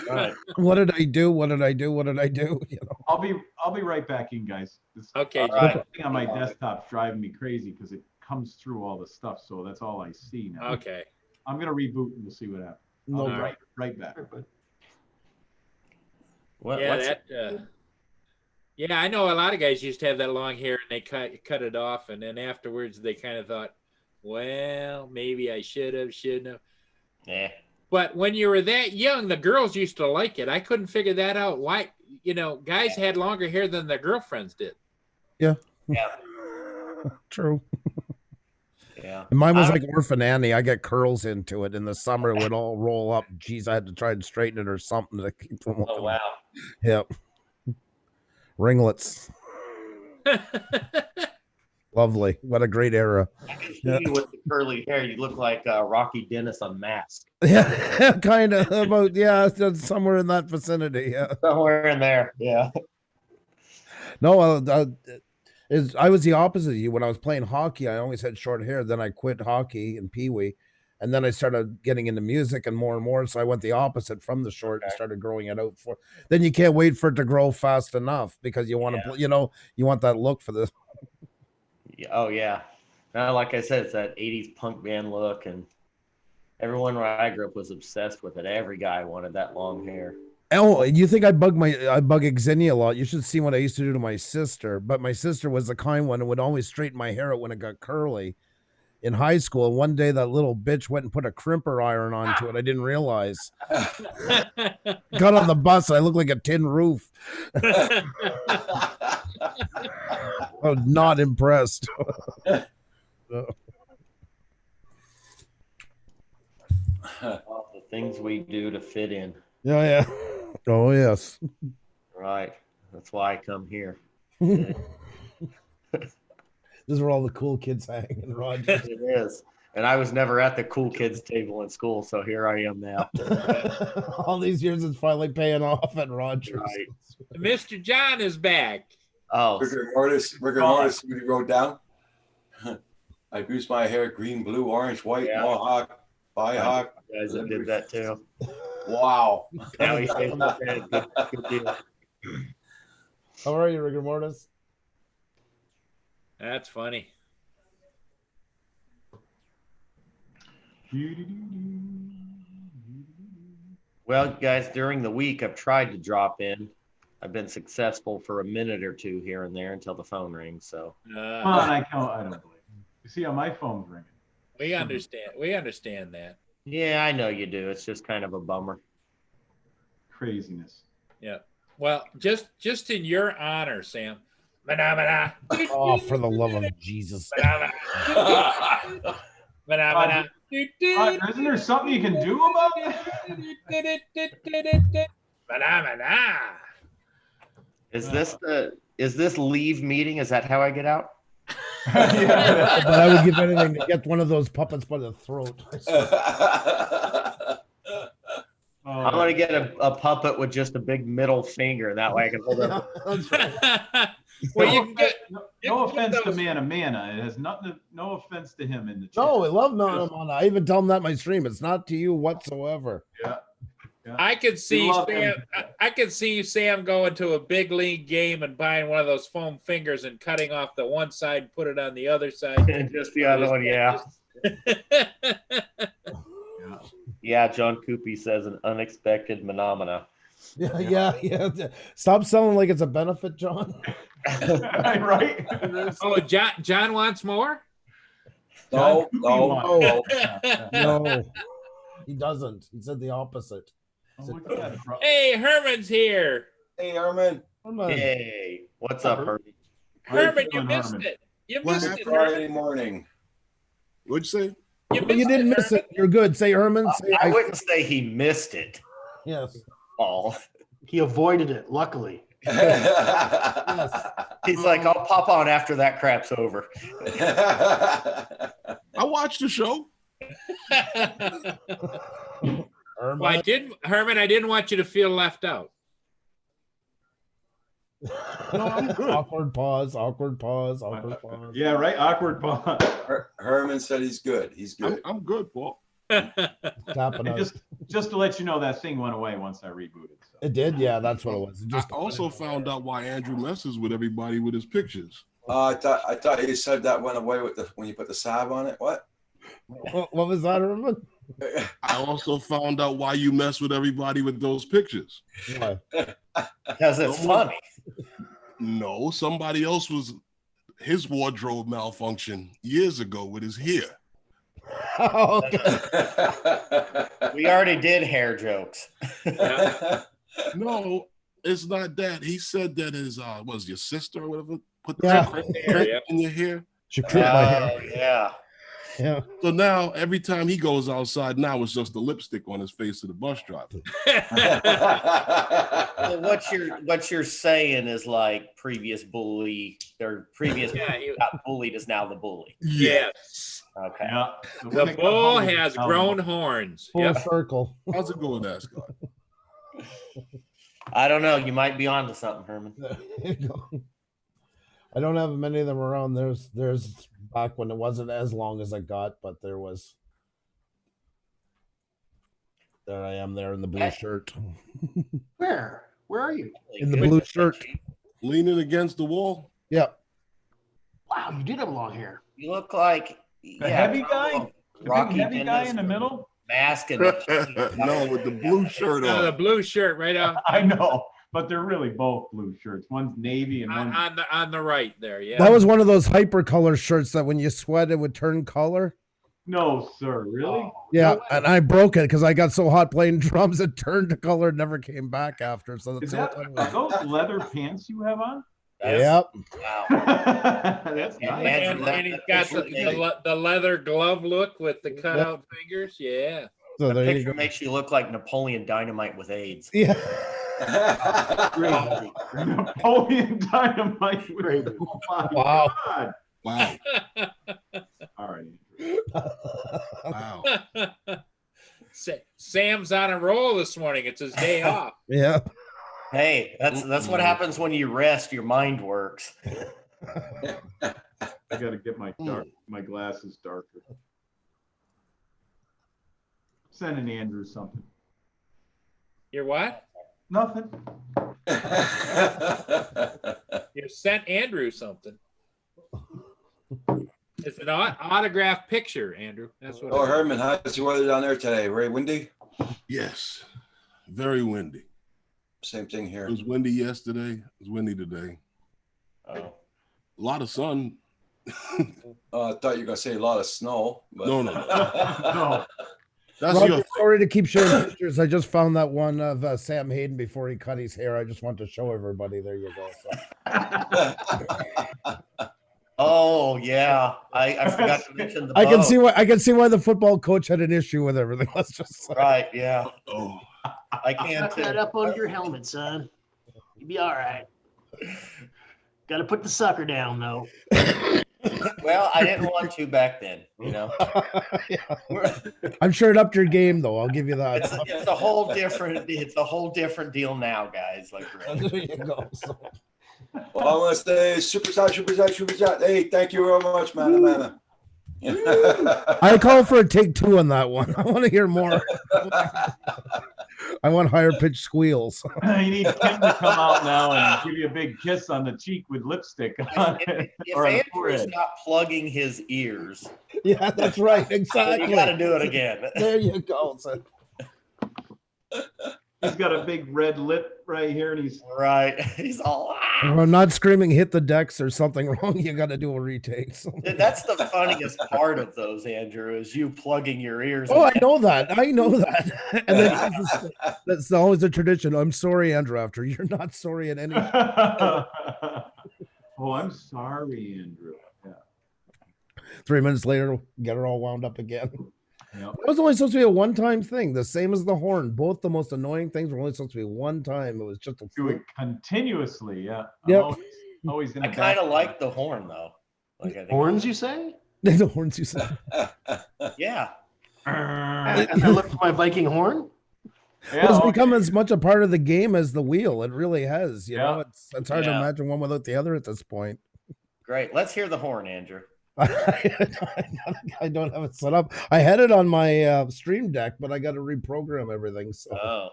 Right. what did I do? What did I do? What did I do? I'll be right back in, guys. This Okay. All right. thing on my desktop's driving me crazy because it comes through all the stuff, so that's all I see now. Okay. I'm gonna reboot and we'll see what happens. No, I'll be right back. Yeah, I know a lot of guys used to have that long hair and they cut it off, and then afterwards they kind of thought, well, maybe I shouldn't have. Yeah. But when you were that young, the girls used to like it. I couldn't figure that out. Why, guys had longer hair than their girlfriends did. Yeah. Yeah. True. Yeah. And mine was like Orphan Annie. I got curls into it. In the summer, it would all roll up. Geez, I had to try and straighten it or something to keep from. Oh, wow. Yep. Ringlets. Lovely. What a great era. I can see you with the curly hair. You look like Rocky Dennis on Mask. Yeah, kind of about. Yeah, that's somewhere in that vicinity. Yeah. Somewhere in there. Yeah. No, I was the opposite of you. When I was playing hockey, I always had short hair. Then I quit hockey and Pee Wee, and then I started getting into music and more. So I went the opposite from the short and started growing it out. Then you can't wait for it to grow fast enough because you want to, you want that look for the. Oh, yeah. Now, like I said, it's that 80s punk band look, and everyone where I grew up was obsessed with it. Every guy wanted that long hair. Oh, you think I bug Xenia a lot? You should see what I used to do to my sister. But my sister was the kind one and would always straighten my hair out when it got curly. in high school. And one day that little bitch went and put a crimper iron onto it. I didn't realize. Got on the bus. I looked like a tin roof. I was not impressed. All the things we do to fit in. Yeah. Oh, yes. Right. That's why I come here. This is where all the cool kids hang in Rogers. It is. And I was never at the cool kids table in school, so here I am now. All these years, it's finally paying off at Rogers. Right. Mr. John is back. Oh, Rigor mortis, what he wrote down. I greased my hair green, blue, orange, white, Yeah. mohawk, bihawk. guys that did that too. Wow. Now he shaves his head. Good deal. How are you, Rigor Mortis? That's funny. Well, guys, during the week, I've tried to drop in. I've been successful for a minute or two here and there until the phone rings. So Come on, I don't believe it. You see how my phone's ringing. we understand. We understand that. yeah, I know you do. It's just kind of a bummer. Craziness. Yeah. Well, just in your honor, Sam. Mana, Oh, for the love of Jesus. mana. Mana. Isn't there something you can do about it? Mana. Is this leave meeting? Is that how I get out? Yeah. But I would give anything to get one of those puppets by the throat. I'm gonna get a puppet with just a big middle finger, and that way I can hold up. That's right. Well, you can get. No offense to Mana. It has nothing. No offense to him in the chat. No, I love Mana. I even tell him that in my stream. It's not to you whatsoever. Yeah. I could see love Sam. him. I could see Sam going to a big league game and buying one of those foam fingers and cutting off the one side, and put it on the other side. And just the other one, yeah. Yeah, John Coopy says an unexpected phenomena. Yeah. Stop selling like it's a benefit, John. Right? Oh, John wants more. No. No, he doesn't. He said the opposite. Oh, look at that, bro. Hey, Herman's here. Hey, Herman. Come on. Hey, what's up, Herbie? How you Herman, you feeling, missed Herman? it. You What missed happened? it, Herman. Friday morning. What'd you say? You, You didn't miss it. You're good. Say Herman. Say I wouldn't say he missed it. Yes. Paul. He avoided it, luckily. He's like, I'll pop on after that crap's over. I watched the show. Herman. Well, Herman, I didn't want you to feel left out. Awkward pause. Yeah, right. Awkward pause. Herman said he's good. He's good. I'm good, Paul. Tapping And out. just to let you know, that thing went away once I rebooted. So. It did, yeah. That's what it was. It I just also found out why Andrew messes with everybody with his pictures. I thought you said that went away with when you put the salve on it. What? What was that, Herman? I also found out why you mess with everybody with those pictures. Why? Because it's funny. No, somebody else his wardrobe malfunction years ago with his hair. Oh, okay. We already did hair jokes. No, it's not that. He said that his was your sister or whatever put Yeah. the Yeah. in your hair. She clipped my hair. Oh, yeah. Yeah. So now every time he goes outside, now it's just the lipstick on his face of the bus driver. So what you're saying is like previous bully or previous got bullied is now the bully. Yes. Okay. Yeah. The bull has grown horns. Full Yep. circle. How's it going, Ascot? I don't know. You might be onto something, Herman. There you go. I don't have many of them around. There's back when it wasn't as long as I got, but there was. There I am there in the blue shirt. Where are you? In the blue shirt. Leaning against the wall. Yeah. Wow, you did have long hair. You look like The heavy guy? The Rocky big heavy guy Dennis in the middle? mask and No, with the blue shirt Oh, the on. blue shirt right off. I know. But they're really both blue shirts. One's navy and one's On the right there, yeah. That was one of those hypercolor shirts that when you sweat, it would turn color. no, sir. Really? Yeah, No way. and I broke it because I got so hot playing drums, it turned to color, never came back after. So Is that's that what are those leather pants you have on? Yep. Wow. That's Yeah, nice. man. And he's got the leather glove look with the cutout fingers. Yeah. So The there you picture go. makes you look like Napoleon Dynamite with AIDS. Yeah. Great. Napoleon Dynamite. Great. Oh my Wow. God. Wow. All right. Wow. Sam's on a roll this morning. It's his day off. Yeah. Hey, that's what happens when you rest. Your mind works. I got to get my glasses darker. Sending Andrew something. You're what? Nothing. You sent Andrew something. It's an autographed picture, Andrew. That's what. Oh, Herman, how's the weather down there today? Very windy? Yes. Very windy. Same thing here. It was windy yesterday. It was windy today. Oh. A lot of sun. I thought you were going to say a lot of snow. But... No. No. That's Roger, your sorry to keep showing pictures. I just found that one of Sam Hayden before he cut his hair. I just want to show everybody. There you go. So. Oh yeah, I forgot to mention the. I can boat. see why the football coach had an issue with everything. Let's just say. Right, yeah, oh. I can Tuck that too. up under your helmet, son. You'll be all right. Got to put the sucker down, though. Well, I didn't want to back then, you know. Yeah. I'm sure it upped your game, though. I'll give you that. It's a whole different deal now, guys. Like really. There you go. So, Well, I want to say super chat. Hey, thank you very much, man. I call for a take two on that one. I want to hear more. I want higher pitched squeals. You need Kim to come out now and give you a big kiss on the cheek with lipstick on it. If Or on the Andrew's forehead. not plugging his ears, Yeah, that's right. then Exactly. you got to do it again. There you go. So, He's got a big red lip right here, and he's Right? He's all. I'm not screaming hit the decks or something wrong. You got to do a retake. So. That's the funniest part of those, Andrew, is you plugging your ears. Oh, I know that. And then that's always a tradition. I'm sorry, Andrew. After you're not sorry in any. Oh, I'm sorry, Andrew. Yeah. 3 minutes later, get her all wound up again. Yep. It was only supposed to be a one-time thing, the same as the horn. Both the most annoying things were only supposed to be one time. It was just a Do it continuously, yeah. Yep. I'm always in I the kind of back. like the horn though. Like I think, Horns, you say? the horns you said. yeah. And I look for my Viking horn? Yeah, It's okay. become as much a part of the game as the wheel. It really has. You know, Yeah. it's hard to Yeah. imagine one without the other at this point. Great. Let's hear the horn, Andrew. I don't have it set up. I had it on my Stream Deck, but I got to reprogram everything. So Oh.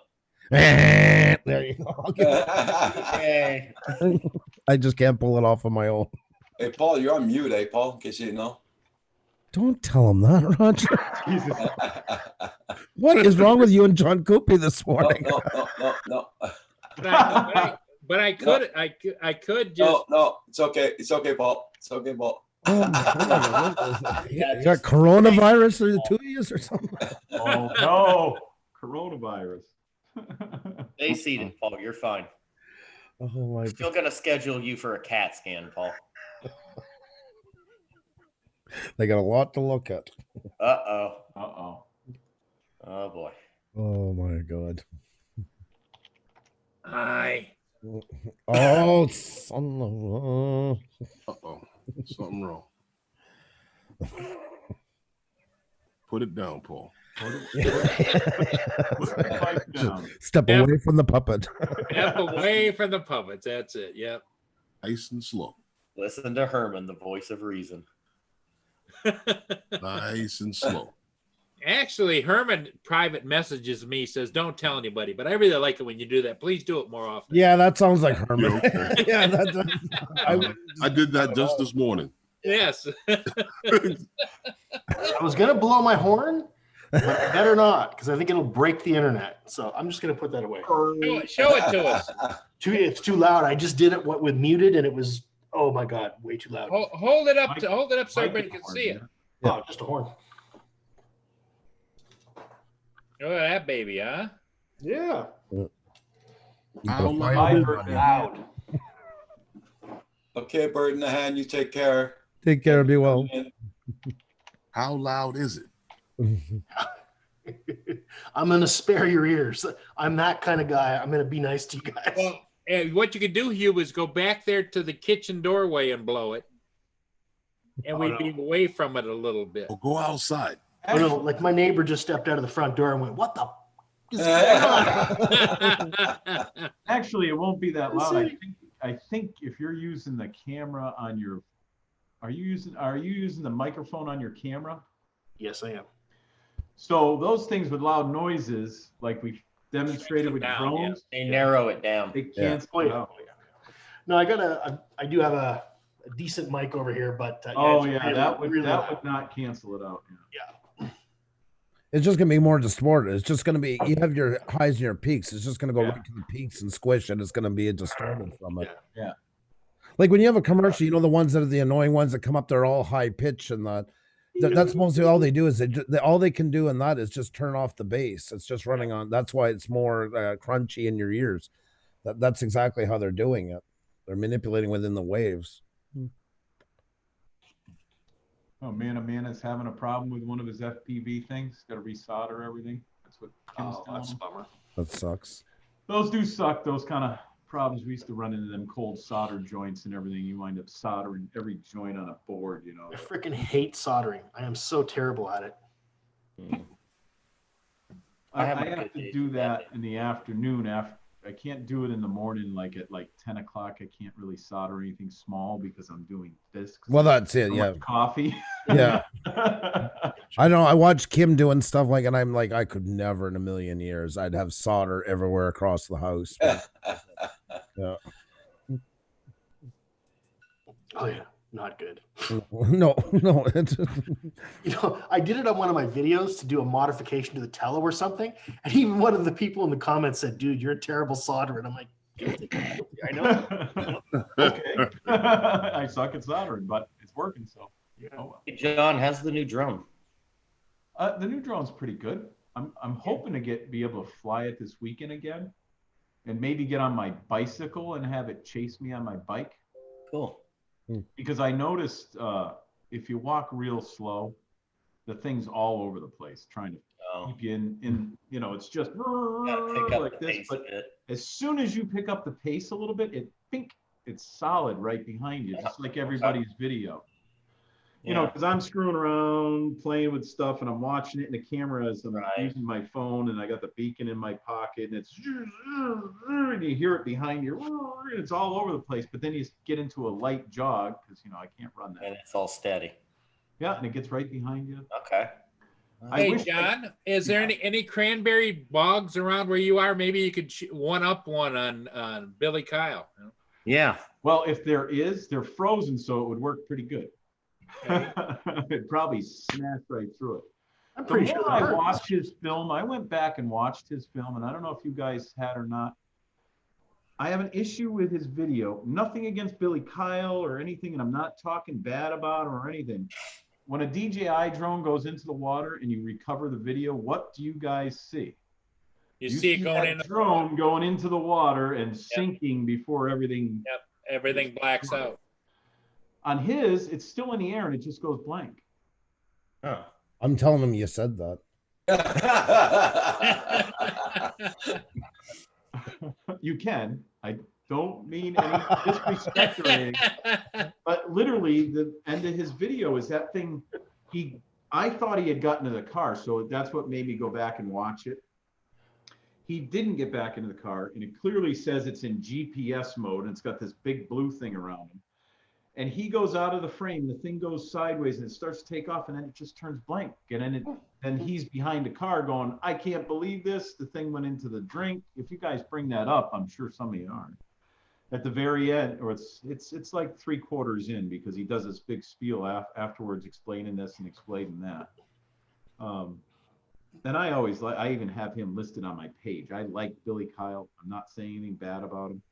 there you go. Okay. I just can't pull it off on my own. Hey, Paul, you're on mute, Paul? In case you didn't know. Don't tell him that, Roger. Jesus. What is wrong with you and John Coopy this morning? No. But I could just. No, it's okay. It's okay, Paul. It's okay, Paul. Oh, my you got coronavirus or the two of you or something? Oh no, coronavirus. Stay seated, Paul. You're fine. Oh my! Still gonna schedule you for a CAT scan, Paul. They got a lot to look at. Uh-oh. Uh-oh. Oh boy. Oh my God! Aye. Oh, son of Uh-oh. Something wrong. Put it down, Paul. Pipe down. Step Yep. away from the puppet. Step away from the puppets. That's it. Yep. Nice and slow. Listen to Herman, the voice of reason. Nice and slow. Actually, Herman private messages me, says, "Don't tell anybody." But I really like it when you do that. Please do it more often. Yeah, that sounds like Herman. Yeah, okay. Yeah, I did that just this morning. Yes. I was going to blow my horn, But I better not, because I think it'll break the internet. So I'm just gonna put that away. Show it to us. It's too loud. I just did it with muted, and it was, oh my god, way too loud. Hold it up so everybody can Microphone, see it. yeah. Oh, just a horn. Look at that baby, huh? Yeah, How Go loud? find Vibrant. everybody. loud. Okay, bird in the hand, you take care. Take care. Be well. How loud is it? I'm gonna spare your ears. I'm that kind of guy. I'm gonna be nice to you guys. Well, what you could do, Hugh, is go back there to the kitchen doorway and blow it. And we'd be away from it a little bit. Or go outside. Oh, no, like my neighbor just stepped out of the front door and went, "What the f- is going on?" Actually, it won't be that loud. Insane. I think if you're using the camera on your, are you using the microphone on your camera? Yes, I am. So those things with loud noises, like we demonstrated with Down, drones, They narrow it down. they Yeah. cancel Oh, it yeah. out. No, I do have a decent mic over here, but Oh it's yeah, really, that would really loud. not cancel it out. It's just gonna be more distorted. It's just gonna be, you have your highs and your peaks. It's just gonna go Yeah. right to the peaks and squish, and it's gonna be distorted from it. Yeah. Like when you have a commercial, you know, the ones that are the annoying ones that come up, they're all high pitch, and that's mostly all they do is all they can do in that is just turn off the bass. It's just running on. That's why it's more crunchy in your ears. That's exactly how they're doing it. They're manipulating within the waves. Oh, Amana's having a problem with one of his FPV things. Got to resolder everything. That's what Kim's Oh, telling that's a him. bummer. That sucks. Those do suck. Those kind of problems. We used to run into them cold solder joints and everything. You wind up soldering every joint on a board, you know. I freaking hate soldering. I am so terrible at it. I I have a have good to day do for that that. in the afternoon. I can't do it in the morning, like at 10 o'clock. I can't really solder anything small because I'm doing this. Well, that's it. So Yeah, much coffee. yeah. I know. I watched Kim doing stuff like, and I'm like, I could never in a million years. I'd have solder everywhere across the house. But, yeah. Oh yeah, not good. No, no. It's, You know, I did it on one of my videos to do a modification to the Tello or something, and even one of the people in the comments said, "Dude, you're a terrible solderer." And I'm like, "Guilty. I know." Okay. I suck at soldering, but it's working. So, oh well. Hey, John, how's the new drone? The new drone's pretty good. I'm hoping to be able to fly it this weekend again, and maybe get on my bicycle and have it chase me on my bike. Cool. Because I noticed if you walk real slow, the thing's all over the place trying to Oh, keep you in you know, it's just gotta pick up like the this. pace a But bit. as soon as you pick up the pace a little bit, it's solid right behind you, just like everybody's video. You know, Yeah. because I'm screwing around, playing with stuff, and I'm watching it, and the camera is, I'm Right. using my phone, and I got the beacon in my pocket, and it's, and you hear it behind you, and it's all over the place. But then you get into a light jog, because, you know, I can't run that. And it's all steady. Yeah, and it gets right behind you. Okay. I Hey, wish John, is there any cranberry bogs around where you are? Maybe you could one up one on Billy Kyle. Yeah. Well, if there is, they're frozen, so it would work pretty good. Okay. It'd probably smash right through it. I'm The pretty sure more that I hurts. watched his film, I went back and watched his film, and I don't know if you guys had or not. I have an issue with his video. Nothing against Billy Kyle or anything, and I'm not talking bad about him or anything. When a DJI drone goes into the water and you recover the video, what do you guys see? You see it going that in, drone going into the water and sinking before everything. everything blacks out. On his, it's still in the air and it just goes blank. Huh. I'm telling them you said that. You can. I don't mean any disrespect or anything, but literally the end of his video is that thing. I thought he had gotten to the car, so that's what made me go back and watch it. He didn't get back into the car, and it clearly says it's in GPS mode, and it's got this big blue thing around him. And he goes out of the frame, the thing goes sideways, and it starts to take off, and then it just turns blank. And then he's behind the car going, I can't believe this. The thing went into the drink. If you guys bring that up, I'm sure some of you are. At the very end, or it's like 3/4 in, because he does this big spiel afterwards explaining this and explaining that. And I always like, I even have him listed on my page. I like Billy Kyle. I'm not saying anything bad about him.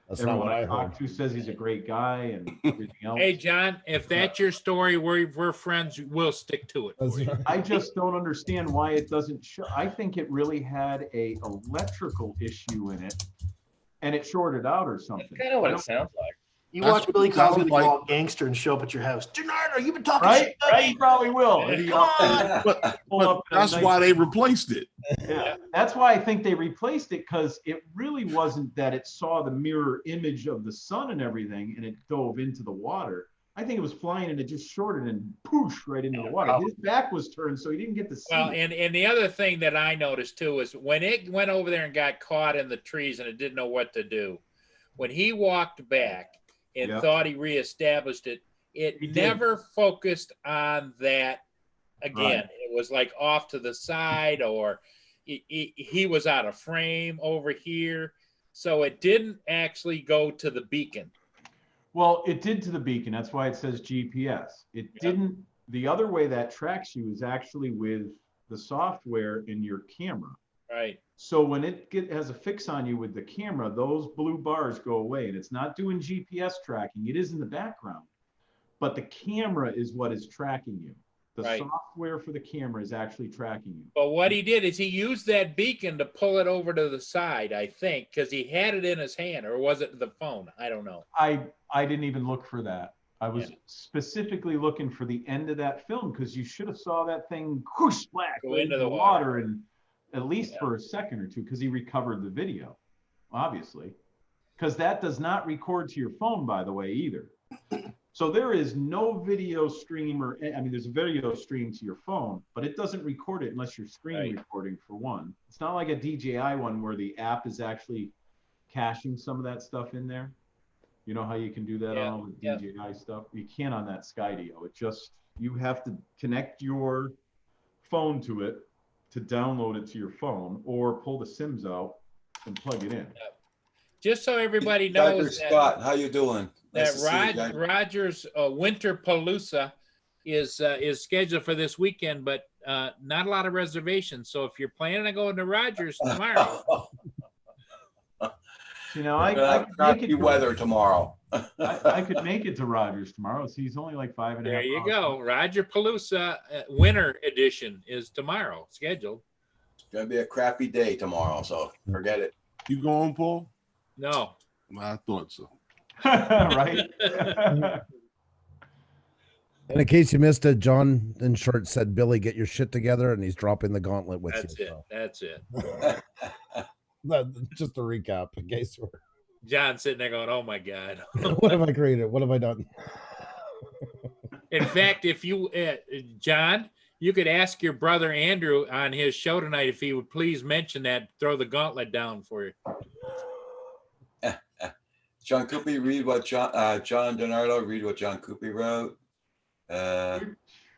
That's Everyone not what I I heard. talk to says he's a great guy and everything else. Hey, John, if that's your story, we're friends. We'll stick to it. That's for you. right. I just don't understand why it doesn't show. I think it really had a electrical issue in it, and it shorted out or something. That's kind of what it sounds like. You That's watch what Billy it Kyle's sounds gonna go like. all gangster and show up at your house. Gennaro, you've been talking Right? shit about Right? me. He probably will. He'll Come on. pull But up in a that's nice- why they replaced it. Yeah, that's why I think they replaced it, because it really wasn't that it saw the mirror image of the sun and everything and it dove into the water. I think it was flying and it just shorted and poosh right into the water. His back was turned, so he didn't get to see Well, it. and the other thing that I noticed too is when it went over there and got caught in the trees and it didn't know what to do, when he walked back and Yep. thought he reestablished it, it He did. never focused on that again. Right. It was like off to the side, or he was out of frame over here. So it didn't actually go to the beacon. Well, it did to the beacon. That's why it says GPS. It didn't. The other way that tracks you is actually with the software in your camera. Right. So when it has a fix on you with the camera, those blue bars go away, and it's not doing GPS tracking. It is in the background, but the camera is what is tracking you. The Right. software for the camera is actually tracking you. But what he did is he used that beacon to pull it over to the side, I think, because he had it in his hand, or was it the phone? I don't know. I didn't even look for that. I was specifically looking for the end of that film, because you should have saw that thing whoosh splash Go right into the water, and at least for a second or two, because he recovered the video, obviously. Because that does not record to your phone, by the way, either. So there is no video stream, or I mean, there's a video stream to your phone, but it doesn't record it unless you're screen Right. recording, for one. It's not like a DJI one where the app is actually caching some of that stuff in there. You know how you can do that Yeah, on all the yeah. DJI stuff? You can't on that Skydio. It just, you have to connect your phone to it to download it to your phone, or pull the SIMs out and plug it in. Just so everybody Dr. knows Scott, how you doing? that Nice to see you, Jack. Rogers Winter Palooza is scheduled for this weekend, but not a lot of reservations. So if you're planning on going to Rogers tomorrow, You know, We're I gonna have could make crappy it to, weather tomorrow. I could make it to Rogers tomorrow. So he's only like 5.5 there you hours. go. Roger Palooza Winter Edition is tomorrow scheduled. It's gonna be a crappy day tomorrow, so forget it. You going, Paul? No. I thought so. Right? And in case you missed it, John in short said, "Billy, get your shit together," and he's dropping the gauntlet with That's you. it. So That's it. just a recap in case we're John sitting there going, "Oh my God." what have I created? What have I done? In fact, if you, John, you could ask your brother Andrew on his show tonight if he would please mention that, throw the gauntlet down for you. John Coopy, read what John DiNardo, read what John Coopy wrote.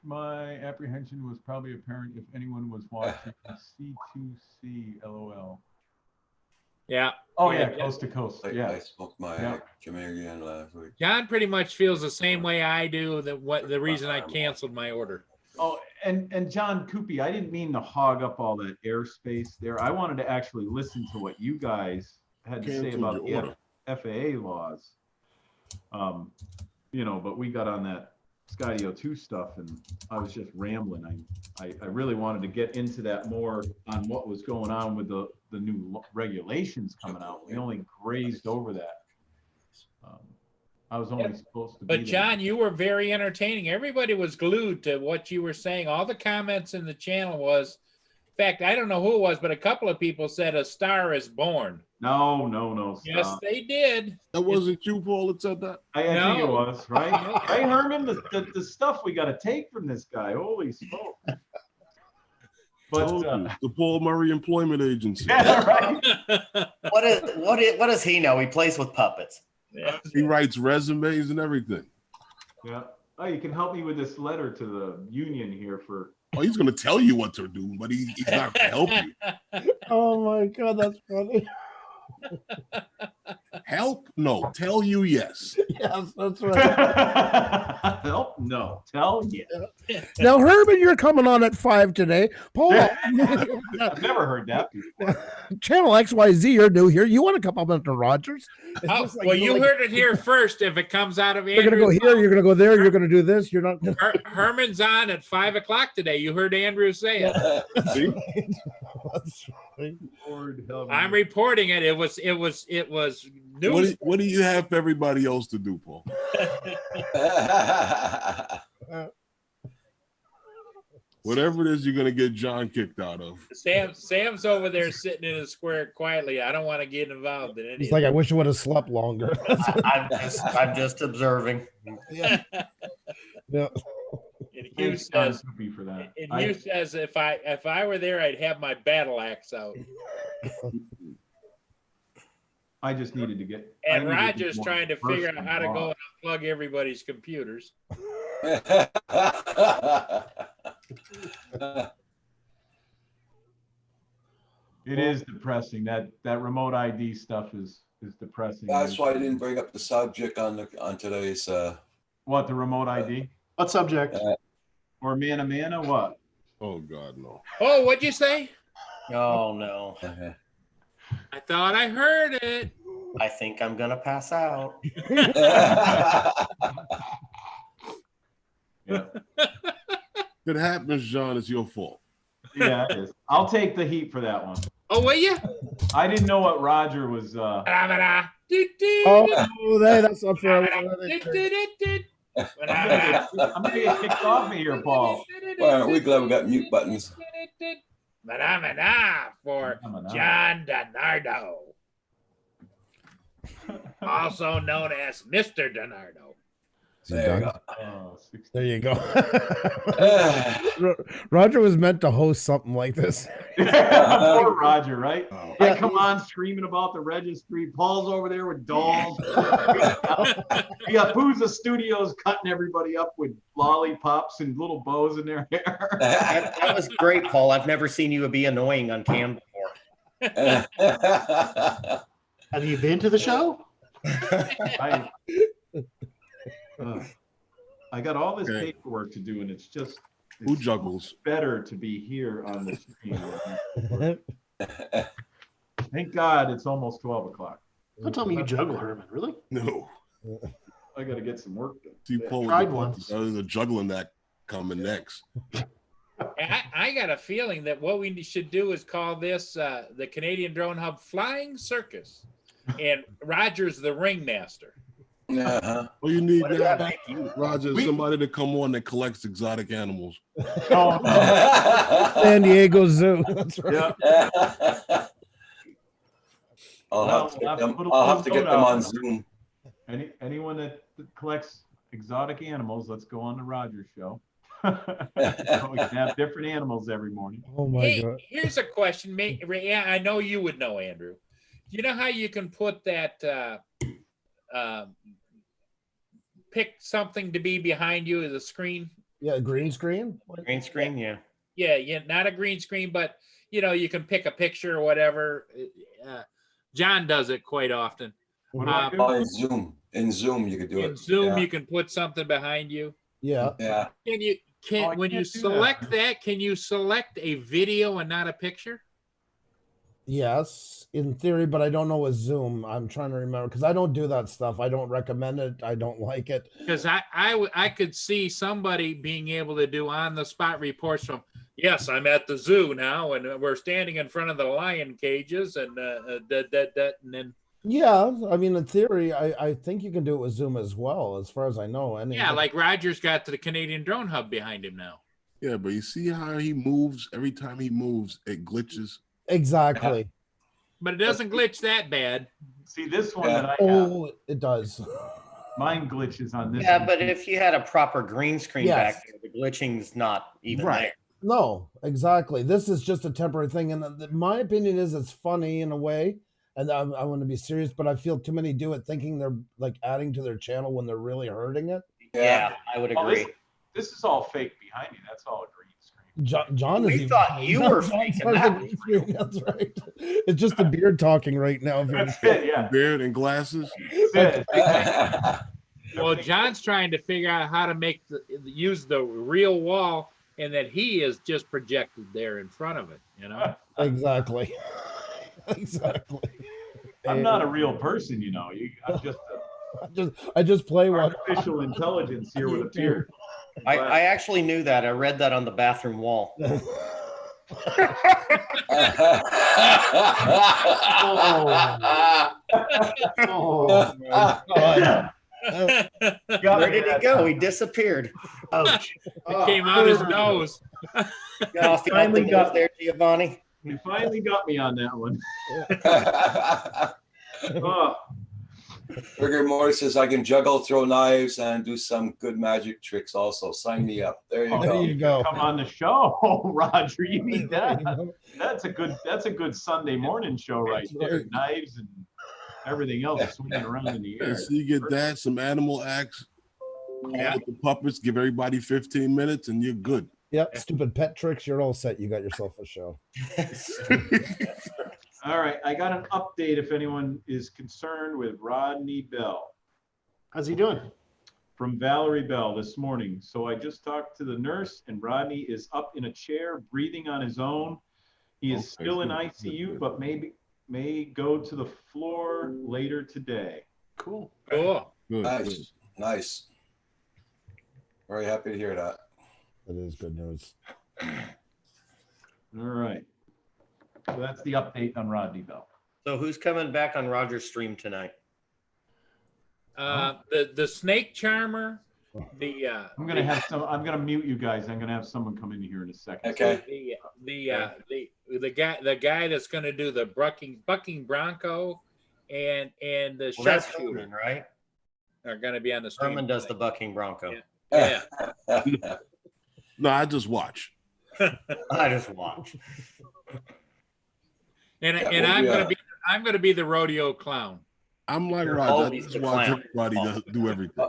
My apprehension was probably apparent if anyone was watching C2C LOL. Yeah. Oh yeah, Yeah. coast to coast. I Yeah. smoked my Yeah. Jamaican last week. John pretty much feels the same way I do. The reason I canceled my order. Oh, and John Coopy, I didn't mean to hog up all that airspace there. I wanted to actually listen to what you guys had to say Canceled about your the order. FAA laws. You know, but we got on that Skydio 2 stuff, and I was just rambling. I really wanted to get into that more on what was going on with the new regulations coming out. We only grazed over that. I was only supposed to be But there. John, you were very entertaining. Everybody was glued to what you were saying. All the comments in the channel was, in fact, I don't know who it was, but a couple of people said "A Star Is Born." No, stop. Yes, they did. That wasn't you, Paul, that said that? I think it No. was, right? Hey, Herman, the stuff we got to take from this guy. Holy smoke. Told But, you, the Paul Murray Employment Agency. yeah, right. What does he know? He plays with puppets. Yeah. He writes resumes and everything. Yeah. Oh, you can help me with this letter to the union here for. Oh, he's going to tell you what to do, but he's not going to help you. Oh my god, that's funny. Help? No. Tell you yes. Yes, that's right. Help? No. Tell you. Now, Herman, you're coming on at 5 today. Paul, I've never heard that before. Channel XYZ, you're new here. You want to come up into Rogers? It's Oh, just like, well, you you know, like, heard it here first. If it comes out of you're going to go Andrew's here, you're going to go there, you're going to do this. You're not. Herman's on at 5 o'clock today. You heard Andrew say it. See? That's right. Lord help I'm me. reporting it. It was news. What do you have for everybody else to do, Paul? Whatever it is you're gonna get John kicked out of. Sam's over there sitting in his square quietly. I don't want to get involved in any. He's like, I wish I would have slept longer. I'm just observing. Yeah. Yeah. And Hugh Thanks, John says, Soupy, for that. and Hugh says, if I were there, I'd have my battle axe out. I just needed to get. And I needed Roger's more trying to figure out personal how to go law. and unplug everybody's computers. It is depressing. That remote ID stuff is depressing. That's why I didn't bring up the subject on today's. What, the remote ID What subject? or mana? What? Oh God, no. Oh, what'd you say? Oh no. I thought I heard it. I think I'm gonna pass out. Yeah, If it happens, John, it's your fault. yeah, it is. I'll take the heat for that one. Oh, will you? I didn't know what Roger was. Oh, that's not fair. I'm gonna get kicked off of here, Paul. Well, aren't we glad we got mute buttons? For John DiNardo, also known as Mr. DiNardo. There you go. Oh, 16. There you go. Roger was meant to host something like this. Poor Roger, right? Oh. I come on screaming about the registry. Paul's over there with dolls. We got Pooza Studios cutting everybody up with lollipops and little bows in their hair. That was great, Paul. I've never seen you be annoying on cam before. Have you been to the show? I got all this Okay. paperwork to do, and it's just Who it's juggles? better to be here on the screen. Thank God it's almost 12 o'clock. Don't tell me you juggle, Herman. Really? No. I got to get some work done. See, Paul, tried once. there's a juggling that coming next. I got a feeling that what we should do is call this the Canadian Drone Hub Flying Circus, and Roger's the ringmaster. Uh-huh. All you need What does now, that make you? Roger, is We- somebody to come on that collects exotic animals. Oh, San Diego Zoo. That's right. yeah. I'll have to get them on Zoom. Anyone that collects exotic animals, let's go on the Rogers show. So we can have different animals every morning. Oh my Hey, God. here's a question. Yeah, I know you would know, Andrew. You know how you can put that pick something to be behind you as a screen? Yeah, green screen. Green screen, yeah. Yeah, not a green screen, but you can pick a picture or whatever. John does it quite often. What do I do? Oh, in Zoom, you could do it. In Zoom, Yeah. you can put something behind you. Yeah. Yeah. Oh, I When you can't do that. select that, can you select a video and not a picture? Yes, in theory, but I don't know with Zoom. I'm trying to remember because I don't do that stuff. I don't recommend it. I don't like it. Because I could see somebody being able to do on the spot reports from, yes, I'm at the zoo now, and we're standing in front of the lion cages, and and then Yeah, I mean, in theory, I think you can do it with Zoom as well, as far as I know. yeah, like Roger's got the Canadian Drone Hub behind him now. Yeah, but you see how he moves? Every time he moves, it glitches. exactly. But it doesn't glitch that bad. See, this one Yeah. that I have, Oh, it does. mine glitches on this. Yeah, one. but if you had a proper green screen Yes. back there, the glitching's not even Right. there. No, exactly. This is just a temporary thing, and my opinion is it's funny in a way. And I want to be serious, but I feel too many do it thinking they're like adding to their channel when they're really hurting it. Yeah, I would Oh, agree. this is all fake behind you. That's all a green screen. John is We even thought saying- you were John faking started that. green screen, that's right. It's just the beard talking right now. That's it, yeah. Beard and glasses. That's it. Well, John's trying to figure out how to use the real wall, and that he is just projected there in front of it. You know. Exactly. Exactly. I'm not a real person, you know. I'm just I just play an one. artificial intelligence here with a beard. I actually knew that. I read that on the bathroom wall. Oh, God. Where did he go? He disappeared. ouch. It came out his nose. Got off the Finally nose got- there, Giovanni. You finally got me on that one. Oh, Rigor Mortis says I can juggle, throw knives, and do some good magic tricks also. Sign me up. There you There go. you go. come on the show, Roger. You need that. There you That's a good Sunday morning show right That's there. right. Knives and everything else swinging around in the air. And so you get that, some animal acts, call Yeah. with the puppets, give everybody 15 minutes, and you're good. Yep, stupid pet tricks. You're all set. You got yourself a show. All right, I got an update if anyone is concerned with Rodney Bell How's he doing? from Valerie Bell this morning. So I just talked to the nurse and Rodney is up in a chair, breathing on his own. He is Okay, still in good, ICU, good. but may go to the floor later today. Cool. Cool. Good, good. Nice. Nice. Very happy to hear that. That is good news. All right. So that's the update on Rodney Bell. So who's coming back on Roger's stream tonight? The snake charmer, the I'm gonna mute you guys. I'm gonna have someone come in here in a second. Okay. the guy that's going to do the bucking bronco and the Well, that's sharpshooter Herman, right? are going to be on the stream. Herman does the bucking bronco. Yeah. No, I just watch. I just watch. And Yeah, and well, I'm going to be the rodeo clown. I'm like You're Roger. I always just the watch clown. everybody do everything.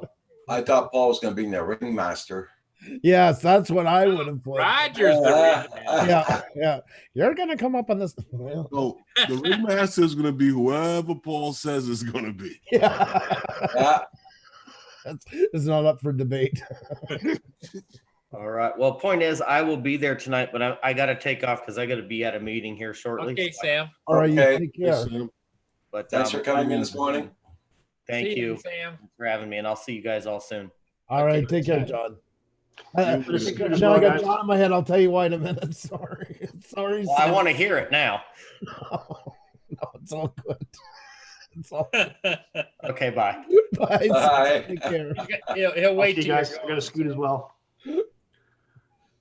I thought Paul was going to be the ringmaster. Yes, that's what I would have put. Roger's the ring man. Yeah, yeah. You're gonna come up on this. Well, So the ringmaster is going to be whoever Paul says is going to be. yeah. Yeah. It's not up for debate. All right. Well, point is, I will be there tonight, but I got to take off because I got to be at a meeting here shortly. Okay, Sam. All right, Okay. you take care. Sam. But Thanks for coming in this morning. Thank See you Sam. for having me, and I'll see you guys all soon. All right, take care, John. You But it's too. good as Now I well, got guys. John in my head. I'll tell you why in a minute. Sorry. Sorry. Well, I Sam. want to hear it now. No, it's all good. It's all good. Okay, bye. Bye. Bye. Take care. He'll I'll wait see you till guys. you're I got to scoot as well.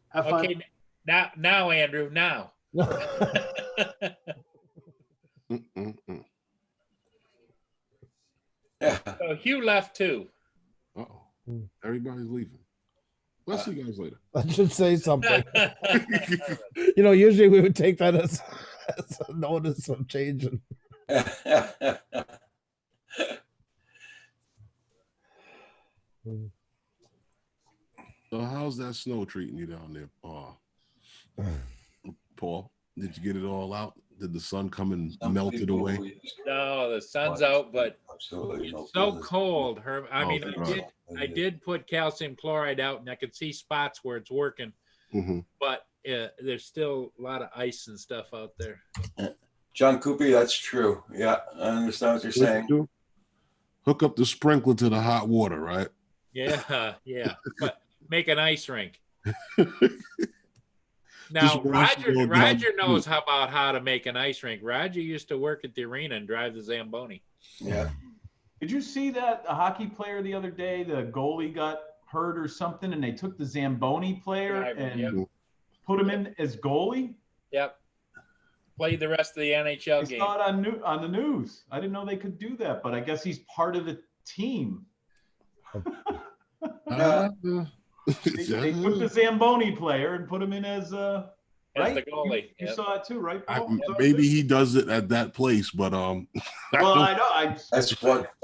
Have fun. Okay, now, Andrew, now. Mm-mm-mm. Yeah. So Hugh left too. Uh-oh. Everybody's leaving. We'll see you guys later. I should say something. You know, usually we would take that as a notice of change. So how's that snow treating you down there, Paul? Did you get it all out? Did the sun come and melt it away? No, the sun's out, but Absolutely. it's so cold. I mean, Oh, I did put calcium chloride out, and I could see spots where it's working, Mhm. but there's still a lot of ice and stuff out there. John Coopy, that's true. Yeah, I understand what you're saying. Hook up the sprinkler to the hot water, right? Yeah, yeah. But make an ice rink. Now, Just wash it all down. Roger knows about how to make an ice rink. Roger used to work at the arena and drive the Zamboni. Yeah. Did you see that a hockey player the other day, the goalie got hurt or something, and they took the Zamboni player and Yep. put him in as goalie? Yep. Played the rest of the NHL I game. saw it on the news. I didn't know they could do that, but I guess he's part of the team. They took the Zamboni player and put him in as As right? the goalie. You Yep. saw it too, right? Paul? You saw it Maybe too? he does it at that place, but Well, I know.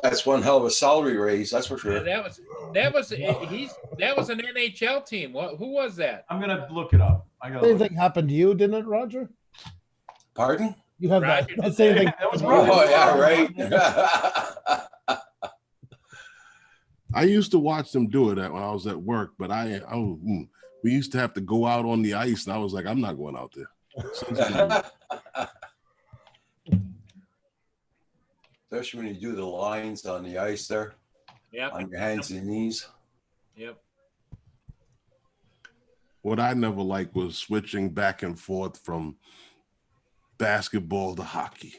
That's one hell of a salary raise. That's for sure. That was an NHL team. Who was that? I'm gonna look it up. I got Same thing happened to you, didn't it, Roger? Pardon? You have Roger that did same that. thing. That was Oh, yeah, right. I used to watch them do it when I was at work, but we used to have to go out on the ice, and I was like, I'm not going out there. Especially when you do the lines on the ice there, Yep. on your hands and knees. Yep. What I never liked was switching back and forth from basketball to hockey,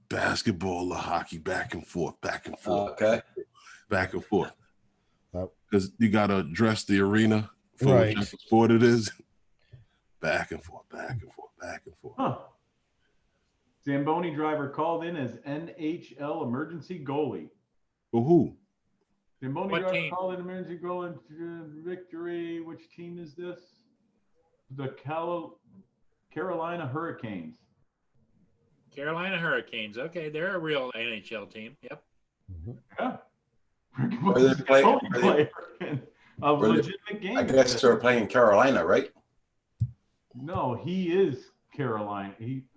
basketball to hockey, back and forth, back and forth, Okay. back and forth. Yep. Because you got to address the arena for Right. whichever sport it is. Back and forth, back and forth, back and forth. Huh. Zamboni driver called in as NHL emergency goalie. For who? Zamboni What driver team? called in emergency goalie victory. Which team is this? The Carolina Hurricanes. Carolina Hurricanes. Okay, they're a real NHL team. Yep. Yeah. Are they playing- Zamboni are they- player in a are they- legitimate game. I guess they're playing Carolina, right? No, he is Carolina.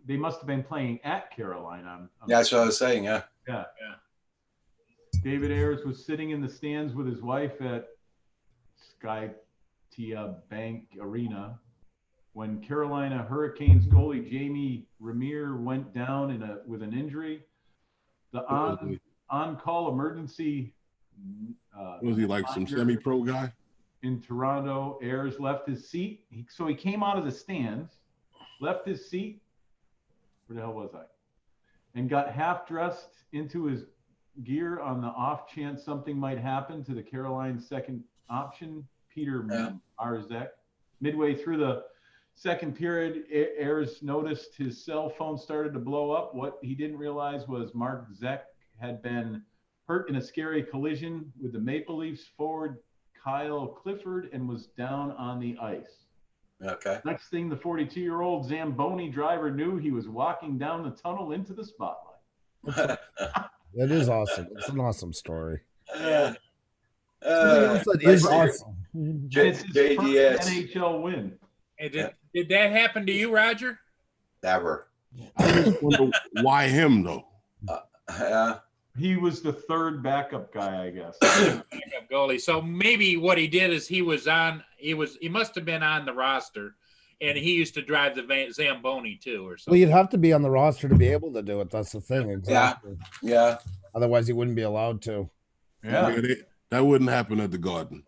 They must have been playing at Carolina. Yeah, that's what I was saying. Yeah. Yeah. David Ayers was sitting in the stands with his wife at Skytia Bank Arena when Carolina Hurricanes goalie Jamie Remire went down with an injury. The on-call emergency Was he like some semi-pro guy? in Toronto, Ayers left his seat. So he came out of the stands, left his seat. Where the hell was I? And got half dressed into his gear on the off chance something might happen to the Carolina second option, Peter Marzek. Midway through the second period, Ayers noticed his cell phone started to blow up. What he didn't realize was Mark Zek had been hurt in a scary collision with the Maple Leafs forward Kyle Clifford and was down on the ice. Okay. Next thing, the 42-year-old Zamboni driver knew he was walking down the tunnel into the spotlight. That is awesome. It's an awesome story. Uh, That is let's see. awesome. It's his first JDS. NHL win. Hey, did that happen to you, Roger? Never. I just wonder why him though. He was the third backup guy, I guess. Backup goalie. So maybe what he did is he must have been on the roster, and he used to drive the Zamboni too, or Well, something. you'd have to be on the roster to be able to do it. That's the thing. Exactly. Yeah. Otherwise, you wouldn't be allowed to. Yeah. That wouldn't happen at the Garden.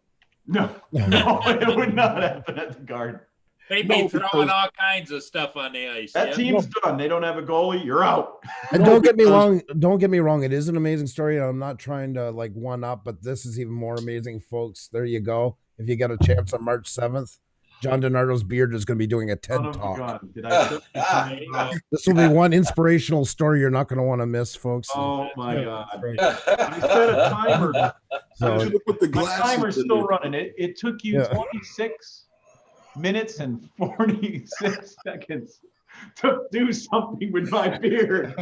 No, it would not happen at the Garden. They'd be No, throwing because- all kinds of stuff on the ice. That yeah? team's done. They don't have a goalie. You're out. And No, don't get me because- wrong. Don't get me wrong. It is an amazing story. And I'm not trying to like one up, but this is even more amazing, folks. There you go. If you get a chance on March 7th, John DiNardo's beard is going to be doing a TED Son of a talk. gun. Did I tell you There you go. This will be one inspirational story you're not going to want to miss, folks. Oh my Yeah, God. that's great. I set a timer. So, I should have put the My glasses timer's in still there. running. It took you Yeah. 26 minutes and 46 seconds to do something with my beard.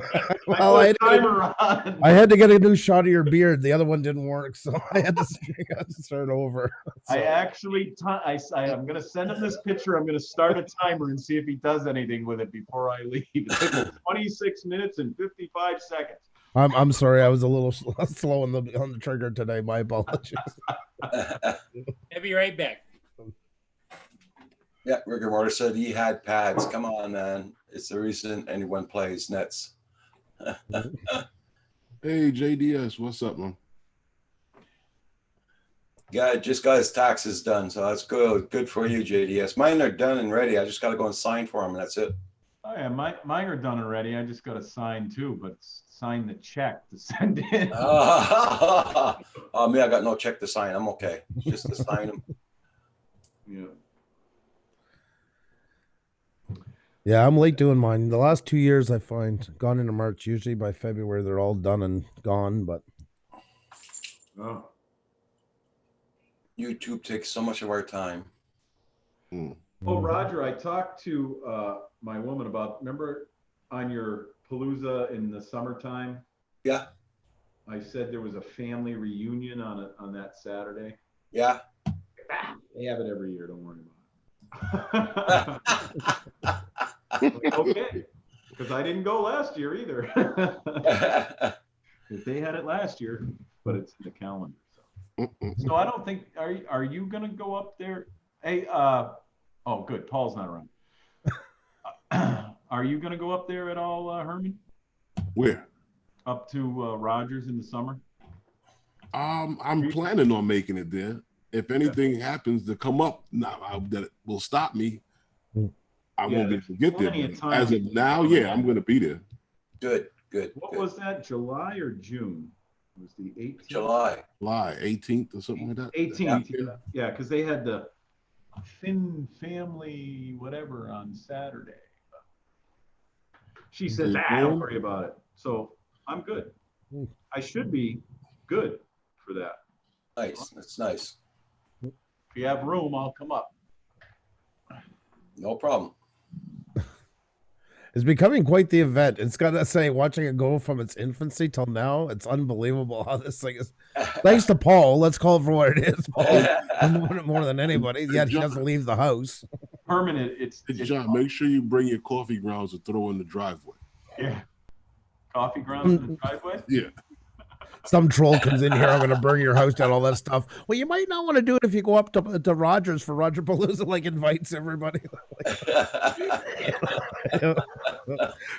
Well, I I put a timer on. I had to get a new shot of your beard. The other one didn't work, so I had to start over. I So, actually, I'm going to send him this picture. I'm going to start a timer and see if he does anything with it before I leave. It took 26 minutes and 55 seconds. I'm sorry. I was a little slow on the trigger today. My apologies. I'll be right back. Yeah, Rigor Mortar said he had pads. Come on, man. It's the reason anyone plays Nets. Hey JDS, what's up, man? Yeah, just got his taxes done, so that's good. Good for you, JDS. Mine are done and ready. I just got to go and sign for them, and that's it. Oh yeah, mine are done already. I just got to sign too, but sign the check to send in. Oh, me, I got no check to sign. I'm okay. Just to sign them. Yeah. Yeah, I'm late doing mine. The last 2 years, I find gone into March. Usually by February, they're all done and gone. But Oh. YouTube takes so much of our time. Oh, Roger, I talked to my woman about, remember on your Palooza in the summertime? Yeah, I said there was a family reunion on that Saturday. yeah. They have it every year. Don't worry about Okay, because I didn't go last year either. If they had it last year, but it's in the calendar. So I don't think, are you gonna go up there? Hey, oh, good, Paul's not around. Are you gonna go up there at all, Herman? Where? Up to Rogers in the summer? I'm planning on making it there. If anything happens to come up that will stop me, I won't be able to get there. plenty of But time. as of now, yeah, I'm going to be there. Good, good. What good. was that, July or June? It was the 18th? July? July 18th or something like that. 18th, yeah, because they had the Finn family whatever on Saturday. She says, don't worry about it. So I'm good. I should be good for that. Nice. That's nice. If you have room, I'll come up. No problem. It's becoming quite the event. It's got to say, watching it go from its infancy till now, it's unbelievable how this thing is. Thanks to Paul. Let's call it for what it is. Paul, more than anybody. Yet he doesn't leave the house. Permanent. It's John, make sure you bring your coffee grounds to throw in the driveway. yeah. Coffee grounds in the driveway? Yeah. Some troll comes in here. I'm going to burn your house down. All that stuff. Well, you might not want to do it if you go up to Rogers for Roger Palooza. Like invites everybody.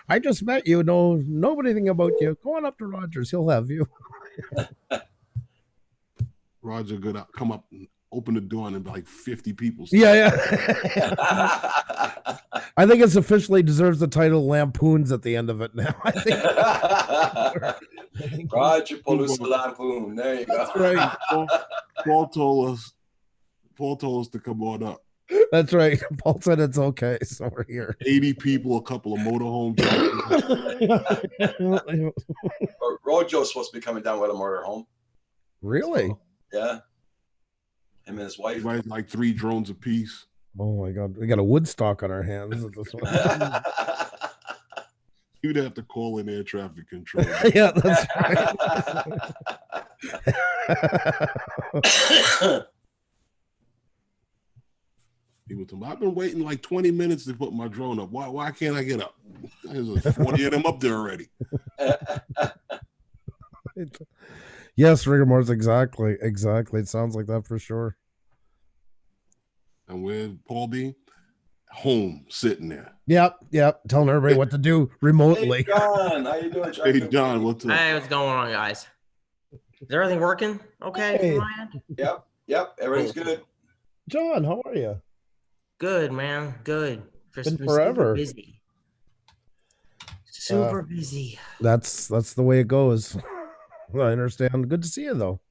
I just met you. Know anything about you? Go on up to Rogers. He'll have you. Roger, good. Come up and open the door and like 50 people. Yeah. I think it's officially deserves the title Lampoons at the end of it now. I think Roger Palooza Lampoon. There you go. That's right. Paul told us to come on up. That's right. Paul said it's okay, so we're here. 80 people, a couple of motorhomes. Rojo's supposed to be coming down with a motorhome. Really? So, yeah. Him and his wife. Right, like 3 drones apiece. Oh my God, we got a Woodstock on our hands at this one. You'd have to call in air traffic control. Yeah, that's right. People tell me, I've been waiting like 20 minutes to put my drone up. Why can't I get up? There's 40 of them up there already. Yes, rigor mortis, exactly. It sounds like that for sure. And where's Paul B? Home, sitting there. Yep. Telling everybody what to do remotely. Hey, John, how you doing, John? Hey, John, what's up? Hey, what's going on, guys? Is everything working okay? Hey. from my end? Yep. Everything's good. John, how are you? Good, man. Good. Been forever. Super busy. That's the way it goes. I understand. Good to see you though.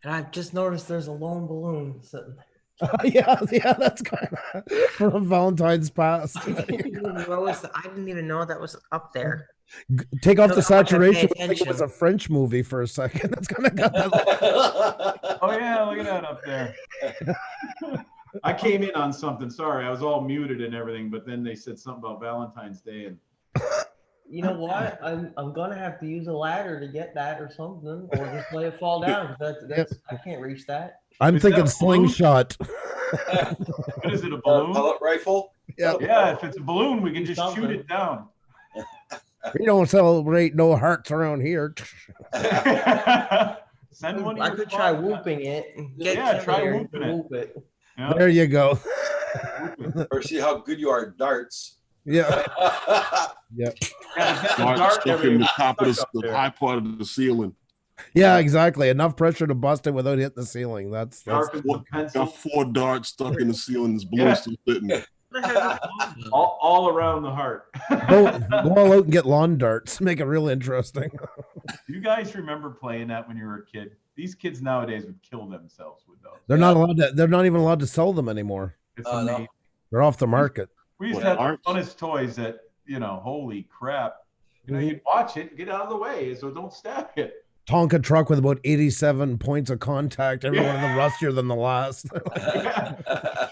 And I've just noticed there's a lone balloon sitting there. Yeah, that's kind of from Valentine's past. I didn't even know that was up there. Take off the So I'm not gonna pay saturation. I think it was a attention. French movie for a second. That's kind of got that. Oh yeah, look at that up there. I came in on something. Sorry, I was all muted and everything, but then they said something about Valentine's Day and You know what? I'm gonna have to use a ladder to get that or something, or just let it fall down. That's I can't reach that. I'm Is that thinking a balloon? slingshot. what is it, a balloon? Pellet rifle? Yeah, if it's a balloon, we can just shoot Something. it down. We don't celebrate no hearts around here. Send one. Of I your could try clones. whooping it. And get Yeah, Kim try here and whooping it. whoop it. Yeah. There you go. Or see how good you are at darts. Yeah. Yeah, the Dart dart stuck every- in the top of stuck up the there. high part of the ceiling. Yeah, exactly. Enough pressure to bust it without hitting the ceiling. That's Sharpens the pencil Got 4 darts stuck in the ceiling. This balloon Yeah. still sitting there. What the heck is wrong with you? all around the heart. go all out and get lawn darts. Make it real interesting. You guys remember playing that when you were a kid? These kids nowadays would kill themselves with those. They're not allowed to. They're not even allowed to sell them anymore. It's no. amazing. They're off the market. We used What, to have darts? the funnest toys that, holy crap. Mhm. You'd watch it, get out of the way so don't stab it. Tonka truck with about 87 points of contact. Every one of them rustier than the last.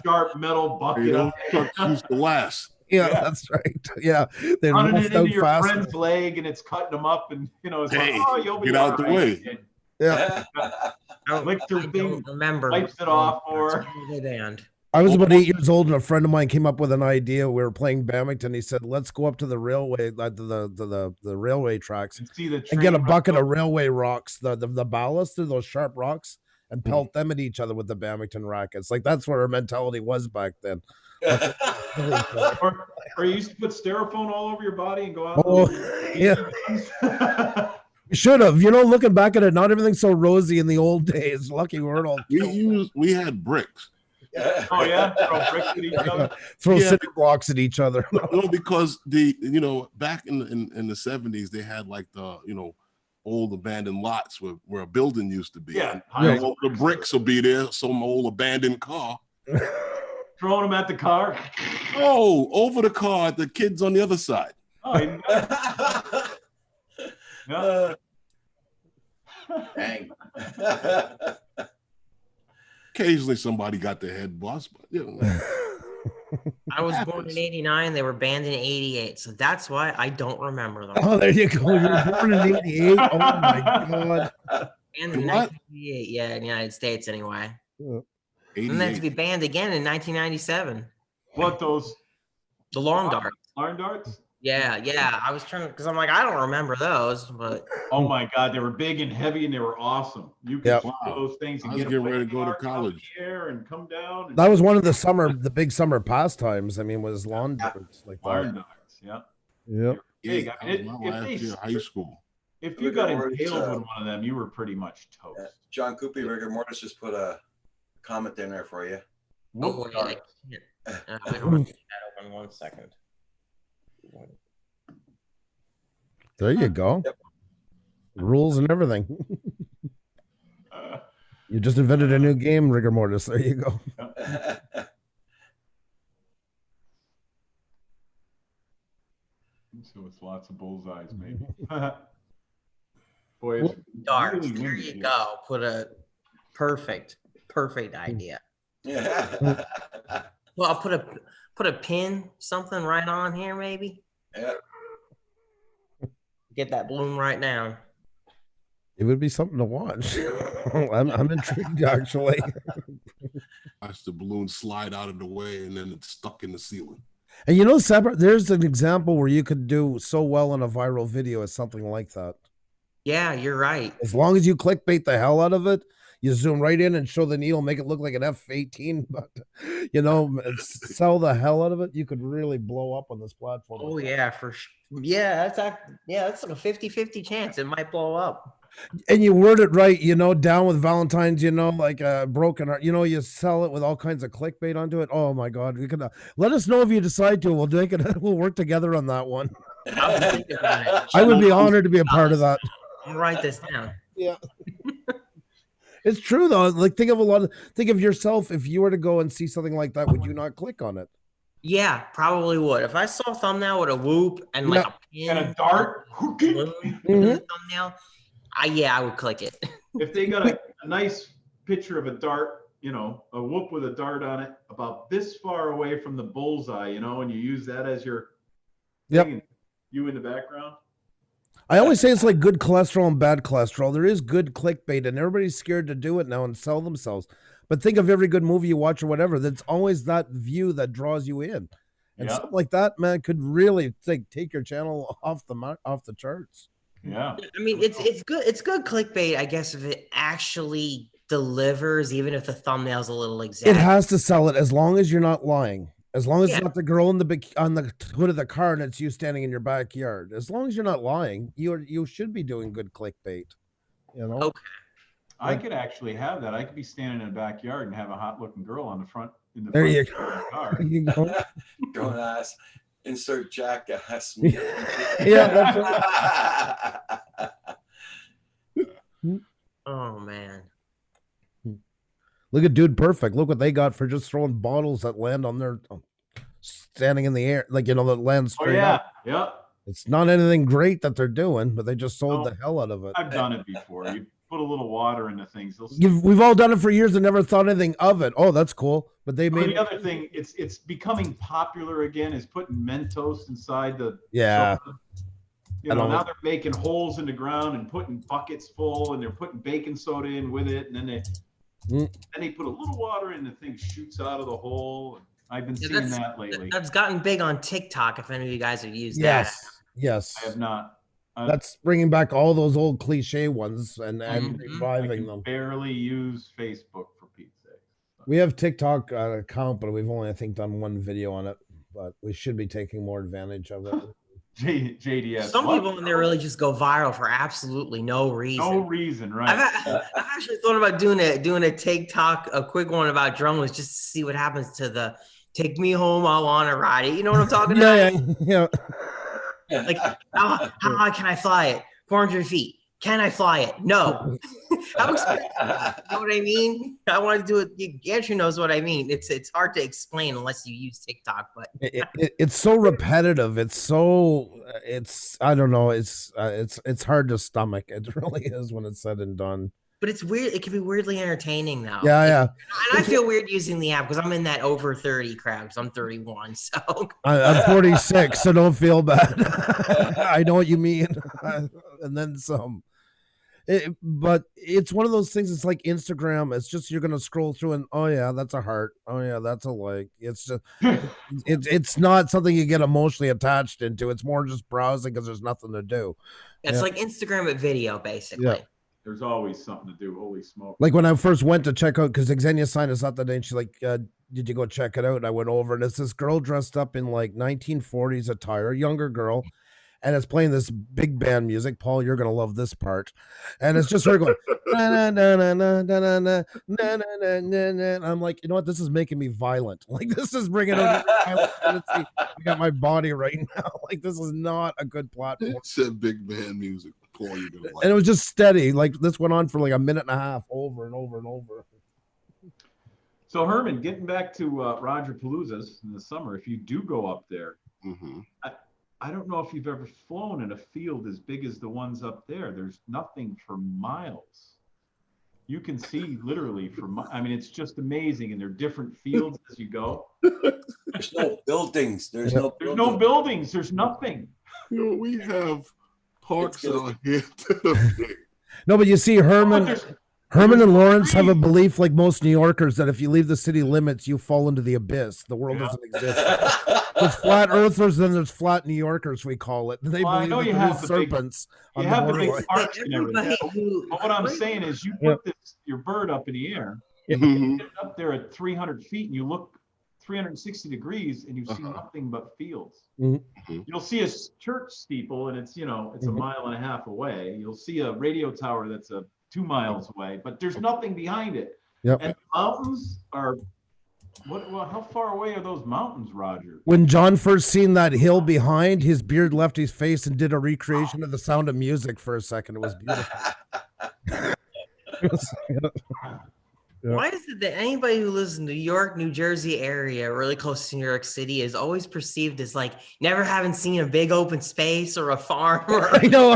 Sharp metal bucket. You know, up trucks used to last. Yeah, Yeah. that's right. Yeah, they running rust it out into your fast. friend's leg and it's cutting them up and it's Hey, like, oh, you'll be get out all the right, way. kid. Yeah, I don't, Electric I thing don't remember. wipes it off or- They banned. I was about 8 years old, and a friend of mine came up with an idea. We were playing badminton. He said, "Let's go up to the railway, the railway tracks, And see the and get a train bucket run of railway rocks, the ballast, those sharp rocks, and pelt them at each other with the badminton rackets. Like that's what our mentality was back then." or you used to put styrofoam all over your body and go out. Oh, yeah. We should have. Looking back at it, not everything's so rosy in the old days. Lucky we weren't all We had bricks. Oh yeah, throw bricks at each other. throw Yeah. cinder blocks at each other. No, because back in the 70s they had like the old abandoned lots where a building used to be. Yeah, And, the bricks will be there. Some old abandoned car. Throwing them at the car. Oh, over the car, the kids on the other side. Oh, yeah. Dang. Occasionally somebody got their head bust, but I was born happens. in '89. They were banned in '88, so that's why I don't remember them. Oh, there you go. You were born in '88. Oh my god. Banned in What? 1988, yeah, in the United States anyway. And then to 88. be banned again in 1997. What those The lawn dart. iron darts? Yeah. I was trying to, because I'm like, I don't remember those, but Oh my God, they were big and heavy and they were awesome. You could Yep. throw those things I and was get getting away ready to from go to arcs out college. in the air and come down. And That was one of the big summer pastimes. I mean, was lawn darts like iron that. darts. Yeah. Yep. Big. Yeah, I mean, my if last they year of high school. If you Look got at where it's, impaled with one of them, you were pretty much toast. John Coopy, Rigor Mortis just put a comment in there for you. oh, Whoop wait, I darts. can't. I don't have that open 1 second. There you go. Yep. Rules and everything. Uh, You just invented a new game, rigor mortis. There you go. so it's lots of bullseyes, maybe. Boy, it's Darts. really There windy you here. go. Put a perfect idea. Yeah. Well, I'll put a pin, something right on here, maybe. Yeah. Get that bloom right now. It would be something to watch. I'm intrigued actually. Watch the balloon slide out of the way and then it's stuck in the ceiling. And separate. There's an example where you could do so well in a viral video as something like that. Yeah, you're right. As long as you clickbait the hell out of it, you zoom right in and show the needle, make it look like an F-18, but sell the hell out of it. You could really blow up on this platform. Oh yeah, for sure. Yeah, that's like a 50-50 chance it might blow up. And you word it right, down with Valentine's, like a broken heart, you sell it with all kinds of clickbait onto it. Oh my God, we could let us know if you decide to. We'll make it. We'll work together on that one. I was thinking about it. I would be honored to be a part of that. I'll write this down. Yeah. It's true though. Like think of yourself. If you were to go and see something like that, would you not click on it? Yeah, probably would. If I saw a thumbnail with a whoop and like a pin And a dart. balloon in the thumbnail, I would click it. If they got a nice picture of a dart, a whoop with a dart on it, about this far away from the bullseye, and you use that as your Yep. thing, and you in the background. I always say it's like good cholesterol and bad cholesterol. There is good clickbait, and everybody's scared to do it now and sell themselves. But think of every good movie you watch or whatever. That's always that view that draws you in, and Yeah. something like that, man, could really take your channel off the charts. Yeah. I mean, it's good. It's good clickbait, I guess, if it actually delivers, even if the thumbnail's a little exact. It has to sell it as long as you're not lying. As long as Yeah. it's not the girl on the hood of the car and it's you standing in your backyard. As long as you're not lying, you should be doing good clickbait. Okay. I could actually have that. I could be standing in the backyard and have a hot looking girl on the front in the There you front of the car. There you go. Don't ask. Insert jackass. Yeah, that's Oh man. Look at Dude Perfect. Look what they got for just throwing bottles that land on their standing in the air, that land Oh straight yeah. up. Yeah. It's not anything great that they're doing, but they just sold No. the hell out of it. I've done it before. You put a little water into things. They'll We've all done it for years and never thought anything of it. Oh, that's cool. But they Well, made the other thing, it's becoming popular again, is putting Mentos inside the Yeah. soda. I don't Now like- they're making holes in the ground and putting buckets full, and they're putting baking soda in with it, and then Then they put a little water in, the thing shoots out of the hole. I've been seeing that lately. That's gotten big on TikTok. If any of you guys have used that. Yes. I have not. That's bringing back all those old cliche ones and I reviving can them. barely use Facebook for Pete's sake. We have TikTok account, but we've only, I think, done one video on it. But we should be taking more advantage of it. JDS. Some people in there really just go viral for absolutely no reason. No reason, right? I've actually thought about doing a TikTok, a quick one about drumless, just to see what happens to the "Take Me Home, I Wanna Ride It." You know what I'm talking about? Yeah. Like, how high can I fly it? 400 feet. Can I fly it? No. How expensive? You know what I mean? I want to do it. Andrew knows what I mean. It's hard to explain unless you use TikTok, but it's so repetitive. It's I don't know. It's hard to stomach. It really is when it's said and done. But it's weird. It can be weirdly entertaining though. Yeah. And I feel weird using the app because I'm in that over 30 crowd. Because I'm 31, so I'm 46, so don't feel bad. I know what you mean, and then some. But it's one of those things. It's like Instagram. It's just you're gonna scroll through and oh yeah, that's a heart. Oh yeah, that's a like. It's just it's not something you get emotionally attached into. It's more just browsing because there's nothing to do. It's like Instagram at video, basically. Yeah. There's always something to do. Holy smoke! Like when I first went to check out, because Xenia signed us up that day, and she's like, "Did you go check it out?" And I went over, and it's this girl dressed up in like 1940s attire, younger girl. And it's playing this big band music. Paul, you're gonna love this part. And it's just her going, na, na, na, na, na, na, na, na, na, na, na. And I'm like, you know what? This is making me violent. Like this is bringing out violent tendency. I got my body right now. Like this is not a good platform. It said big band music. Paul, you're gonna like And it was just steady. Like this went on for like a minute and a half, over and over and over. So Herman, getting back to Roger Palooza's in the summer, if you do go up there, I don't know if you've ever flown in a field as big as the ones up there. There's nothing for miles. You can see literally I mean, it's just amazing. And they're different fields as you go. There's no buildings. There's no buildings. There's nothing. You know, we have parks out here. No, but you see, Herman and Lawrence have a belief, like most New Yorkers, that if you leave the city limits, you fall into the abyss. The world doesn't exist. There's flat earthers, then there's flat New Yorkers, we call it. They believe that there's serpents on the borderline. Parks and everything. But what I'm saying is, you put your bird up in the air, you get up there at 300 feet, and you look 360 degrees, and you see nothing but fields. You'll see a church steeple, and it's a mile and a half away. You'll see a radio tower that's 2 miles away, but there's nothing behind it. And the mountains are how far away are those mountains, Roger? When John first seen that hill behind, his beard left his face and did a recreation of The Sound of Music for a second. It was beautiful. Why is it that anybody who lives in New York, New Jersey area, really close to New York City, is always perceived as like never having seen a big open space or a farm? I know.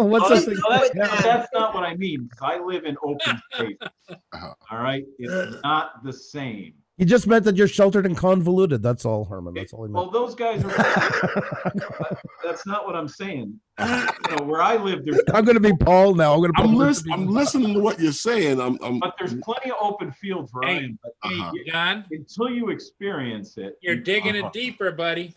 What's That's not what I mean, because I live in open space. All right? It's not the same. He just meant that you're sheltered and convoluted. That's all, Herman. That's all he meant. Well, those guys are. That's not what I'm saying. Where I live, I'm going to be Paul now. I'm listening to what you're saying. But there's plenty of open fields where I am. But John, until you experience it, you're digging it deeper, buddy.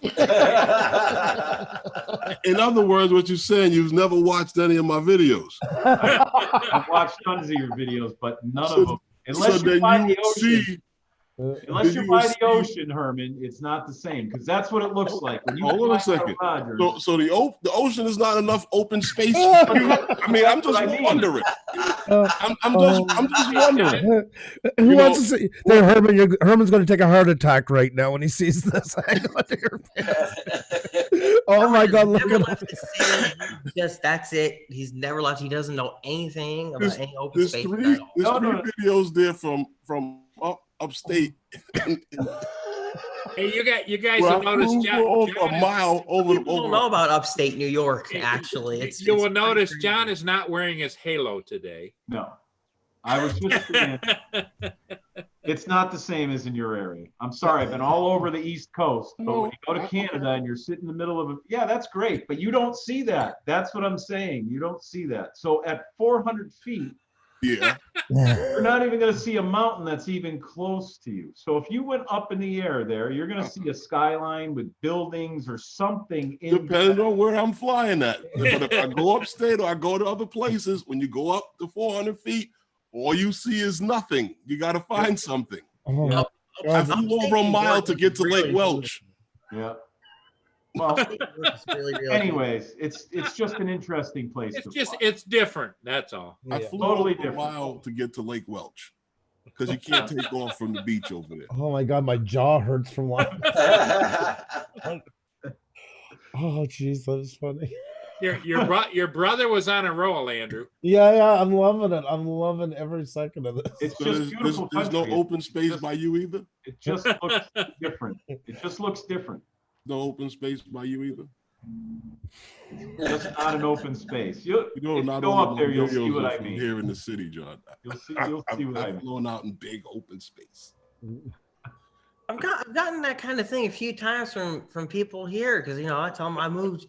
In other words, what you're saying, you've never watched any of my videos. I've watched tons of your videos, but none of them. Unless you're by the ocean. Unless you're by the ocean, Herman, it's not the same, because that's what it looks like. When you hold on a second. So the ocean is not enough open space. I mean, I'm just wondering. I'm just wondering. Who wants to see? There, Herman. Herman's going to take a heart attack right now when he sees this. Oh my God! Look at him. Just that's it. He's never left. He doesn't know anything about any open space. There's three videos there from upstate. Hey, you guys have noticed John, a mile over. People don't know about upstate New York. Actually, you will notice John is not wearing his halo today. No, I was just saying, it's not the same as in your area. I'm sorry, I've been all over the East Coast, but when you go to Canada and you're sitting in the middle of that's great, but you don't see that. That's what I'm saying. You don't see that. So at 400 feet, Yeah. You're not even going to see a mountain that's even close to you. So if you went up in the air there, you're going to see a skyline with buildings or something in Depending on where I'm flying at. But if I go upstate or I go to other places, when you go up to 400 feet, all you see is nothing. You got to find something. Oh, Yep. I God. flew over a mile to get to Lake Welch. Yeah. Well, It's really, really anyways, it's just an interesting place It's to just fly. it's different. That's all. I Yeah. flew Totally over a different. mile to get to Lake Welch because you can't take off from the beach over there. Oh my God, my jaw hurts from laughing. Oh, jeez, that is funny. Your brother was on a roll, Andrew. Yeah, I'm loving it. I'm loving every second of this. It's So just there's beautiful no country. open space by you either? It just looks different. It just looks different. No open space by you either? Just not an open space. You You know, if you not go all up of there, my you'll see videos what are I from mean. here in the city, John. You'll see what I I've mean. flown out in big open space. I've gotten that kind of thing a few times from people here because I tell them I moved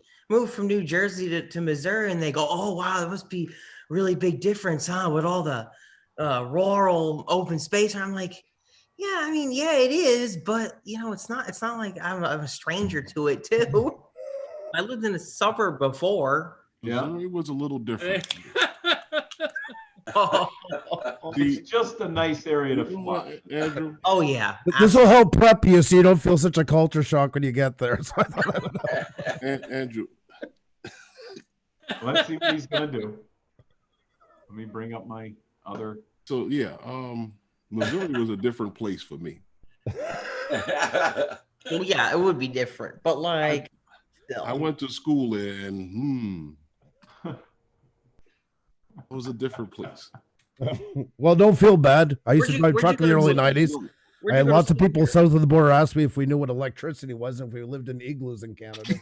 from New Jersey to Missouri, and they go, "Oh wow, it must be really big difference, huh, with all the rural open space." And I'm like, "Yeah, I mean, yeah, it is, but it's not like I'm a stranger to it too. I lived in a suburb before." Yeah. Missouri was a little different. It's just a nice area to You know fly. what, Andrew? Oh yeah, This will help prep you so you don't feel such a culture shock when you get there. So I thought I would know. Andrew, Let's see what he's gonna do. Let me bring up my other. so yeah, Missouri was a different place for me. well, yeah, it would be different, but like, still. I went to school in it was a different place. Well, don't feel bad. I used Where'd to you- drive where'd truck you in the go to early school? 90s. Where'd I you had go to lots of school people here? south of the border ask me if we knew what electricity was and if we lived in igloos in Canada.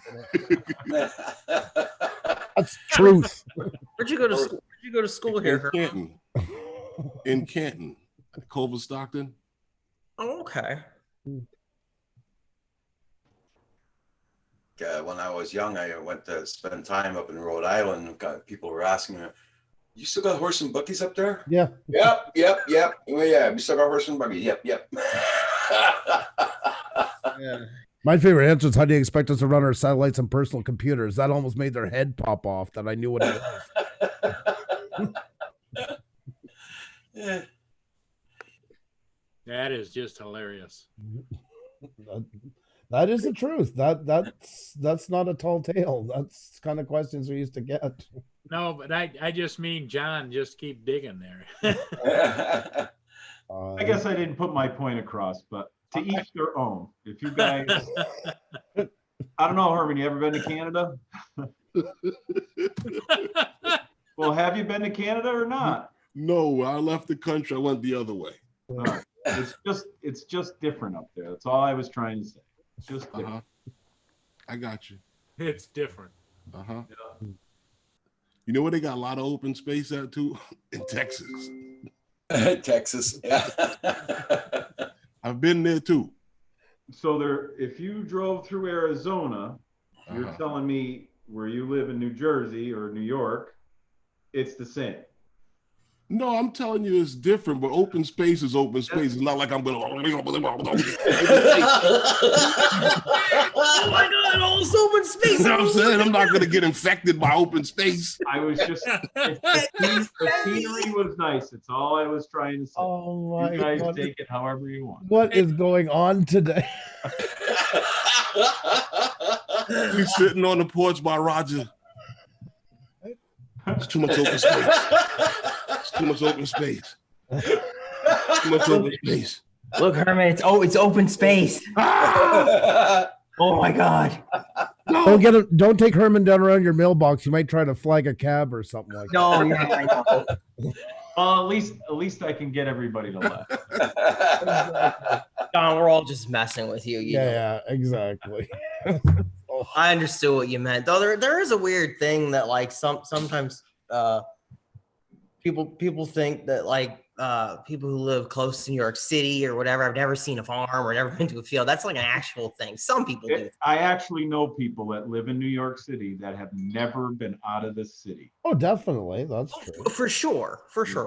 That's truth. Where'd you go to school? Where'd you go to school In here? Herb? Canton. In Canton. Culver Stockton. Oh, okay. When I was young, I went to spend time up in Rhode Island. People were asking me, "You still got horse and buggies up there?" Yeah. Yep. Well, yeah, we still got horse and buggies. Yep. My favorite answer is, how do you expect us to run our satellites and personal computers? That almost made their head pop off that I knew what it was. Yeah. That is just hilarious. That is the truth. That's not a tall tale. That's kind of questions we used to get. No, but I just mean John, just keep digging there. I guess I didn't put my point across, but to each their own. If you guys, I don't know, Herman, you ever been to Canada? Well, have you been to Canada or not? No, I left the country. I went the other way. All right. It's just different up there. That's all I was trying to say. It's just different. Uh-huh. I got you. It's different. Uh-huh. You know where they got a lot of open space at too? In Texas. Texas. Yeah. I've been there too. So there, if you drove through Arizona, you're Uh-huh. telling me where you live in New Jersey or New York, it's the same. No, I'm telling you it's different, but open space is open space. It's not like I'm gonna Oh my God! All this open space. You know what I'm saying? I'm not gonna get infected by open space. I was just, the scenery was nice. It's all I was trying to say. Oh my You guys God. take it however you want. What is going on today? We sitting on the porch by Roger. It's too much open space. It's too much open space. Too much open space. Look, Herman, it's open space. Oh my God! Don't take Herman down around your mailbox. You might try to flag a cab or something like that. No, yeah, I know. Well, at least I can get everybody to laugh. Don, we're all just messing with you. You know. Yeah, exactly. I understood what you meant. Though there is a weird thing that like sometimes people think that like people who live close to New York City or whatever have never seen a farm or never been to a field. That's like an actual thing. Some people do. I actually know people that live in New York City that have never been out of the city. Oh, definitely. That's true. For sure.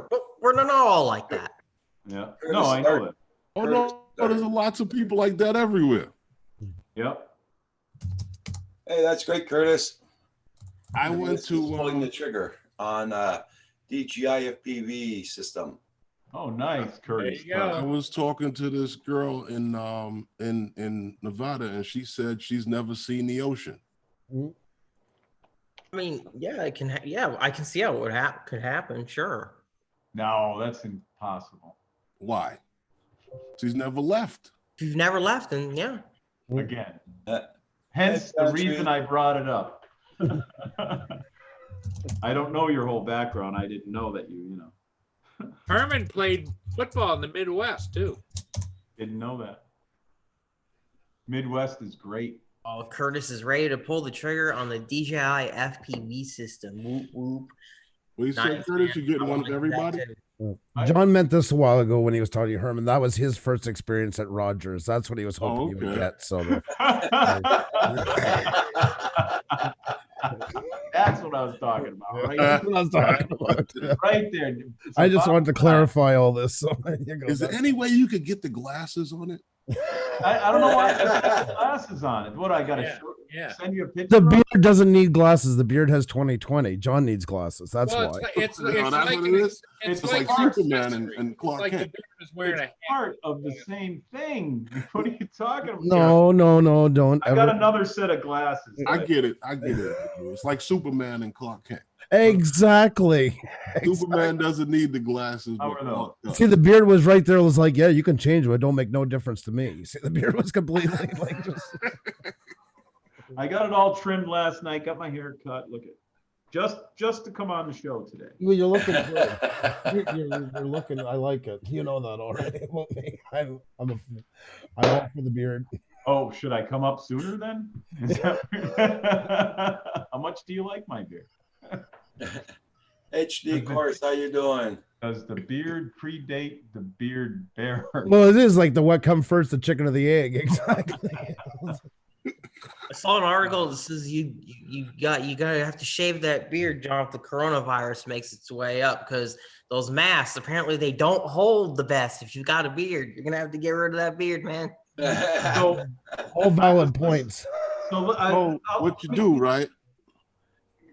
But We're not all like that. Yeah. No, I know that. Oh no, there's lots of people like that everywhere. Yep. Hey, that's great, Curtis. I went This is pulling the to trigger on DJI FPV system. Oh, nice, Curtis. There you go. I was talking to this girl in Nevada, and she said she's never seen the ocean. I mean, yeah, it can. Yeah, I can see how it would could happen. Sure. No, that's impossible. Why? She's never left. If you've never left, then yeah. Again. Uh, Hence the that's reason true. I brought it up. I don't know your whole background. I didn't know that you know, Herman played football in the Midwest too. didn't know that. Midwest is great. Oh, Curtis is ready to pull the trigger on the DJI FPV system. Whoop whoop. Well, you said, Nice, Curtis, man. you getting I one like of everybody? that too. John meant this a while ago when he was talking to Herman. That was his first experience at Rogers. That's what he was hoping he would okay. get. So That's what I was talking about, right? that's what I was talking about. Right there. It's I just about wanted to time. clarify all this. So there you go. Is there any way you could get the glasses on it? I don't know why I got glasses on it. What I got to Yeah. send you a picture? The of? beard doesn't need glasses. The beard has 20/20. John needs glasses. That's Well, why. it's No, it's that's like what it is? it's It's like like Superman accessory. and Clark Like the Kent. beard is wearing a It's hat. part of the same thing. What are you talking about? No, don't I got ever. another set of glasses. I get it. It's like Superman and Clark Kent. Exactly. Superman doesn't need the glasses. How but are those? Clark does. See, the beard was right there. It was like, yeah, you can change it. It don't make no difference to me. You see, the beard was completely like just. I got it all trimmed last night. Got my hair cut. Look at just to come on the show today. Well, you're looking good. You're looking. I like it. You know that already. Well, me, I'm all for the beard. Oh, should I come up sooner then? Is that- How much do you like my beard? HD course, how you doing? Does the beard predate the beard bearer? Well, it is like the what come first, the chicken or the egg. Exactly. I saw an article that says you gotta have to shave that beard, John, if the coronavirus makes its way up, because those masks apparently they don't hold the best. If you've got a beard, you're gonna have to get rid of that beard, man. So, All valid points. so Oh, what you do, right?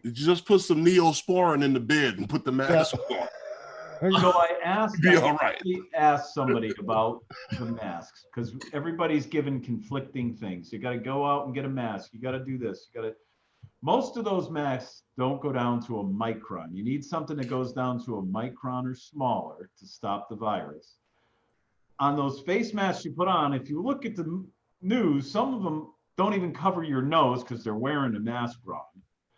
You just put some Neosporin in the bed and put the mask on. So I asked, Be all right. actually asked somebody about the masks because everybody's given conflicting things. You got to go out and get a mask. You got to do this. You got to. Most of those masks don't go down to a micron. You need something that goes down to a micron or smaller to stop the virus. On those face masks you put on, if you look at the news, some of them don't even cover your nose because they're wearing a mask wrong.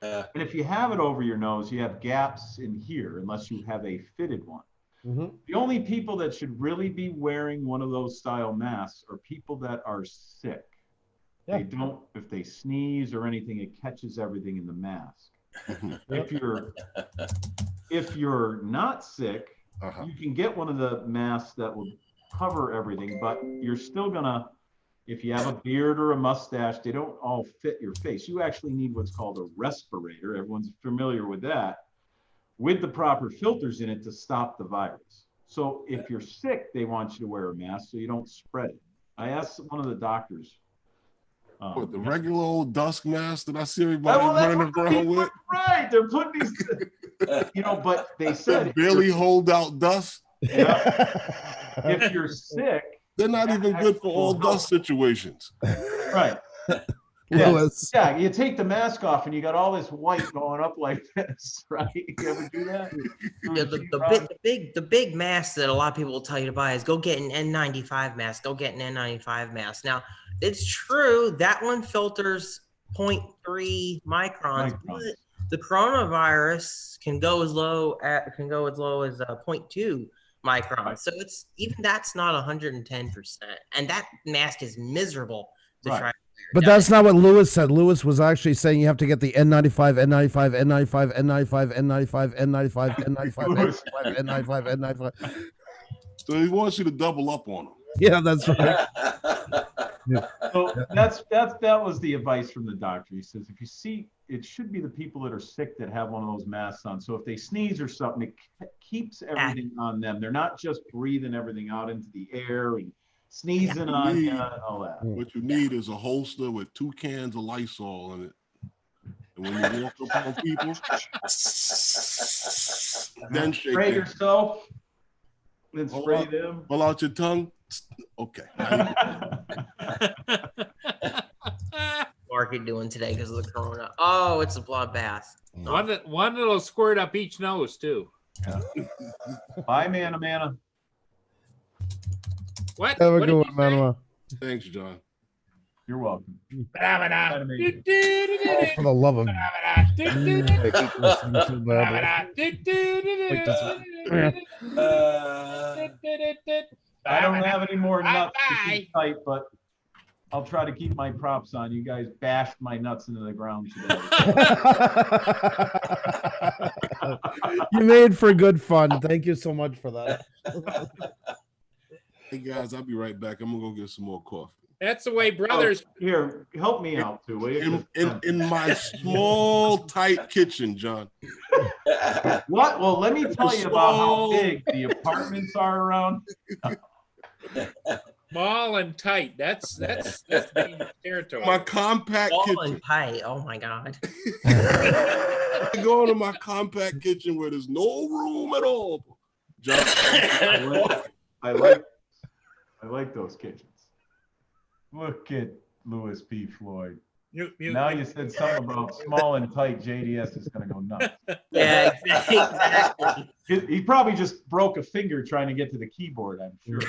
And if you have it over your nose, you have gaps in here unless you have a fitted one. Mhm. The only people that should really be wearing one of those style masks are people that are sick. Yeah. They don't, if they sneeze or anything, it catches everything in the mask. If you're not sick, Uh-huh. you can get one of the masks that will cover everything, but you're still gonna, if you have a beard or a mustache, they don't all fit your face. You actually need what's called a respirator. Everyone's familiar with that, with the proper filters in it to stop the virus. So if you're sick, they want you to wear a mask so you don't spread it. I asked one of the doctors. What, the regular old dusk mask that I see everybody Well, that's running what around people- with? right, they're putting these, but they said That barely hold out dust. if you're sick, They're not even good for all dust situations. right. Yeah. Lewis. Yeah, you take the mask off and you got all this white going up like this, right? You ever do that? Yeah, the big mask that a lot of people will tell you to buy is go get an N95 mask. Go get an N95 mask. Now, it's true that one filters 0.3 microns, but the coronavirus can go as low as 0.2 microns. Right. So it's even that's not 110%, and that mask is miserable to Right. try. But that's not what Lewis said. Lewis was actually saying you have to get the N95, N95, N95, N95, N95, N95, N95, N95, N95, N95. So he wants you to double up on them. Yeah, that's right. So that was the advice from the doctor. He says if you see it should be the people that are sick that have one of those masks on. So if they sneeze or something, it keeps everything on them. They're not just breathing everything out into the air and sneezing on you and all that. What you need is a holster with 2 cans of Lysol in it. And when you walk up on people, then shake Spray it. yourself, then Hold spray on. them. Pull out your tongue. Okay. Market doing today because of the corona. Oh, it's a bloodbath. One that'll squirt up each nose too. Bye, Mana. What? Have a What good did one, you say? Manuel. Thanks, John. You're welcome. Ba-da-ba-da. Animated. Oh, for the love of Ba-da-ba-da. I hate this thing so badly. I don't have any more nuts to Bye-bye. keep tight, but I'll try to keep my props on. You guys bashed my nuts into the ground today. You made for good fun. Thank you so much for that. Hey guys, I'll be right back. I'm gonna go get some more coffee. That's the way brothers. Here, help me out too, will you? In my small, tight kitchen, John. What? Well, let me tell you about how Small. big the apartments are around. Small and tight. That's dangerous territory. My compact Ball kitchen. and pie. Oh my god. I go to my compact kitchen where there's no room at all. John, I like those kitchens. Look at Louis P. Floyd. Now you said something about small and tight. JDS is going to go nuts. Yeah, exactly. He probably just broke a finger trying to get to the keyboard, I'm sure.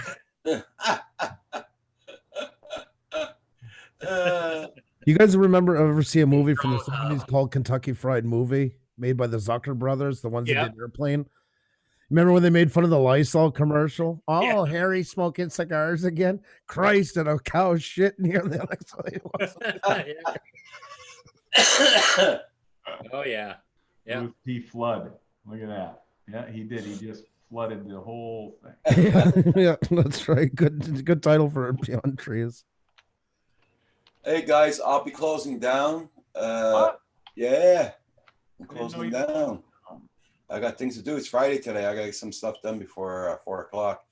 You guys ever see a movie from the 70s called Kentucky Fried Movie made by the Zucker brothers, the ones Yeah. that did Airplane? Remember when they made fun of the Lysol commercial? Oh, Yeah. Harry smoking cigars again. Christ, and a cow shit in here. Oh yeah. Yeah. Louis P. Flood. Look at that. Yeah, he did. He just flooded the whole thing. Yeah, that's right. Good title for Beyond Trees. Hey guys, I'll be closing down. What? Yeah, I'm I didn't know closing you- down. I got things to do. It's Friday today. I got some stuff done before 4 o'clock.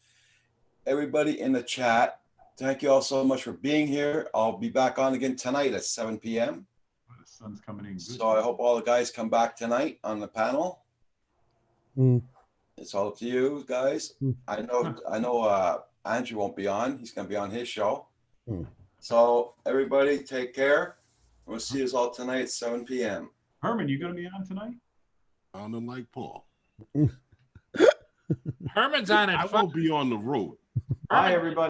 Everybody in the chat, thank you all so much for being here. I'll be back on again tonight at 7 p.m. The sun's coming in good. So I hope all the guys come back tonight on the panel. Mm. It's all up to you guys. Hmm. I know Andrew won't be on. He's going to be on his show. Hmm. So everybody take care. We'll see us all tonight at 7 p.m. Herman, you going to be on tonight? sounding like Paul. Herman's on I at will be on the road. Bye, everybody.